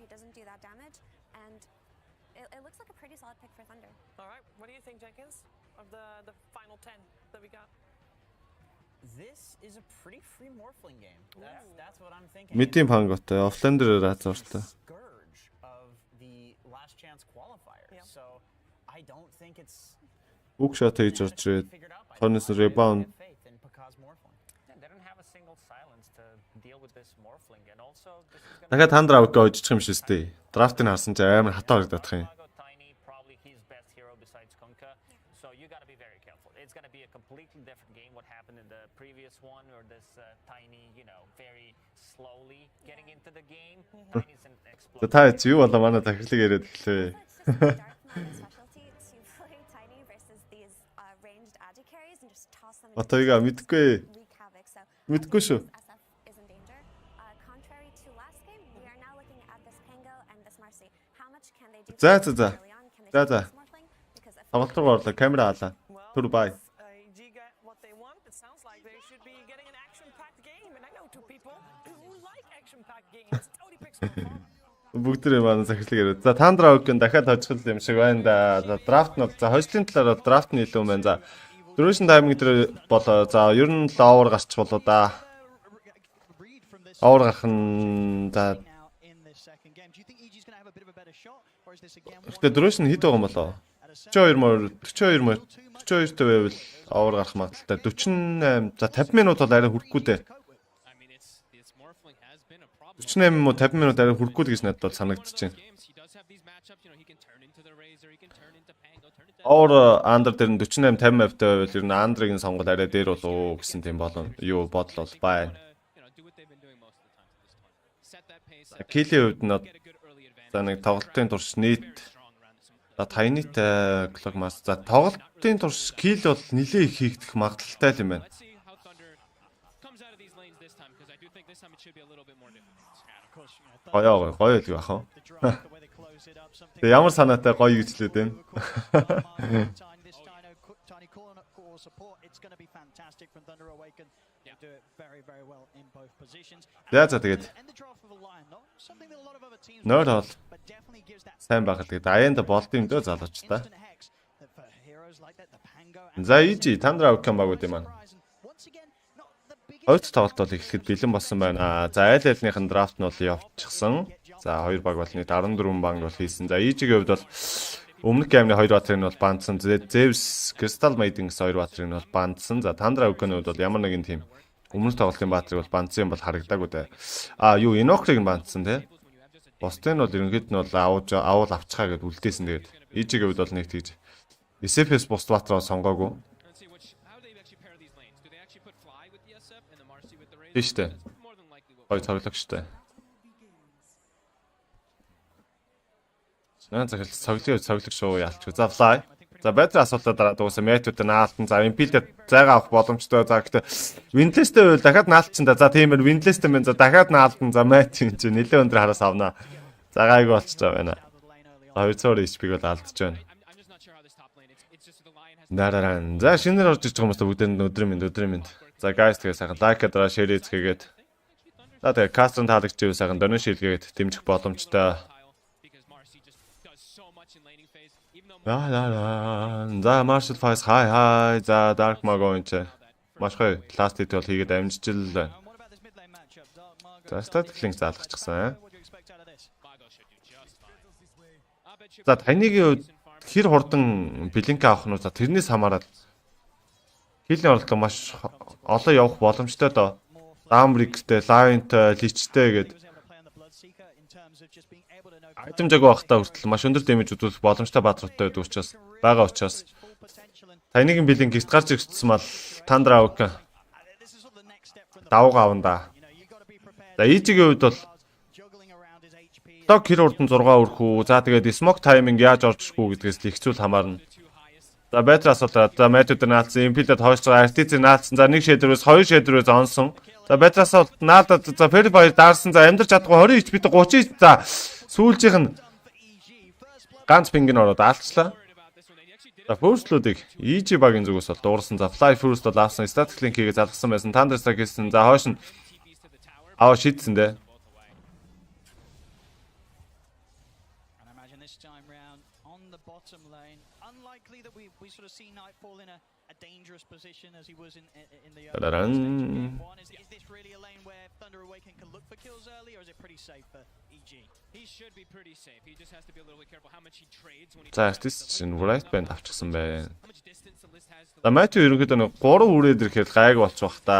it looks like a pretty solid pick for Thunder. All right, what do you think, Jenkins, of the final 10 that we got? This is a pretty free Morphling game. That's what I'm thinking. Mid-team хангутай, офлайн дээр разууртай. Scourge of the last chance qualifier. So I don't think it's Book shot хийж орж ирээд хонос rebound. They don't have a single silence to deal with this Morphling, and also this is going Дахиад Thunder Awaken ойжчих юм шүү дээ. Драфтыг харсан чи амар хатаа харагдах юм. Tiny, probably his best hero besides Kunkka. So you got to be very careful. It's going to be a completely different game. What happened in the previous one, or this Tiny, very slowly getting into the game. Tiny's an explosion. Та юу болоо манай тахирлыг яриад эхлэв. Отойга мэдгүй. Мэдгүй шүү. За. Тоглолт руу орлоо, камера хаалаа. Түр бай. What they want, it sounds like they should be getting an action-packed game, and I know two people who like action-packed games. Tony picks so far. Бүгдээ манай захирлыг яриад. За Thunder Awaken дахиад хожигдол юм шиг байна да. За драфт нь за хожлын талаар бол драфт нь илүү юм байна. За дөрөвшин тайминг дээр болоо. За ер нь ловер гарч болоо да. Овер гарах нь за Гэтэ дөрөвшин хэд байгаа юм болоо? 42 байвал овер гарах магадaltaй. 48 за 50 минут бол арай хүрэхгүй дээ. 48 минут 50 минут арай хүрэхгүй гэж надад бол санагдчихэв. Овер андер дээр нь 48 50% байвал ер нь андрыг сонгол арай дээр болов гэсэн тийм бодол бол байна. Килийн хувьд нь за нэг тоглолтын турш нийт за Tiny-тай Clock Master за тоглолтын турш кил бол нэлээ их хийгдэх магадaltaй юм байна. Гоё л байх уу. Тэгээ ямар санаатай гоё гэж лээд байна. За тэгээд нөр бол сайн байгаад тэгээд аяанда болд юм дөө залууч та. За iji Thunder Awaken багууд юм аа. Ойц тоглолт бол эхлэхэд бэлэн болсон байна. За айлын драфт нь бол явчихсан. За хоёр баг бол нийт 14 баг бол хийсэн. За iji-ийн хувьд бол өмнөх геймний 2 баатрыг нь бол бандсан. Zeus Crystal Maiden гэсэн 2 баатрыг нь бол бандсан. За Thunder Awaken-ийн хувьд бол ямар нэгэн тийм өмнөх тоглолтын баатрыг бол бандсан юм бол харагдаагүй дээ. Enoch-ыг нь бандсан тий. Бостой нь бол ерөнхийд нь бол авал авчихаа гэдээ үлдээсэн. Тэгээд iji-ийн хувьд бол нэг тийж SFS бус баатраа сонгоогүй. Тийштэй. Гой цоглог штэ. Цоглог шоу яалч. За fly. За battery асуултаа дараа дуусаа мэтүүдээ наалтан за impil-д зайгаа авах боломжтой. За гэхдээ windless-тэй байвал дахиад наалтчин да. За тийм ээ windless-тэй мэн за дахиад наалтан за мэт юм чи нэлээ өндөр хараас авнаа. За гайгүй болчих жаа байна. 200 HP-г бол алдчихж байна. Нараран. За шинээр орж иж байгаа хүмүүс бүгдээ өдрийн минь. За guys тэгээ сайхан лайк дараа share хийгээд. За тэгээ Caster таалагчийн сайхан donation хийгээд дэмжих боломжтой. За Marshall Files хай. За Dark Mago-ын маш гоё last hit бол хийгээд амжижл байна. За static link заалгачихсан. За Tiny-гийн хэр хурдан блинк авах нь за тэрнээс хамаарат хилийн оролдлого маш олон явах боломжтой доо. Дамриктэй, Lion-тэй, Lich-тэй гээд айтем жаг байхдаа хүртэл маш өндөр дэмэж үзүүлэх боломжтой баатруудтай байгаа учраас Tiny-гийн блинк гист гарч ирсэн мал Thunder Awaken давга авна. За iji-ийн хувьд бол Дог хэр урдан 6 өрөх үү. За тэгээд smoke timing яаж орчихгүй гэдгээс л ихцүүл хамаарна. За battery асуултаа. За match-ууд наалцсан, impil-д хойш RTC наалцсан. За нэг shader-өөс 2 shader-өөс онсон. За battery асуулт наалдаад за Fairy даарсан. За амьдарч чадахгүй 20 HP-тэй 30. За сүүлжийнх нь ганц пинг нь ороод алчлаа. За first-луудыг iji багийн зүгээс бол дуурсан. За fly first бол авсан. Static link хийгээ залгасан байсан. Thunder Strike хийсэн. За хойш нь шийдсэн дээ. time round on the bottom lane. Unlikely that we sort of see Nightfall in a dangerous position as he was in the early stage of game one. Is this really a lane where Thunder Awaken can look for kills early, or is it pretty safe for EG? He should be pretty safe. He just has to be a little bit careful how much he trades when he. За артист чинь right band авчихсан байна. How much distance the list has to. За Матью ерөнхийдөө нэг 3 үрээд ирэхээр гайг болчих бах та.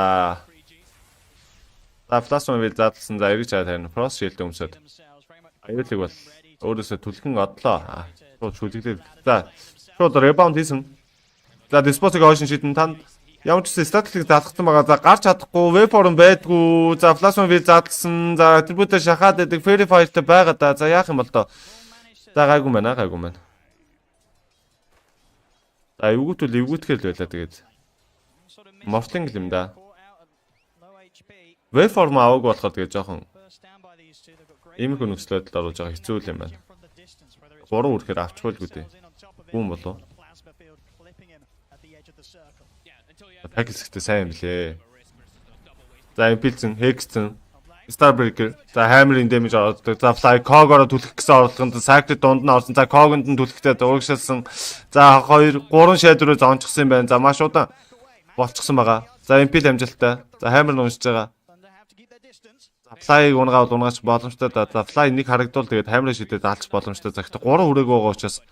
За Plasma Wheel задлсан. За эргэж чаад харин Frost Shield өмсөд. Аюулыг бол өөрөөсөө түлхэн одлоо. Шууд шүлэглээд. За шууд rebound хийсэн. За Disposal Ocean шидэн танд ямар ч статистик заалгасан байгаа. За гарч чадахгүй, Waveform байдгүй. За Plasma Wheel задлсан. За Attribute шахаад байдаг. Fairy Fire-тай байгаа да. За яах юм бол доо. За гайгүй байна. За эвгүүтгэл байлаа тэгээд. Morphling юм да. Waveform аваагүй болохоор тэгээд жоохон иймэрхүү нөхцөлөд оруулж байгаа хэцүү юм байна. 3 үрхээр авчихвалгүй дээ. Гүн болов. Пакистэй сайн юм лээ. За Impulse, Hexen, Starbreaker, за Hammer-ийн damage ордог. За Fly Cog-ороо түлхэх гэсэн орлогонд Sacred дунд нь орсон. За Cog-нд нь түлхэхдээ дууршилсан. За 2 3 шайдварыг зончихсан юм байна. За маш удаан болчихсон байгаа. За Impel амжилттай. За Hammer нь уншиж байгаа. Fly-ыг унгаач боломжтой да. За Fly нэг харагдвал тэгээд Hammer шидэд алж боломжтой. За гэхдээ 3 хүрээг байгаа учраас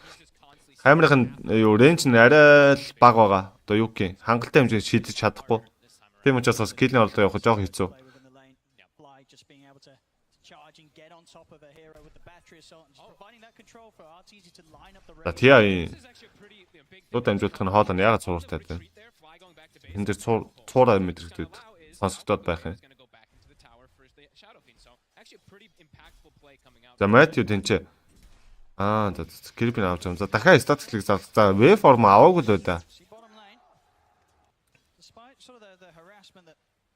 Hammer-ын range нь арай л бага байгаа. Одоо юу гэх юм хангалттай хэмжээнд шидэж чадахгүй. Тийм учраас бас kill-ийн орлого явах жоох хэцүү. За TI лууд амжуулах нь хоолой нь яагаад цууртай байна? Энд дээр цуураа мэдрэгдээд сонсогдоод байх юм. За Matthew тэнцээ. За Creep-ийг авч байгаа. За дахиад статистик зав. За Waveform аваагүй л да.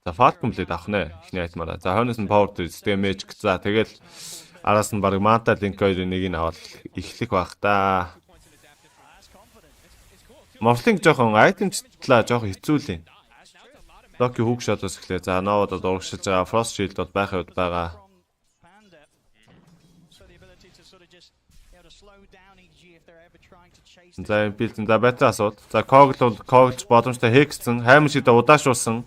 За Falcon Blade авах нэ. Эхний айтмаараа. За хойноос нь Power Damage. За тэгэл араас нь баг Manta Link 2-1-ийг аваад эхлэх байх та. Morphling жоохон item-члаа жоохон хэцүүлээ. Loki hook shot-оос эхлэе. За Nova-дод урагшиж байгаа. Frost Shield бол байх үед байгаа. За Impulse, за Battery асууд. За Cog бол Cog боломжтой Hexen, Hammer шидэ удаашуулсан.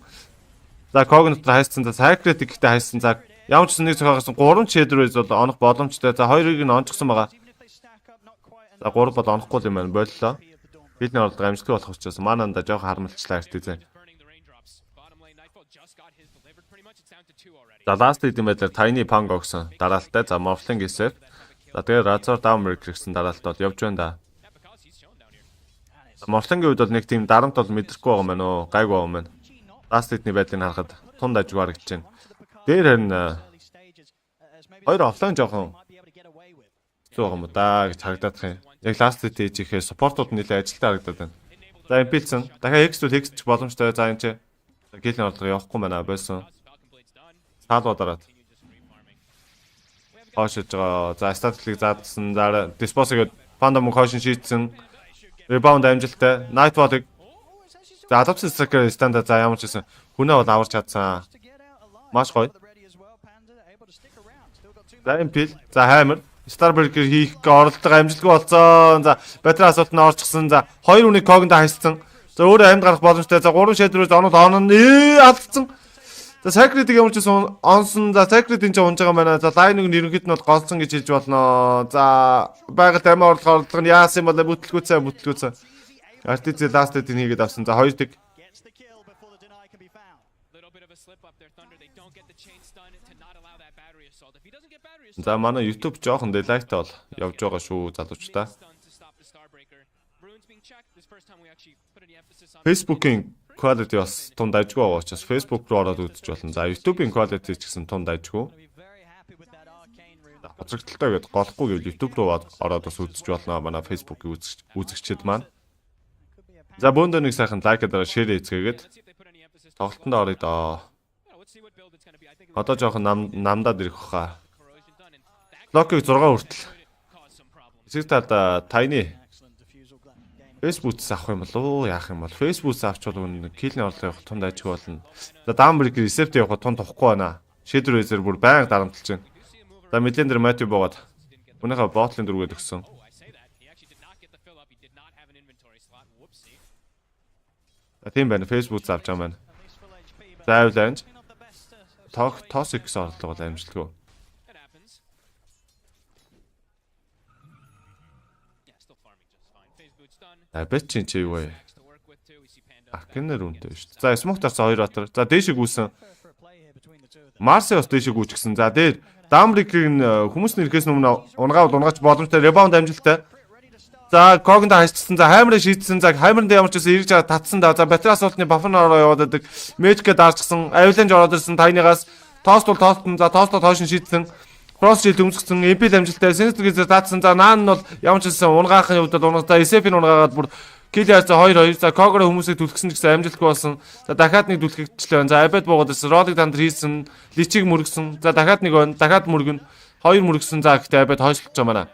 За Cog дотор хайсан. За Sacred гэхдээ хайсан. За ямар ч нэг цохоогоос 3 shader бол онох боломжтой. За 2-ыг нь онцгсон байгаа. За 3 бол онохгүй юм байна. Боллоо. Бидний орлого амжилттай болох учраас мананда жоохон харамлчлаа иртээ зэ. За last hit юм байлаа Tiny Pang огсон. Дараалтай. За Morphling SF. За тэгээд Razor Downbreaker гэсэн дараалт бол явж байна да. Morphling-ийн үед бол нэг тийм дарамт бол мэдрэхгүй байгаа юм байна уу? Гайгүй байгаа юм байна. Last hit-ний байдлыг харахад тунд ажиг харагдаж байна. Дээр харин хоёр офлайн жоохон хэцүү байгаа юм да гэж харагдаад байна. Яг last hit хийж ихээр support-ууд нэлээд ажилтаа харагдаад байна. За Impulse дахиад X-д X боломжтой. За энэ ч гэлний орлого явахгүй байна байсан. Саалуу дараад. Хоошиж байгаа. За статистик заадсан. За Disposal Phantom Motion шийдсэн. Rebound амжилттай. Nightfall-ыг за Adaptive Striker стандарт за ямар ч гэсэн хүнээ бол аварч чадсан. Маш гоё. За Impel, за Hammer, Starbreaker хийх оролдлого амжилтгүй болсон. За Battery асуулт нь орчихсон. За 2 үнийг Cog-нд хайсан. За өөрөө амьд гарах боломжтой. За 3 shader-өөс оноо алдсан. За Sacred-ийг ямар ч гэсэн онсон. За Sacred энэ ч унж байгаа байна. За Line-ыг ерөнхийд нь бол голсон гэж хэлж болно. За байгаль тамир орлого нь яасан юм бол бүтлгүүцээ. Artiz last hit хийгээд авсан. За 2 тэг. За манай YouTube жоохон delay-тай бол явж байгаа шүү залуучдаа. Facebook-ийн quality бас тунд ажгүй байгаа учраас Facebook руу ороод үзэж болно. За YouTube-ийн quality ч гэсэн тунд ажгүй. Хоцрогдолтой гэдээ голохгүй гэвэл YouTube руу ороод бас үзэж болно. Манай Facebook-ийн үзэгчид маань. За бөөндөө нэг сайхан лайк дараа share хийцгээгээд тоглолтонд оръё доо. Одоо жоохон намдаад ирэх хаа. Loki 6 хүртэл. Эсрэг талд Tiny Facebook-с авах юм болов уу? Яах юм бол Facebook-с авчвал үнэ kill-ийн орлого явах тунд ажиг болно. За Downbreaker recept явах тунд тохгүй байна. Shadow Razor бүр байнга дарамтлж байна. За Midlander Matthew бooгаад өнөөхөө ботлын дөрвөөд өгсөн. did not have an inventory slot. Whoopsie. Тийм байна. Facebook завж байгаа маань. За авланж. Toxic орлого бол амжилтгүй. That happens. Yeah, still farming just fine. Phase boot's done. Бэт чи юу вэ? To work with too. We see Panda. Акинер үнтэй шүү дээ. За smoke тарсан 2 батар. За дээшээ гүйсэн. Марс бас дээшээ гүйчихсэн. За дээр Дамбрикийг хүмүүс нэрхээс өмнө унгаж боломжтой ребаунд амжилттай. За когонд хашчихсан. За хаймраа шийдсэн. За хаймранд ямар ч байсан эргэж татсан да. За батраа асуултны бафнаар яваад байдаг. Мэжгэ даарчсан. Авиланж ороод ирсэн. Тайныгаас тост бол тоостон. За тостоо тоошин шийдсэн. Кросс шилд өмсгсөн. MP амжилттай. Сенстргээс таатсан. За наан нь бол ямар ч байсан унгаахын хувьд бол за SF-ийн унгаагаад бүр кил яарцаа 2-2. За когоро хүмүүсийг түлхсэн гэсэн амжилтгүй болсон. За дахиад нэг түлхэгчлээ. За абед буугаад ирсэн. Ролыг дандар хийсэн. Личиг мөргсөн. За дахиад нэг өн. Дахиад мөргөн. 2 мөргсөн. За гэхдээ абед хойшлж байгаа манай.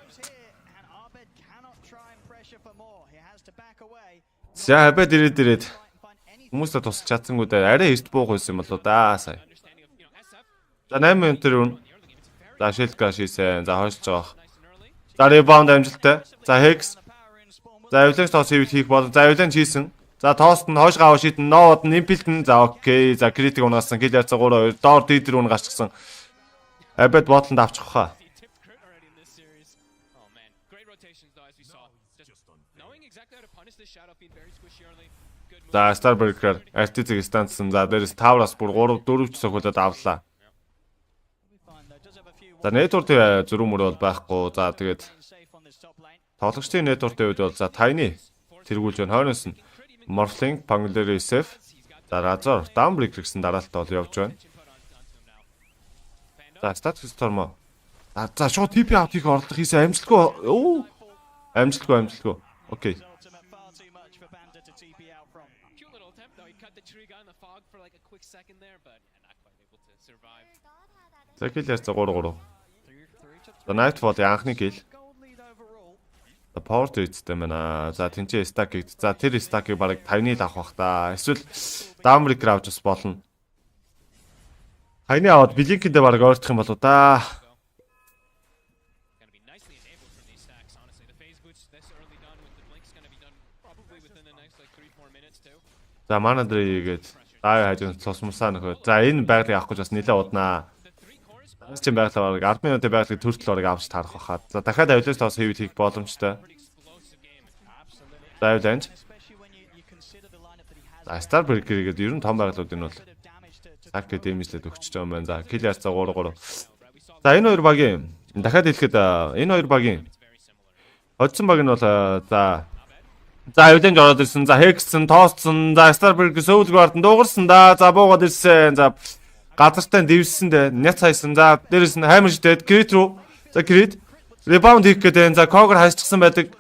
За абед ирээд хүмүүсээ тусч чадсангууд арай эрт буух байсан юм болоо да сая. За 8 минут төрөн. За шилка шийсэн. За хойшлж байгаа. За ребаунд амжилттай. За хекс. За авиланч тоос хийх бол за авиланч хийсэн. За тоост нь хойш гаваа шийдэн ноод нь импэлтэн. За окей. За критик унаасан. Кил яцаа 3-2 доор дийдэр уна гарчсан. Абед ботлонд авчих хаа. За Starburger артизиг станцсан. За дээрээс Тавраас бүр 3-4 ч сохиулаад авлаа. За network зөрүү мөр бол байхгүй. За тэгээд тоглогчдын network-ийн үед бол за Tiny тэргүүлж байна. Хойноос нь Morphling, Pangler SF, за Razor, Dambrick гэсэн дараалтаа бол явж байна. За Static Storm. За шууд TP out хийх орлого хийсэн амжилтгүй. Амжилтгүй. Окей. За кил яарцаа 3-3. За Nightfall анхны кил. За power trade-тэй байна. За тэнцээ stack-ийг за тэр stack-ийг бараг 50-ны авах бах та. Эсвэл Dambrick авч бас болно. Хайны аваад Blink-д бараг ойртох юм болоо да. За Manadri-гээд даа хажууд цосмосаа нөхөө. За энэ байгалыг авах гэж бас нэлээд уднаа. Чинь байгалаа бараг 10 минутын байгалыг төртөл бараг авч таарах байхаа. За дахиад авилаас тоос хийх боломжтой. За авиланч. За Starburger-гээд ер нь том байгалууд энэ бол сак дэмжлээд өгч байгаа юм байна. За кил яарцаа 3-3. За энэ хоёр багийн дахиад хэлэхэд энэ хоёр багийн hodсон баг нь бол за авиланч ороод ирсэн. За хекссэн, тоостсон. За Starburger сөүлгөөрд дуугарсан да. За буугаад ирсэн. За газартаа дэвссэн дээ. Няц хайсан. За дээрэс нь хаймшдээд крит руу. За крит ребаунд хийх гэдэг. За когор хайчихсан байдаг.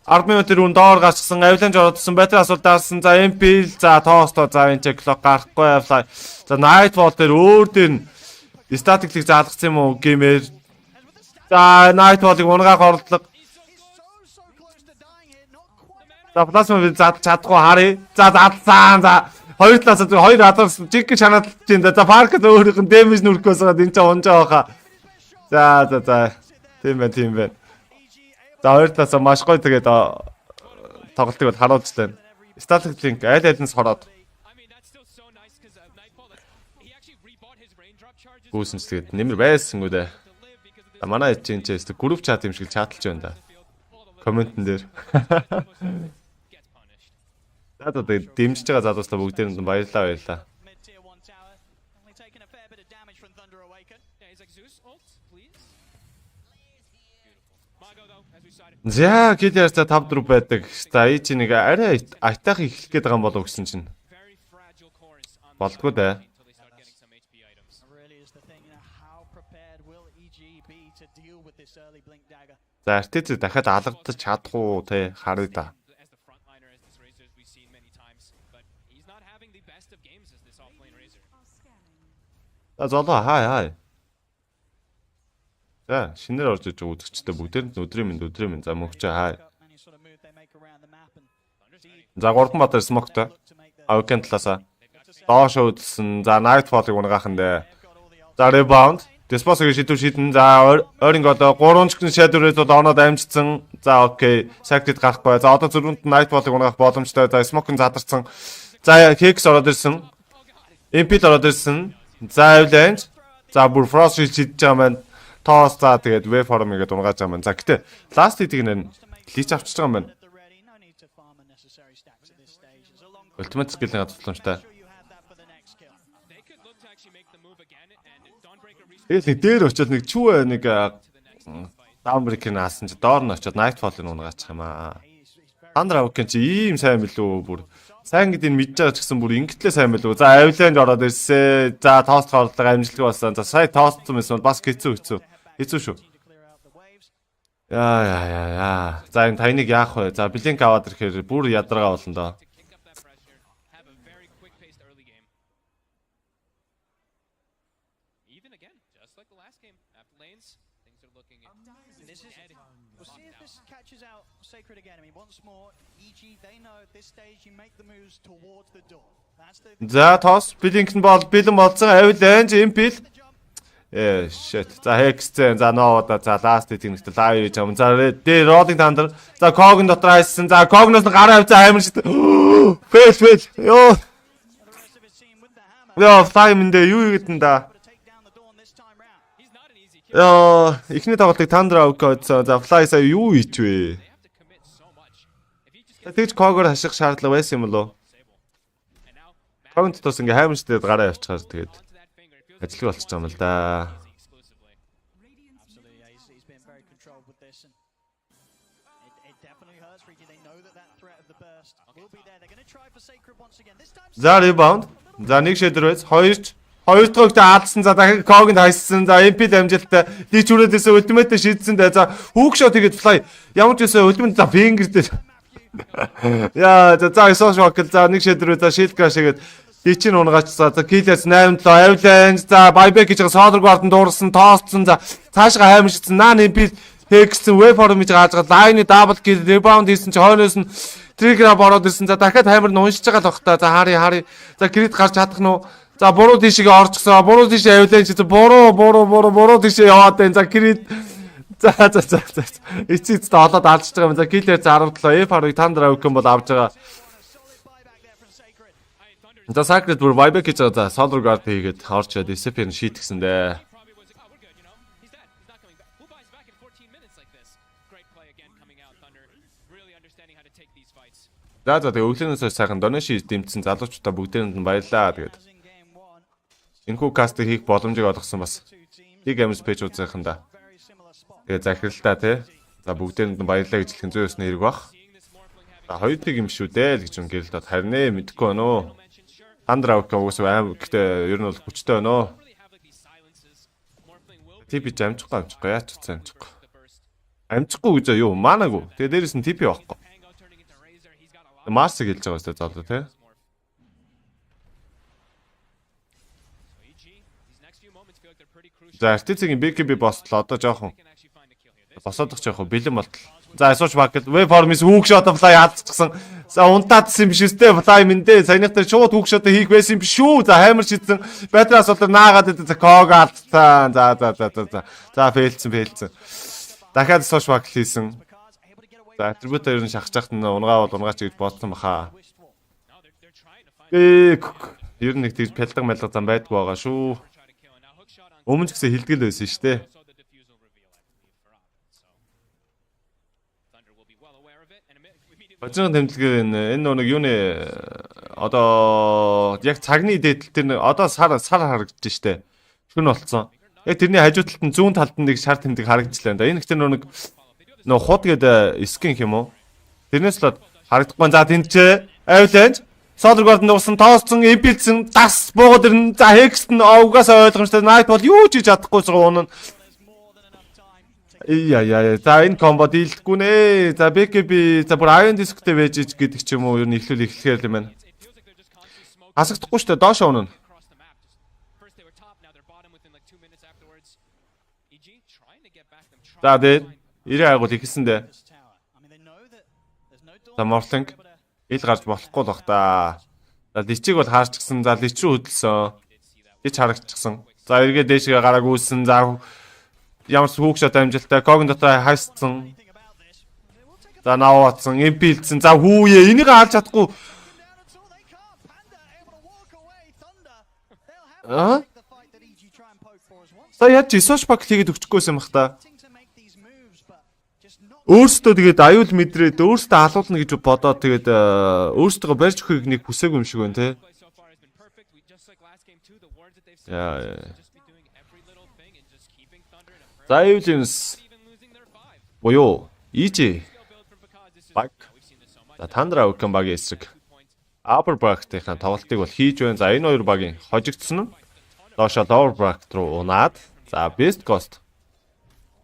10 минутын өмнө доор гарчсан. Авиланч ороодсон. Батар асуултаасан. За MP за тоосто. За энэ клок гарахгүй авлаа. За Nightfall дээр өөр дээр нь статиклийг заалгасан юм уу гэмээр. За Nightfall-ыг унгаах орлого. За плазма зад чадахгүй харъя. За задлсан. За хоёр талаас хоёр адаас жиг шаналж байна. За паркд өөрийнх нь дэмэж нүрхээс гад энэ ч унж байгаа хаа. За. Тийм байна. За хоёр талаас маш гоё тэгээд тоглолтыг бол харуулж байна. Static link аль алинс хороод. Гүйсэн ч тэгээд нэмэр байсангүй дээ. За манай чинь ч групп чат юм шиг чаталж байна да. Комментэн дээр. За дэмжиж байгаа залуустаа бүгдээр нь баярлалаа. За кил яарцаа 5-4 байдаг. За ий чи нэг арай айтаах эхлэх гээд байгаа юм болов гэсэн чинь. Болдгоо дээ. За артиц дахиад алгадаж чадах уу те харъя да. За золоо хай. За шинээр орж иж үзэгчтэй бүгдээр нь өдрийн минь за мөгчөө хай. За 3 батар смоктой. Awaken талаасаа доош үүдсэн. За Nightfall-ыг унгаах нь дээ. За rebound. Диспосыг шийдэн. За ойрын одоо 3 ч шийдвэрээс бол оноод амжицсан. За окей. Сагтд гарахгүй. За одоо зүрхэнд Nightfall-ыг унгах боломжтой. За Smoke-ын задарсан. За Hex ороод ирсэн. Impel ороод ирсэн. За Avalanche. За бүр Frost шийдэж байгаа маань. Toss за тэгээд Waveform игээд унгааж байгаа маань. За гэтээ last hit-ийг нэр лич авчиж байгаа юм байна. Ultimate skill-ийн тусламжтай. Тэгэл нэг дээр очиод нэг чүү нэг Downbreaker-ийг наасан чи доор нь очиод Nightfall-ыг унгаачих юм аа. Thunder Awaken чи ийм сайн билүү бүр. Сайн гэдэг нь мэдж байгаа ч гэсэн бүр ингэтлээ сайн билүү. За Avalanche ороод ирсэн. За Toast хооллого амжилттай болсон. За сая Toastсан байсан бол бас хэцүү. Хэцүү шүү. Яа. За энэ тайныг яах вэ? За Blink аваад ирэхээр бүр ядаргаа болно доо. За Toast Blink нь бэлэн болсон. Avalanche Impel shit. За Hex за Nova за last hit-ийг live хийж байгаа. За Rolling Thunder. За Cog-ын дотор хайсан. За Cog-ноос нь гараа авцаа амар шít. Fail. Яа, файмэндээ юу хийгдэн да. Яа, ихний тоглолтыг Thunder Awaken. За Fly сая юу хийчвэ? Тэгж Cog-оор хаших шаардлага байсан юм болов? Cog-ын дотоос ингээ хаймар шít гараа явчихаар тэгээд ажил болчих юм л да. За rebound. За нэг шийдвэр байц. Хоёр дахь аалсан. За дахин Cog-нд хайсан. За MP амжилттай. Лич үрээдээс ultimate шийдсэн дээ. За hook shot хийгээд Fly. Ямар ч үсэн ultimate за finger дээр. Яа, за social за нэг шийдвэр за shield crash хийгээд Личин унгаач за Killers 8-7 Avalanche за buyback гэж байгаа Solar Guard-д дуурсан тоостсон за цаашгаа хаймшигдсан Naan MP Hex Waveform гэж хааж байгаа line double kill rebound хийсэн чи хойноос нь trigger бороод ирсэн за дахиад хаймар нь уншиж байгаа л бах та за хари за crit гарч чадах нь уу за буруу тийшээ орчихсон буруу тийшээ Avalanche за буруу тийшээ яваад байна за crit за эцэст олоод алж байгаа юм за Killers 17 F-ыг Thunder Awaken бол авж байгаа. За Sacred бүр buyback хийж байгаа. За Solar Guard хийгээд орчод disappear шийтгсэн дээ. За тэгээ өглөөнөөс сайхан donation дэмжсэн залуучуудаа бүгдээрэнд нь баярлаа тэгээд. Энэхүү кастыг хийх боломжийг олгосон бас. Big Games page үзэхэнда. Тэгээ захиралтай тий. За бүгдээрэнд нь баярлаа гэж хэлэх зүйс нэрэг бах. За хоёр тийг юм шүү дээ л гэж өнгөрөл дод харин мэдэхгүй байна уу. Thunder Awaken уусаа аим гэхдээ ер нь бол хүчтэй байна оо. TP амжихгүй яач утсан амжихгүй. Амжихгүй гэж юу маанаагүй. Тэгээ дээрэс нь TP байхгүй. Марсыг хэлж байгаа өстэй золоо тий. За артицгийн BKB бостлоо одоо жоохон босоодох жоохон бэлэн болтол. За асууч маркет Waveform-ис hook shot Fly алдчихсан. За унтаадсан юм биш үстэй Fly мэндэ саяных дээр шууд hook shot хийх байсан юм биш шүү. За хаймар шидсэн. Батраас бол наагаад за Cog алдсан. За фейлцэн. Дахиад асууч маркет хийсэн. За атрибут ер нь шахчихт нь унгаа бол унгаач гэж бодсон баха. Ер нь нэг тийж пялдаг малга зам байдгүй байгаа шүү. Өмнө ч гэсэн хилдгэл байсан шүү дээ. Бажин тэмдэглэгээр энэ нэг юуны одоо яг цагны дээдэл тэр одоо сар харагдаж штэ. Шүн болцсон. Яг тэрний хажуу талд нь зүүн талд нь нэг шар тэмдэг харагдчихлаа. Энэ их тэр нэг худ гэдэг скин юм уу? Тэрнээс л харагдахгүй. За тэнцээ Avalanche Solar Guard-д усан тоосцсон эпилсэн дас буугаад ирнэ. За Hex нь угаасаа ойлгомжтой. Nightfall юу ч хийж чадахгүй суун. Яа. За энэ комбо дийлдэхгүй нэ. За BKB за бүр Iron Disc-тэй байж ич гэдэг ч юм уу ер нь эхлэхээр л юм байна. Хасагдахгүй шүү дээ. Доош унана. За дээр 90 агуул ихсэндээ. За Morling ил гарч болохгүй л бах та. За личиг бол хаарчихсан. За лич рүү хөдөлсөн. Лич харагдчихсан. За эргээ дээшгээ гарааг үүссэн. За ямар ч хүүхшот амжилттай. Когийн дотор хайсцсан. За наваатсан. Импилдсэн. За хүүе энийг хаалж чадахгүй. За яаж Исош пак тэгээд өгчихгүйсэн юм бах та. Өөрсдөө тэгээд аюул мэдрээд өөрсдөө алуулна гэж бодоод тэгээд өөрсдөө барьж өгөхийг нэг хүсээгүй юм шиг байна те. Яа. За Evans боёо EJ баг. За Thunder Awaken багийн эсрэг Upper Bracket-ийн тоглолтыг бол хийж байна. За энэ хоёр багийн хожигдсон нь доошоо Lower Bracket руу унаад за Best Coast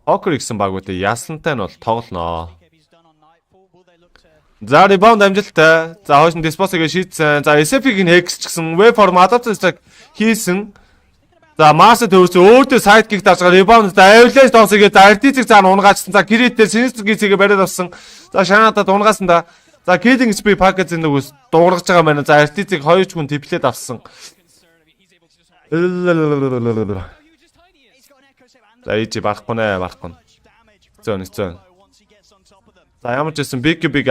Hawker гэсэн багуудыг ясантай нь бол тоглоно. За rebound амжилттай. За хойш нь Dispose-ыг шийдсэн. За SF-ийг нь Hex ч гэсэн waveform adaptation хийсэн. За Mars төвөрсөн өөртөө sidekick дарж байгаа rebound за avalanche тоосыг за RTC-г цаана унгаачсан. За Kirit дээр Sinister Geese-ийг бариад авсан. За Shanata унгасан да. За Killing Spree package-ийн нөгөөс дуургаж байгаа маань. За RTC-г 2 ч хүн тэвлээд авсан. За ээж барахгүй нэ барахгүй. Зөөн. За ямар ч байсан BKB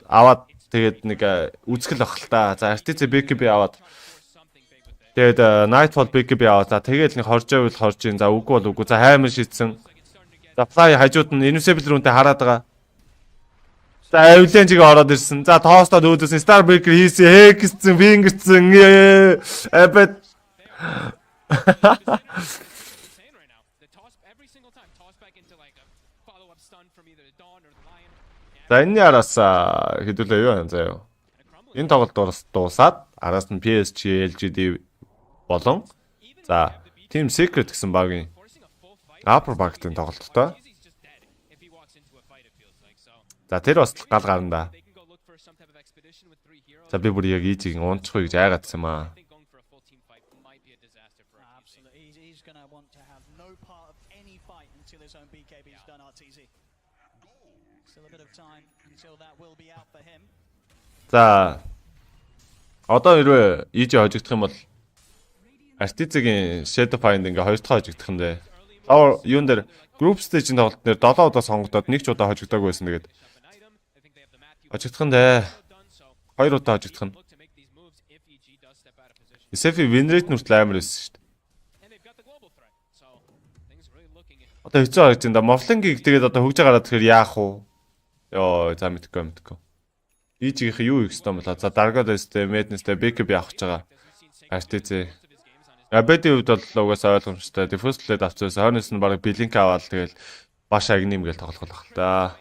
аваад тэгээд нэг үзгэл ах л та. За RTC BKB аваад тэгээд Nightfall BKB аваад за тэгээд нэг хоржоо бол хоржийн. За үгүй бол үгүй. За хаймар шийдсэн. За Fly хажууд нь Invisible рүүнтэй хараад байгаа. За Avalanche-ийг ороод ирсэн. За тоостоод өөдөөс Starbreaker хийсэн. Хэксэн, Fingerсэн. Эбэт За энэ араас хэдүүлээ юу юм заяа. Энэ тоглолт дуусаад араас нь PSG, LGD болон за Team Secret гэсэн багийн Upper Bracket-ийн тоглолттой. За тэр бас гал гарна да. За би бүр яг EG-ийг унчихгүй гэж айгаадсан юм аа. За одоо хэрвээ EG хожигдох юм бол RTC-гийн Shadow Find ингээ хоёр дахь хожигдох юм дээ. Юун дээр Group Stage-ийн тоглолт дээр 7 удаа сонгогдоод нэг ч удаа хожигдоогүй байсан. Тэгээд хожигдох юм дээ. 2 удаа хожигдох нь. SF win rate нүртэл амар байсан шүү дээ. Одоо хэцүү харагдаж байна да. Morphling-ийг тэгээд одоо хөгж гараад тэгэхээр яах вэ? Йоо, за мэдгүй. EG-ийн юу их юм бол за Dargodes-тэй, Madness-тэй BKB авах гэж байгаа. RTC. Abedi хувьд бол угаасаа ойлгомжтой. Diffuse Blade авчихсан. Хойноос нь баг Blink аваад тэгэл баш агним гээл тоглох болох л да.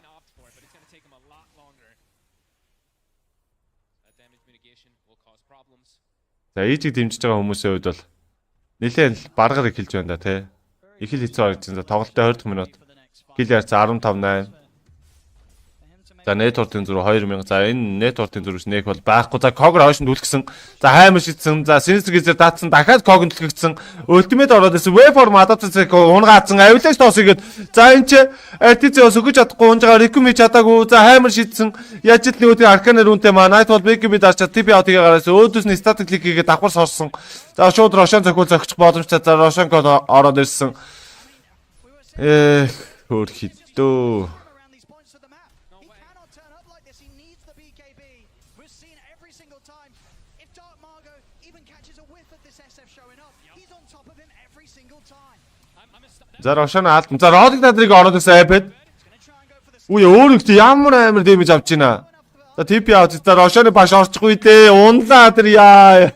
За EG-ийг дэмжиж байгаа хүмүүсийн хувьд бол нэлээд баргаар их хэлж байна да тий. Их л хэцүү харагдаж байна. Тоглолтын 20 минут. Kill yards 15-8. За network-ийн зураг 2000. За энэ network-ийн зурагч нэг бол байхгүй. За Kogger хойшонд үлгсэн. За хаймар шидсэн. За Sinister Geese даатсан. Дахиад Kog төлгөгдсөн. Ultimate ороод ирсэн. Waveform adaptation унгаацсан. Avalanche тоосгээд. За энэ ч RTC ос өгч чадахгүй. Унжгаа Recum хийж чадаагүй. За хаймар шидсэн. Яаж ч нэг өдөр Arcane рүүнтэй маа Nightfall BKB дарчаад TP out-ыг гараас өөдөөс нь static click хийгээд давхар сорсон. За шууд Roshan зохиол зохичих боломжтой. За Roshan код ороод ирсэн. Хөр хитөө. За Roshan алдан. За Roddick надрыг ороод ирсэн iPad. Үе өөр их ямар амар дэмэж авч байна. За TP out. За Roshan-ы баш орчихгүй дээ. Унлаа тэр яа.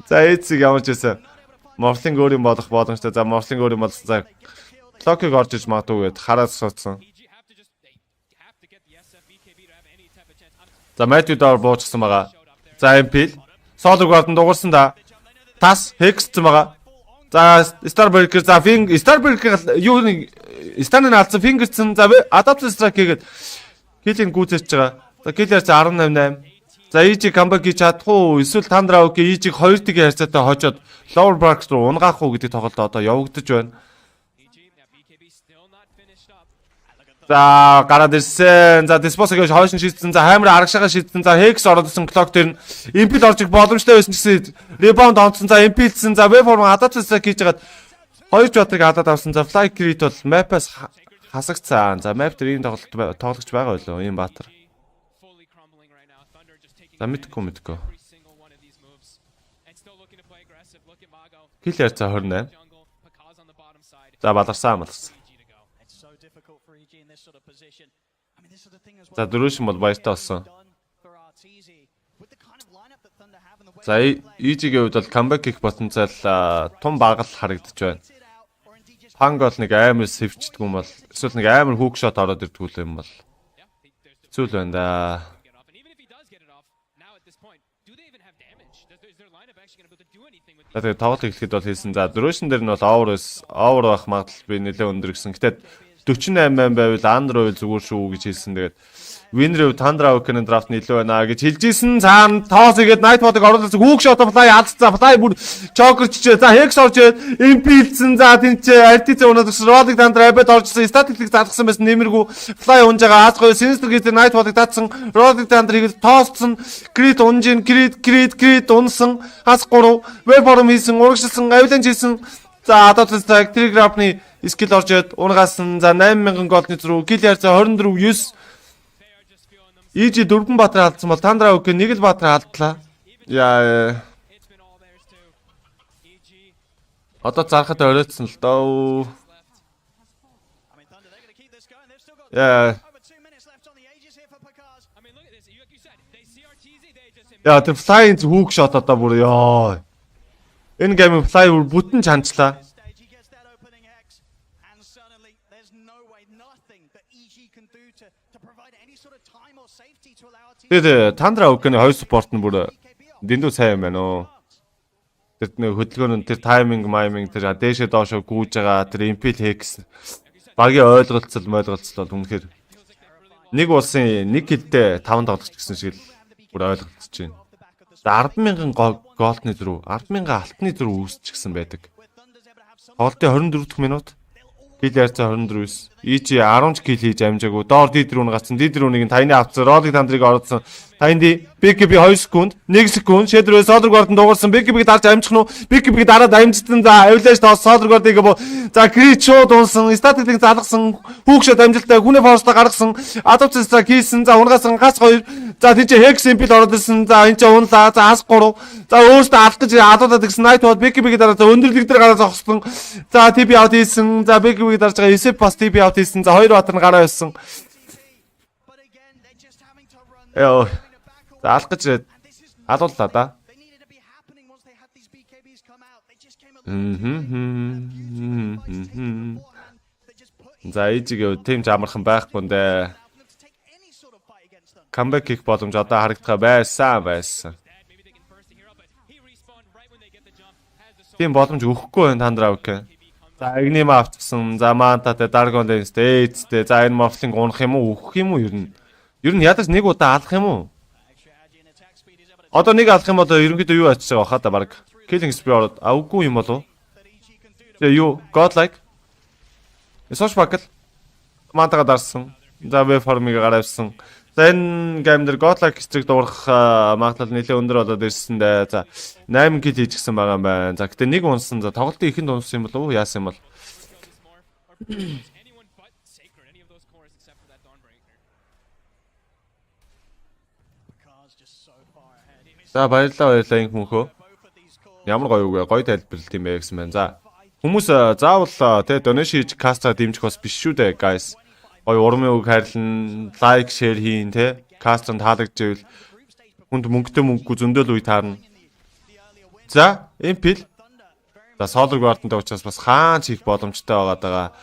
За эцэг ямар ч байсан. Morphling өөр юм болох боломжтой. За Morphling өөр юм болсон. За Clock-ыг орж иж магадгүй гэд хараад суудсан. За Matthew Dor буучсан байгаа. За Impel. Solo guard-д дуурсан да. Тас Hex-сэн байгаа. За Starbreaker за Starbreaker юу Stan-ыг алдсан Fingerson за Adaptive Strike хийгээд Killing гүйцэж байгаа. За Killer 18-8. За EG comeback хийж чадахгүй эсвэл Thunder Awaken EG 2-1 харьцаатай хожоод Lower Bracket руу унгаах уу гэдэг тоглолт одоо явагдаж байна. За гараад ирсэн. За диспосыг хойш нь шийдсэн. За хаймар арагшаага шийдсэн. За хекс ороод ирсэн клок дээр нь импил орж ирэх боломжтой байсан гэсэн ребаунд онцсон. За импилсэн. За вэформ адаптацаа хийж хагаад хоёр ч батрыг хадаад авсан. За флай крит бол мапаас хасагцсан. За мап дээр ийм тоглогч байгаа байлоо. Ийм баатар. За мэдгүй. Кил ярьцаа 28. За баларсан. За дөрөвшин бол баяртай болсон. За EG-ийн хувьд бол камбэк хийх потенциал тун бага л харагдаж байна. Пангол нэг амар сэвчдэг юм бол эсвэл нэг амар хүүк шот ороод ирдэг юм бол зүйл байна да. Тэгээд тоглолт эхлэхэд бол хийсэн. За дөрөвшин дээр нь бол овер байх магадлал би нэлээд өндөр гэсэн. Гэтэ 48 байвал андер байвал зүгээр шүү гэж хэлсэн. Тэгээд Winner Thunder Awaken драфт нь илүү байна гэж хэлж ийсэн. Цаана тоос игээд Nightbot-ыг оруулсан. Хүүк шот флай алдсан. Флай бүр чокер чичээ. За Hex орж ирээд импилсэн. За тэнцээ RTC унаад Rolling Thunder Abed оржсэн. Статистик залгсан байсан нэмэргүй. Флай унж байгаа. Аасгүй Sinister гэдэг Nightbot-ыг татсан. Rolling Thunder-ыг тоосцсон. Crit унжин. Crit унсан. Хас 3. Webform хийсэн. Урагшилсан. Avalanche хийсэн. За Adopt Telegraph-ны скил орж ирээд унгасан. За 8000 голдны зрүү. Kill ярьцаа 24-9. EG 4 баатар алдсан бол Thunder Awaken нэг л баатар алдлаа. Яа. Одоо зарахад оройтсон л доо. Яа. Яа, тэр fly хүүк шот одоо бүр ёо. Энэ гейм fly бүтэн чанчлаа. Тэгээд Thunder Awaken-ийн хоёр спорт нь бүр дэндүү сайн юм байна оо. Тэр нэг хөдөлгөөн нь тэр тайминг, тэр дээшээ доошоо гүйж байгаа тэр impel hex багийн ойлголцол бол үнэхээр нэг улсын нэг хилдээ 5 тоглогч гэсэн шиг л бүр ойлголцож байна. 100000 голдны зрүү, 100000 алтны зрүү үүсчихсэн байдаг. Тоглолтын 24 дахь минут кил ярьцаа 24-с. EG 10 кил хийж амжаагүй. Доор дидэр үн гацсан. Дидэр үнийг тайны авцсан. Rolling Thunder-ыг оролцсон. Тайнди BKB 2 секунд, 1 секунд. Шэдрөө Sodergaard-д дуурсан. BKB-г дарж амжих нь уу? BKB-г дараад амжсан. За Avalanche тоос Sodergaard-ыг за Crit шууд унсан. Статистик залгасан. Хүүкшөд амжилттай хүнээ форсто гаргасан. Adoption хийсэн. За унгасан гас 2. За тийч Hex impel ороод ирсэн. За энэ ч унлаа. За хас 3. За өөртөө алах гэж адуудаад ирсэн. Nightbot BKB-г дараад өндөрлөг дээр гараад зогсон. За TP out хийсэн. За BKB-г дарж байгаа Isep бас TP out хийсэн. За хоёр баатар нь гараа байсан. Яа. За алах гэж алууллаа да. За EG-ийн тим амархан байхгүй нэ. Камбэк хийх боломж одоо харагдах байсан. Тийм боломж өгөхгүй байна Thunder Awaken. За Agnim авчихсан. За Manta-тэй Dargon Lens-тэй Aids-тэй за энэ Morphling унах юм уу, өгөх юм уу ер нь? Ер нь ядаж нэг удаа алах юм уу? Одоо нэг алах юм бол ерөнхийдөө юу ачиж байгаа хаа да баг. Killing spree ороод авгүй юм болов уу? Тэгээ юу? Godlike. Эсош багл. Manta-га дарсан. За Webform-ыг гараавсан. За энэ гейм дээр Godlike хэсэг дуурах магадлал нэлээд өндөр болоод ирсэн дээ. За 8 кил хийчихсэн байгаа юм байна. За гэтээ нэг унсан. За тоглолтын ихэнд унсан юм болов уу? Яасан юм бол? За баярлалаа инх мөнхөө. Ямар гоё үгүй гоё тайлбарлалт юм бэ гэсэн байна. За хүмүүс заавал тэ donation хийж Caster дэмжих бас биш шүү дээ guys. Гоё урмын үг хайрлан, лайк, шеэр хийн тэ. Caster-д таалагдж ивэл хүнд мөнгөгүй зөндөл үе таарна. За impel. За Sodergaard-тай уучраас бас хаач хийх боломжтой байгаа.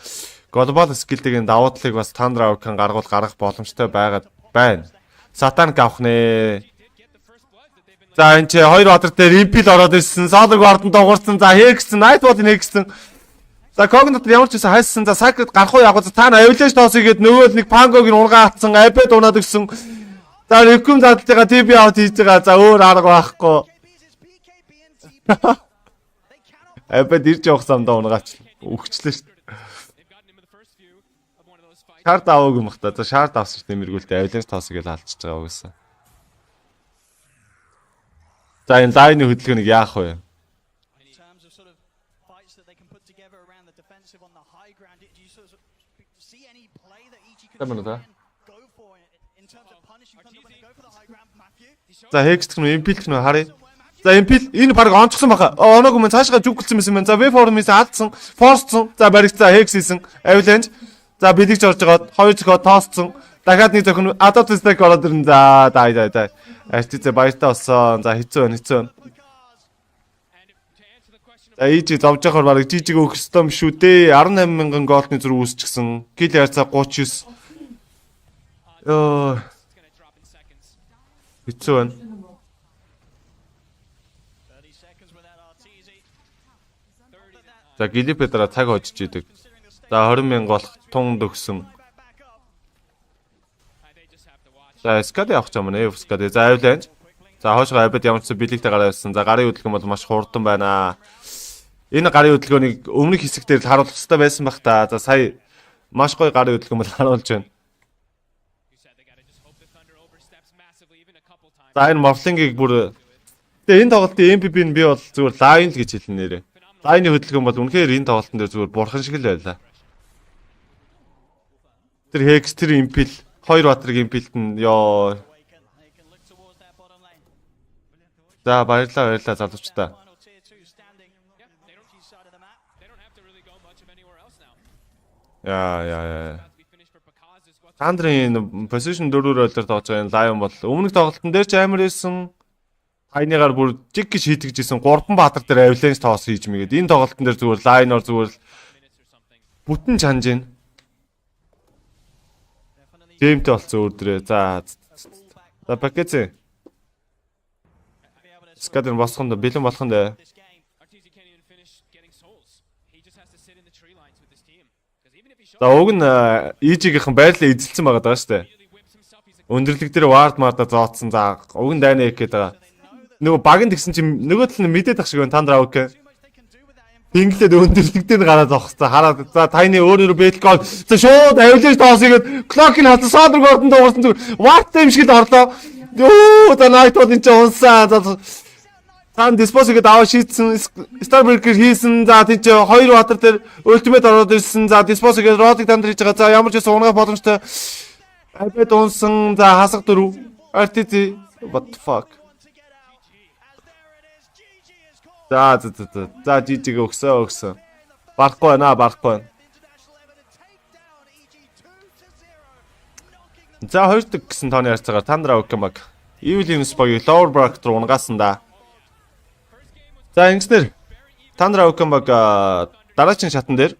Global skill-ийн давуу талыг бас Thunder Awaken гаргах боломжтой байна. Сатан авах нэ. За энэ ч хоёр баатар дээр impel ороод ирсэн. Sodergaard-д дуурсан. За Hex, Nightbot-ыг нэгсэн. За Cognit ямар ч байсан хайсан. За Sacred гарах уу яг та Avalanche тоос игээд нөгөө нэг Pango-г унгаа атсан. Abed унаад өгсөн. За Requiem задлж байгаа TP out хийж байгаа. За өөр арга байхгүй. Abed ирж явах замдаа унгаач өгчлээ шүү дээ. Шард аваагүй юм хта. За шард авсан ш нэмэргүүлтэй авиланс тоосоо гэж алдчихж байгаа угсаа. За энэ лайны хөдөлгөөнийг яах вэ? Тамана. За хэгсдэх нь импилх нь харъя. За импил энэ баг онцгсон баха. Оноогүй мэн цаашгаа зүггэлсэн байсан мэн. За V4-ээс алдсан, форсцсон. За баригцаа хэгс хийсэн. Авиланс. За бидийг жорж жагаад хоёр зөхөө тоосцсон. Дахиад нэг зөхөн адот стек ороод ирэн. За дай. Артице баяртай болсон. За хэцүү байна. За ийж зовж явахаар бараг жижиг өөх ёстой юм шүү дээ. 18,000 голдны зүрх үүсчихсэн. Кил яарцаа 39. Ёо. Хэцүү байна. За гэлипэ дараа цаг хожиж идэг. За 20,000 болох тун дөгсөн. За скад явах юм нэ скад. За авиланж. За хоошоо абид ямар ч билегтэй гараа явсан. За гарын хөдөлгөөн бол маш хурдан байна. Энэ гарын хөдөлгөөнийг өмнөх хэсэгтэр л харуулах хэрэгтэй байсан бах та. За сая маш гоё гарын хөдөлгөөн бол харуулж байна. За энэ морфлингийг бүр тэгээ энэ тоглолтын MVP нь би бол зүгээр лайн л гэж хэлнэ нэрээ. Лайны хөдөлгөөн бол үнэхээр энэ тоглолтын дээр зүгээр бурхан шиг л байлаа. Тэр Hex тэр импил 2 батрыг импилт нь ёо. За баярлалаа залуучдаа. Яа. Тандрын position 4-өөр ойлоор тоглож байгаа энэ лайон бол өмнөх тоглолтын дээр ч амар байсан. Хайныгаар бүр жиг гэж хийдэгжсэн 3 баатар дээр авиланс тоос хийж мэгээд энэ тоглолтын дээр зүгээр лайноор зүгээр бүтэн чанж гин. Геймтэй болсон өөрдрөө. За пакет. Скадер босхон да бэлэн болох нь дээ. За уг нь EG-ийнхэн байрлал эзэлсэн байгаа даа шүү дээ. Өндөрлөг дээр вард марда зооцсон. За уг нь дайна их гэдэг. Нөгөө багын тэгсэн чинь нөгөө тал нь мэдээд ах шиг байна. Thunder Awaken. Пинглээд өндөрлөг дээр гараад зоохсон. Хараад за тайны өөрөөр бэлгол. За шууд авилж тоосгээд клокийг хатсан содор гордон дуурсан зүгээр. Вард юм шиг л орлоо. Юу за найт бол энэ ч унсаа. За Тан диспозигэд аваа шийдсэн, Starbreaker хийсэн. За тийч 2 батар дээр ультимейт ороод ирсэн. За диспозигэд родыг дамд хийж байгаа. За ямар ч гэсэн унгаа боломжтой. Абед унсан. За хасах 4. RTT what the fuck. За жижиг өгсөн. Барахгүй байна. За 2 дэг гэсэн тооны харьцаагаар Thunder Awaken баг. Evil Spy lower bracket руу унгаасан да. За ингэснээр Thunder Awaken баг дараагийн шатан дээр